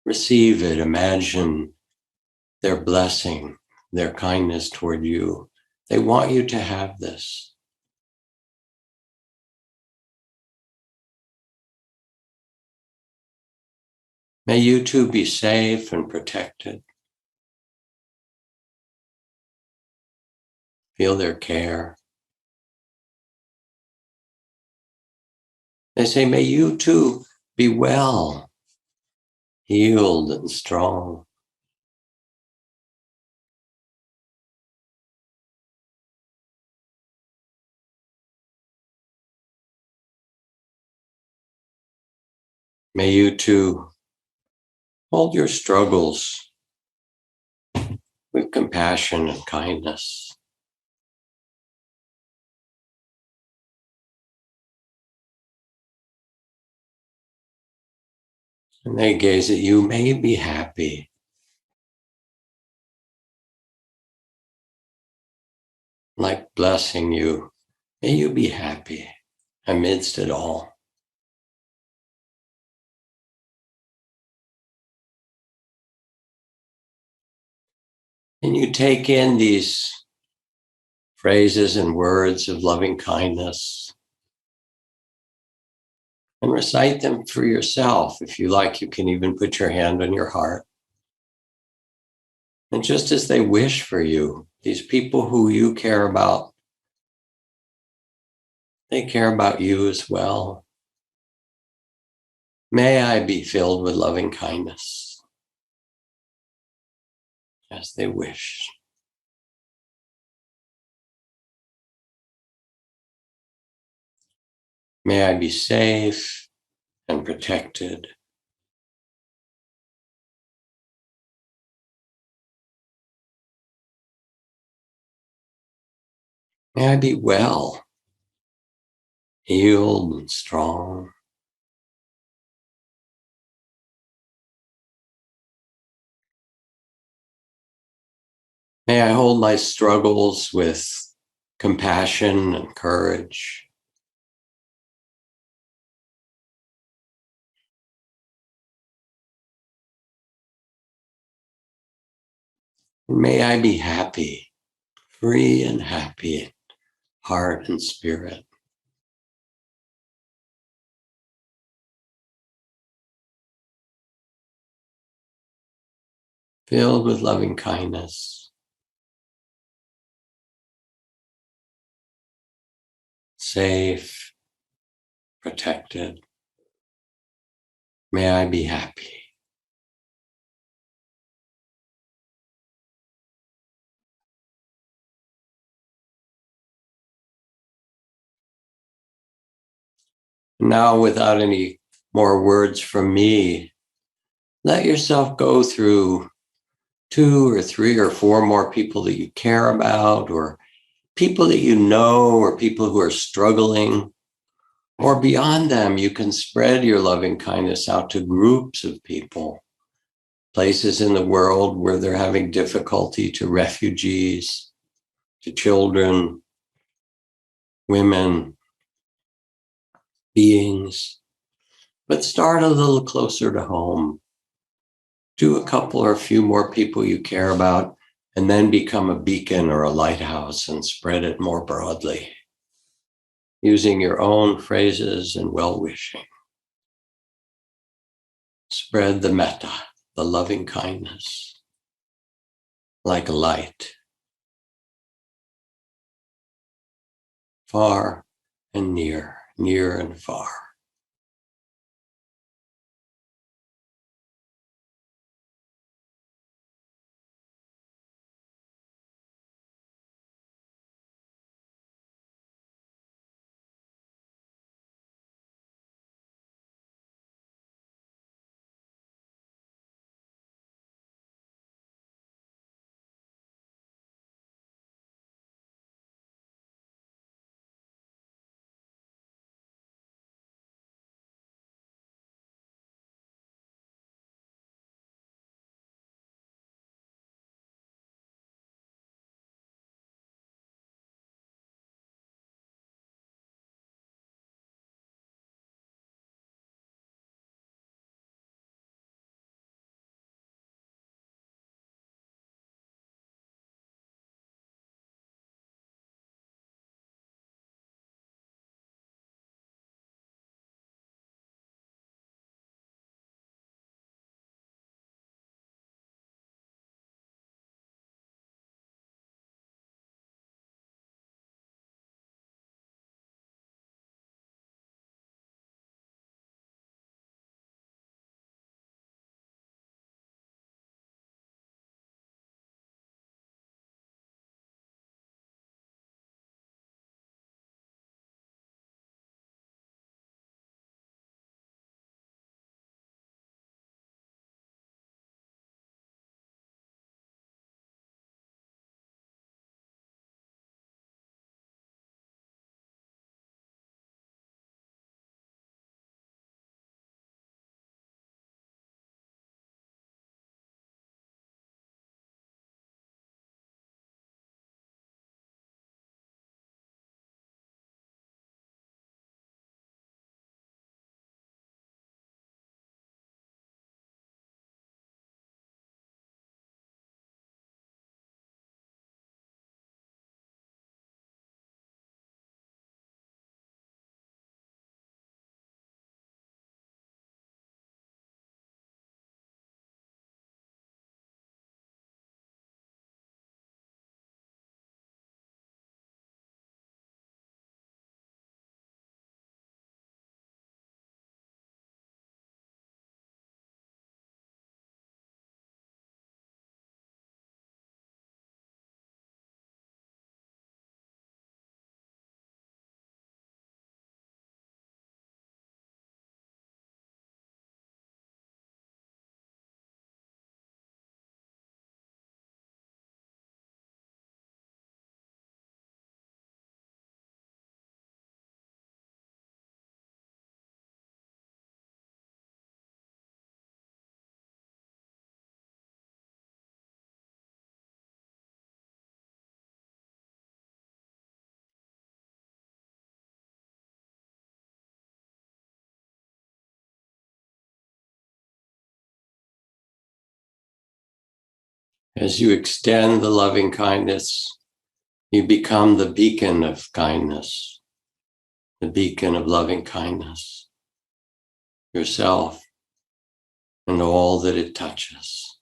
Receive it, imagine their blessing, their kindness toward you. They want you to have this. May you too be safe and protected. Feel their care. They say, may you too be well, healed and strong. May you too Hold your struggles with compassion and kindness. And they gaze at you, may you be happy. Like blessing you, may you be happy amidst it all. And you take in these phrases and words of loving kindness and recite them for yourself. If you like, you can even put your hand on your heart. And just as they wish for you, these people who you care about, they care about you as well. May I be filled with loving kindness as they wish. May I be safe and protected. May I be well, healed and strong. May I hold my struggles with compassion and courage. And may I be happy, free and happy, heart and spirit. Filled with loving kindness. Safe, protected. May I be happy. Now, without any more words from me, let yourself go through 2 or 3 or 4 more people that you care about, or people that you know, or people who are struggling. Or beyond them, you can spread your loving kindness out to groups of people, places in the world where they're having difficulty, to refugees, to children, women, beings. But start a little closer to home. Do a couple or a few more people you care about, and then become a beacon or a lighthouse and spread it more broadly, using your own phrases and well-wishing. Spread the metta, the loving kindness, like a light, far and near, near and far. As you extend the loving kindness, you become the beacon of kindness, the beacon of loving kindness, yourself and all that it touches.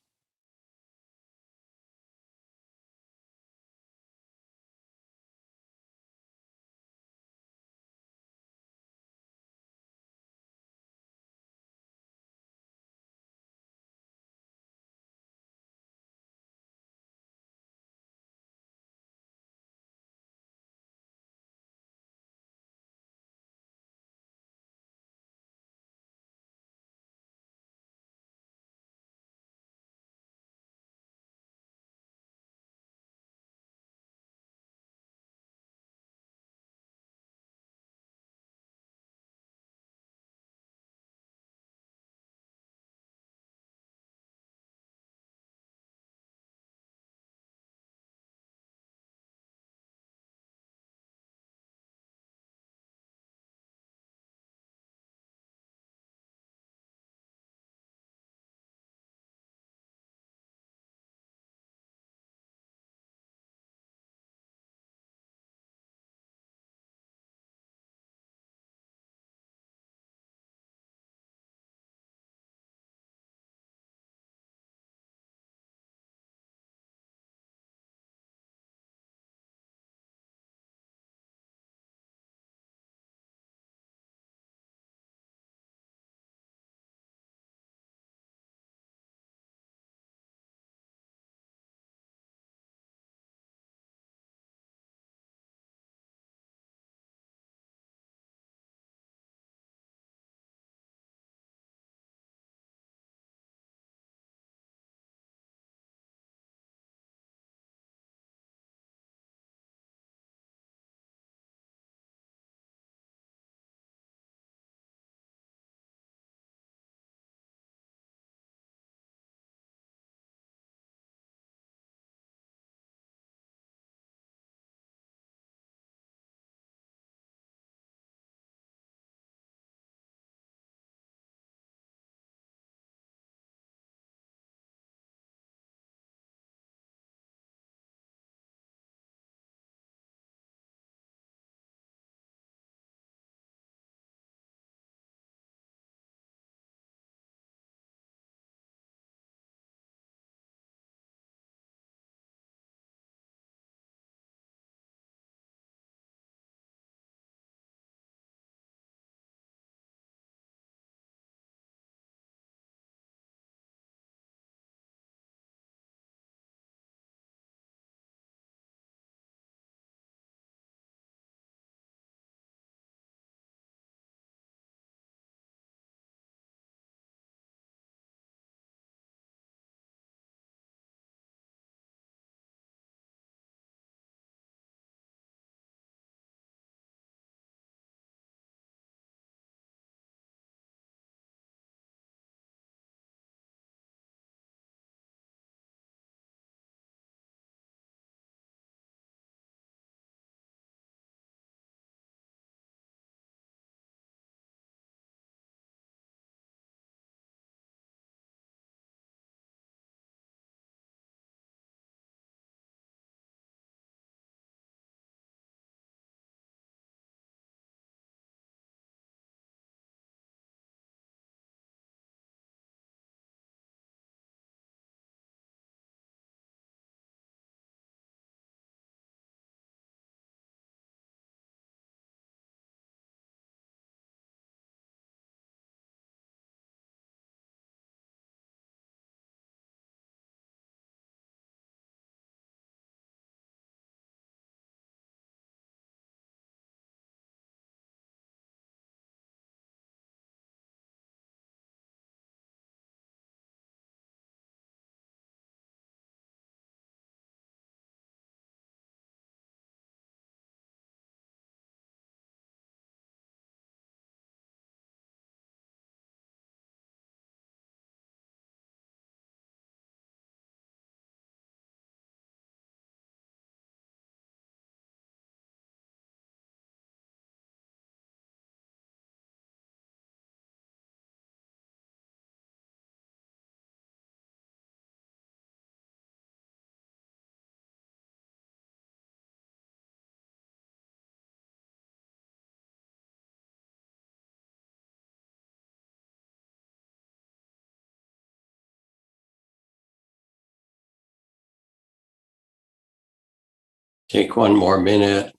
Take one more minute.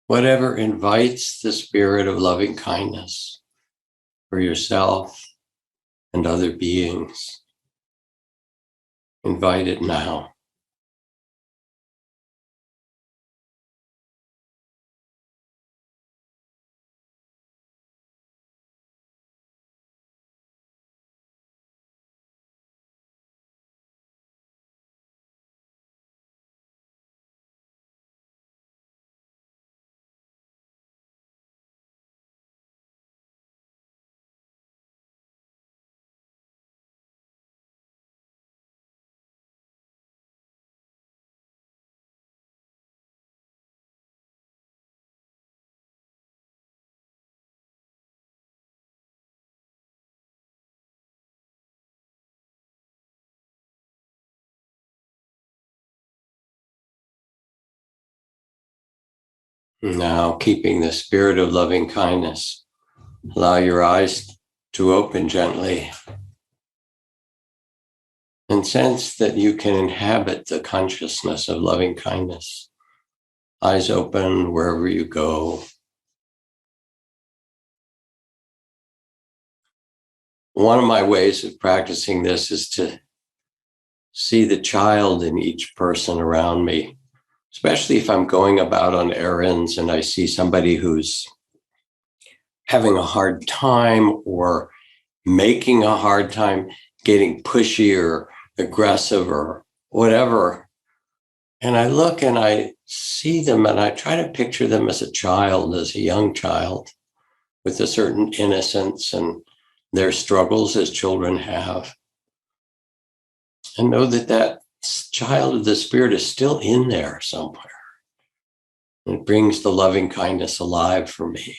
Whatever invites the spirit of loving kindness for yourself and other beings, invite it now. Now, keeping the spirit of loving kindness, allow your eyes to open gently and sense that you can inhabit the consciousness of loving kindness. Eyes open wherever you go. One of my ways of practicing this is to see the child in each person around me, especially if I'm going about on errands and I see somebody who's having a hard time or making a hard time, getting pushy or aggressive or whatever. And I look and I see them and I try to picture them as a child, as a young child with a certain innocence and their struggles as children have. And know that that child of the spirit is still in there somewhere. And it brings the loving kindness alive for me.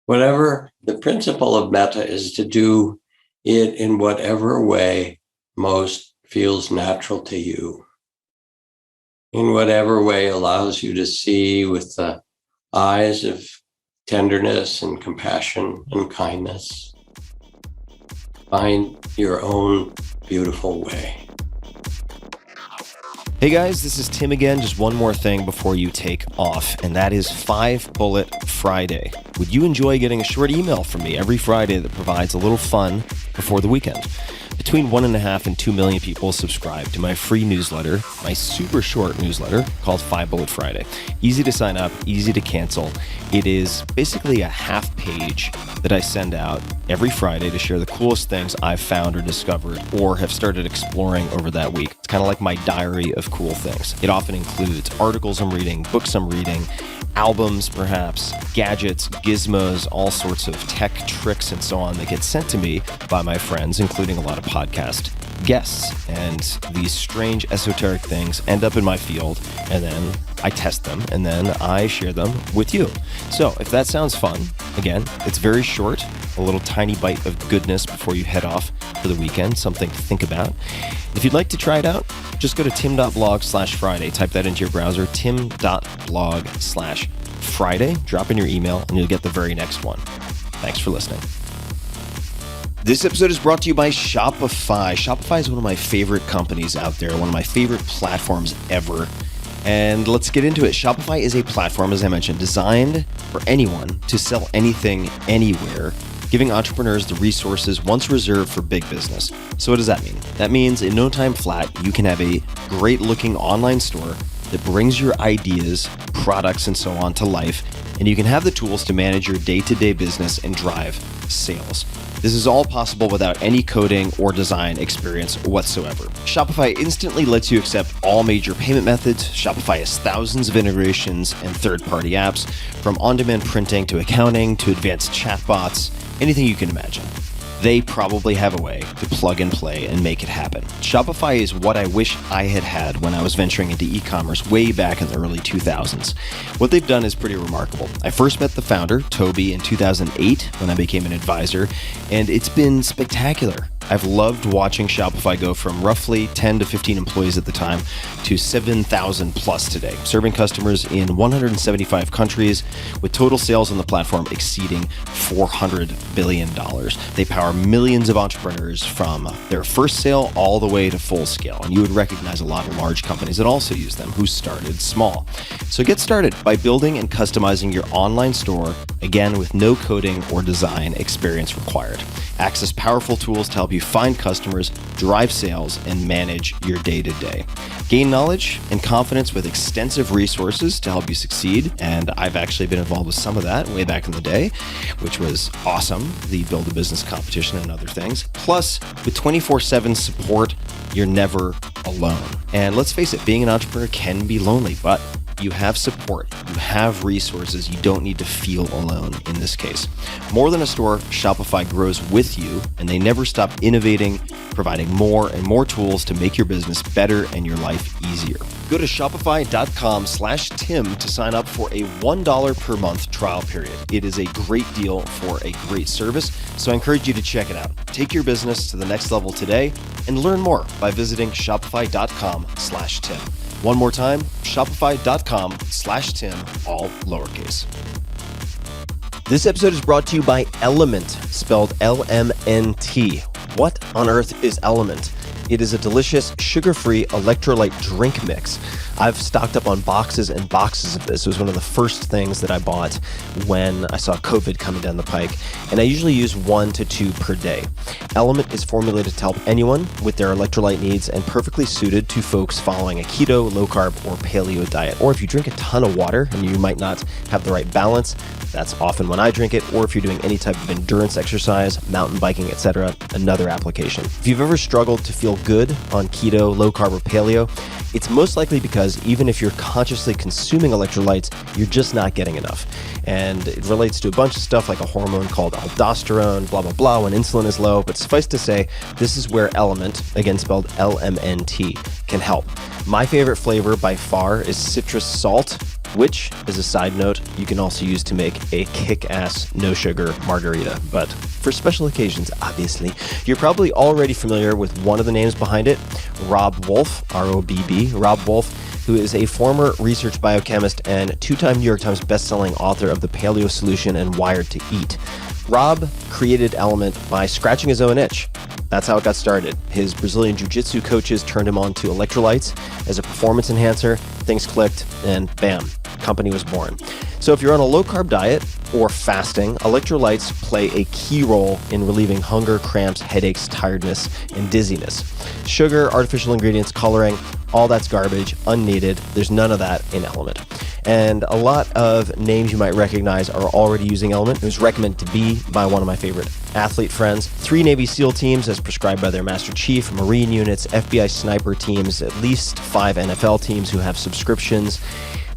Whatever the principle of metta is, to do it in whatever way most feels natural to you. In whatever way allows you to see with the eyes of tenderness and compassion and kindness. Find your own beautiful way. Hey guys, this is Tim again. Just one more thing before you take off, and that is 5 Bullet Friday. Would you enjoy getting a short email from me every Friday that provides a little fun before the weekend? Between 1.5 and 2 million people subscribe to my free newsletter, my super short newsletter called 5 Bullet Friday. Easy to sign up, easy to cancel. It is basically a half page that I send out every Friday to share the coolest things I've found or discovered or have started exploring over that week. It's kind of like my diary of cool things. It often includes articles I'm reading, books I'm reading, albums perhaps, gadgets, gizmos, all sorts of tech tricks and so on that get sent to me by my friends, including a lot of podcast guests. And these strange esoteric things end up in my field, and then I test them, and then I share them with you. So if that sounds fun, again, it's very short, a little tiny bite of goodness before you head off for the weekend, something to think about. If you'd like to try it out, just go to tim.blog/Friday. Type that into your browser, tim.blog/Friday. Drop in your email, and you'll get the very next one. Thanks for listening. This episode is brought to you by Shopify. Shopify is one of my favorite companies out there, one of my favorite platforms ever. And let's get into it. Shopify is a platform, as I mentioned, designed for anyone to sell anything, anywhere, giving entrepreneurs the resources once reserved for big business. So what does that mean? That means in no time flat, you can have a great looking online store that brings your ideas, products, and so on to life, and you can have the tools to manage your day-to-day business and drive sales. This is all possible without any coding or design experience whatsoever. Shopify instantly lets you accept all major payment methods. Shopify has thousands of integrations and third-party apps, from on-demand printing to accounting to advanced chatbots, anything you can imagine. They probably have a way to plug and play and make it happen. Shopify is what I wish I had had when I was venturing into e-commerce way back in the early 2000s. What they've done is pretty remarkable. I first met the founder, Toby, in 2008 when I became an advisor, and it's been spectacular. I've loved watching Shopify go from roughly 10 to 15 employees at the time to 7,000 plus today, serving customers in 175 countries with total sales on the platform exceeding $400 billion. They power millions of entrepreneurs from their first sale all the way to full scale. And you would recognize a lot of large companies that also use them who started small. So get started by building and customizing your online store, again, with no coding or design experience required. Access powerful tools to help you find customers, drive sales, and manage your day-to-day. Gain knowledge and confidence with extensive resources to help you succeed. And I've actually been involved with some of that way back in the day, which was awesome. The Build a Business competition and other things. Plus, with 24/7 support, you're never alone. And let's face it, being an entrepreneur can be lonely, but you have support, you have resources, you don't need to feel alone in this case. More than a store, Shopify grows with you, and they never stop innovating, providing more and more tools to make your business better and your life easier. Go to shopify.com/Tim to sign up for a $1 per month trial period. It is a great deal for a great service, so I encourage you to check it out. Take your business to the next level today and learn more by visiting shopify.com/Tim. One more time, shopify.com/Tim, all lowercase. This episode is brought to you by Element, spelled LMNT. What on earth is Element? It is a delicious, sugar-free electrolyte drink mix. I've stocked up on boxes and boxes of this. It was one of the first things that I bought when I saw COVID coming down the pike, and I usually use 1 to 2 per day. Element is formulated to help anyone with their electrolyte needs and perfectly suited to folks following a keto, low-carb, or paleo diet. Or if you drink a ton of water and you might not have the right balance, that's often when I drink it. Or if you're doing any type of endurance exercise, mountain biking, etc., another application. If you've ever struggled to feel good on keto, low-carb, or paleo, it's most likely because even if you're consciously consuming electrolytes, you're just not getting enough. And it relates to a bunch of stuff like a hormone called aldosterone, blah, blah, blah, when insulin is low. But suffice to say, this is where Element, again spelled LMNT, can help. My favorite flavor by far is citrus salt, which, as a side note, you can also use to make a kick-ass no-sugar margarita. But for special occasions, obviously. You're probably already familiar with one of the names behind it, Robb Wolf, R-O-B-B, Robb Wolf, who is a former research biochemist and 2-time New York Times bestselling author of The Paleo Solution and Wired to Eat. Robb created Element by scratching his own itch. That's how it got started. His Brazilian jiu-jitsu coaches turned him on to electrolytes as a performance enhancer. Things clicked, and bam, company was born. So if you're on a low-carb diet or fasting, electrolytes play a key role in relieving hunger, cramps, headaches, tiredness, and dizziness. Sugar, artificial ingredients, coloring, all that's garbage, unneeded. There's none of that in Element. And a lot of names you might recognize are already using Element. It was recommended to be by one of my favorite athlete friends. 3 Navy SEAL teams as prescribed by their Master Chief, Marine units, FBI sniper teams, at least 5 NFL teams who have subscriptions.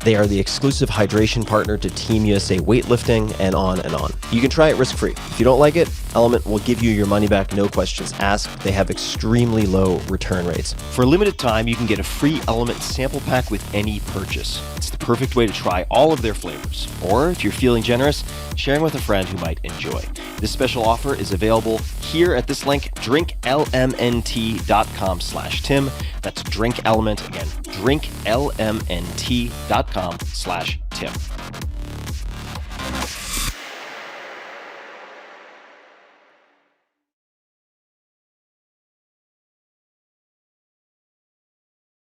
They are the exclusive hydration partner to Team USA weightlifting, and on and on. You can try it risk-free. If you don't like it, Element will give you your money back, no questions asked. They have extremely low return rates. For a limited time, you can get a free Element sample pack with any purchase. It's the perfect way to try all of their flavors. Or if you're feeling generous, sharing with a friend who might enjoy. This special offer is available here at this link, drinklmnt.com/Tim. That's Drink Element, again, drinklmnt.com/Tim.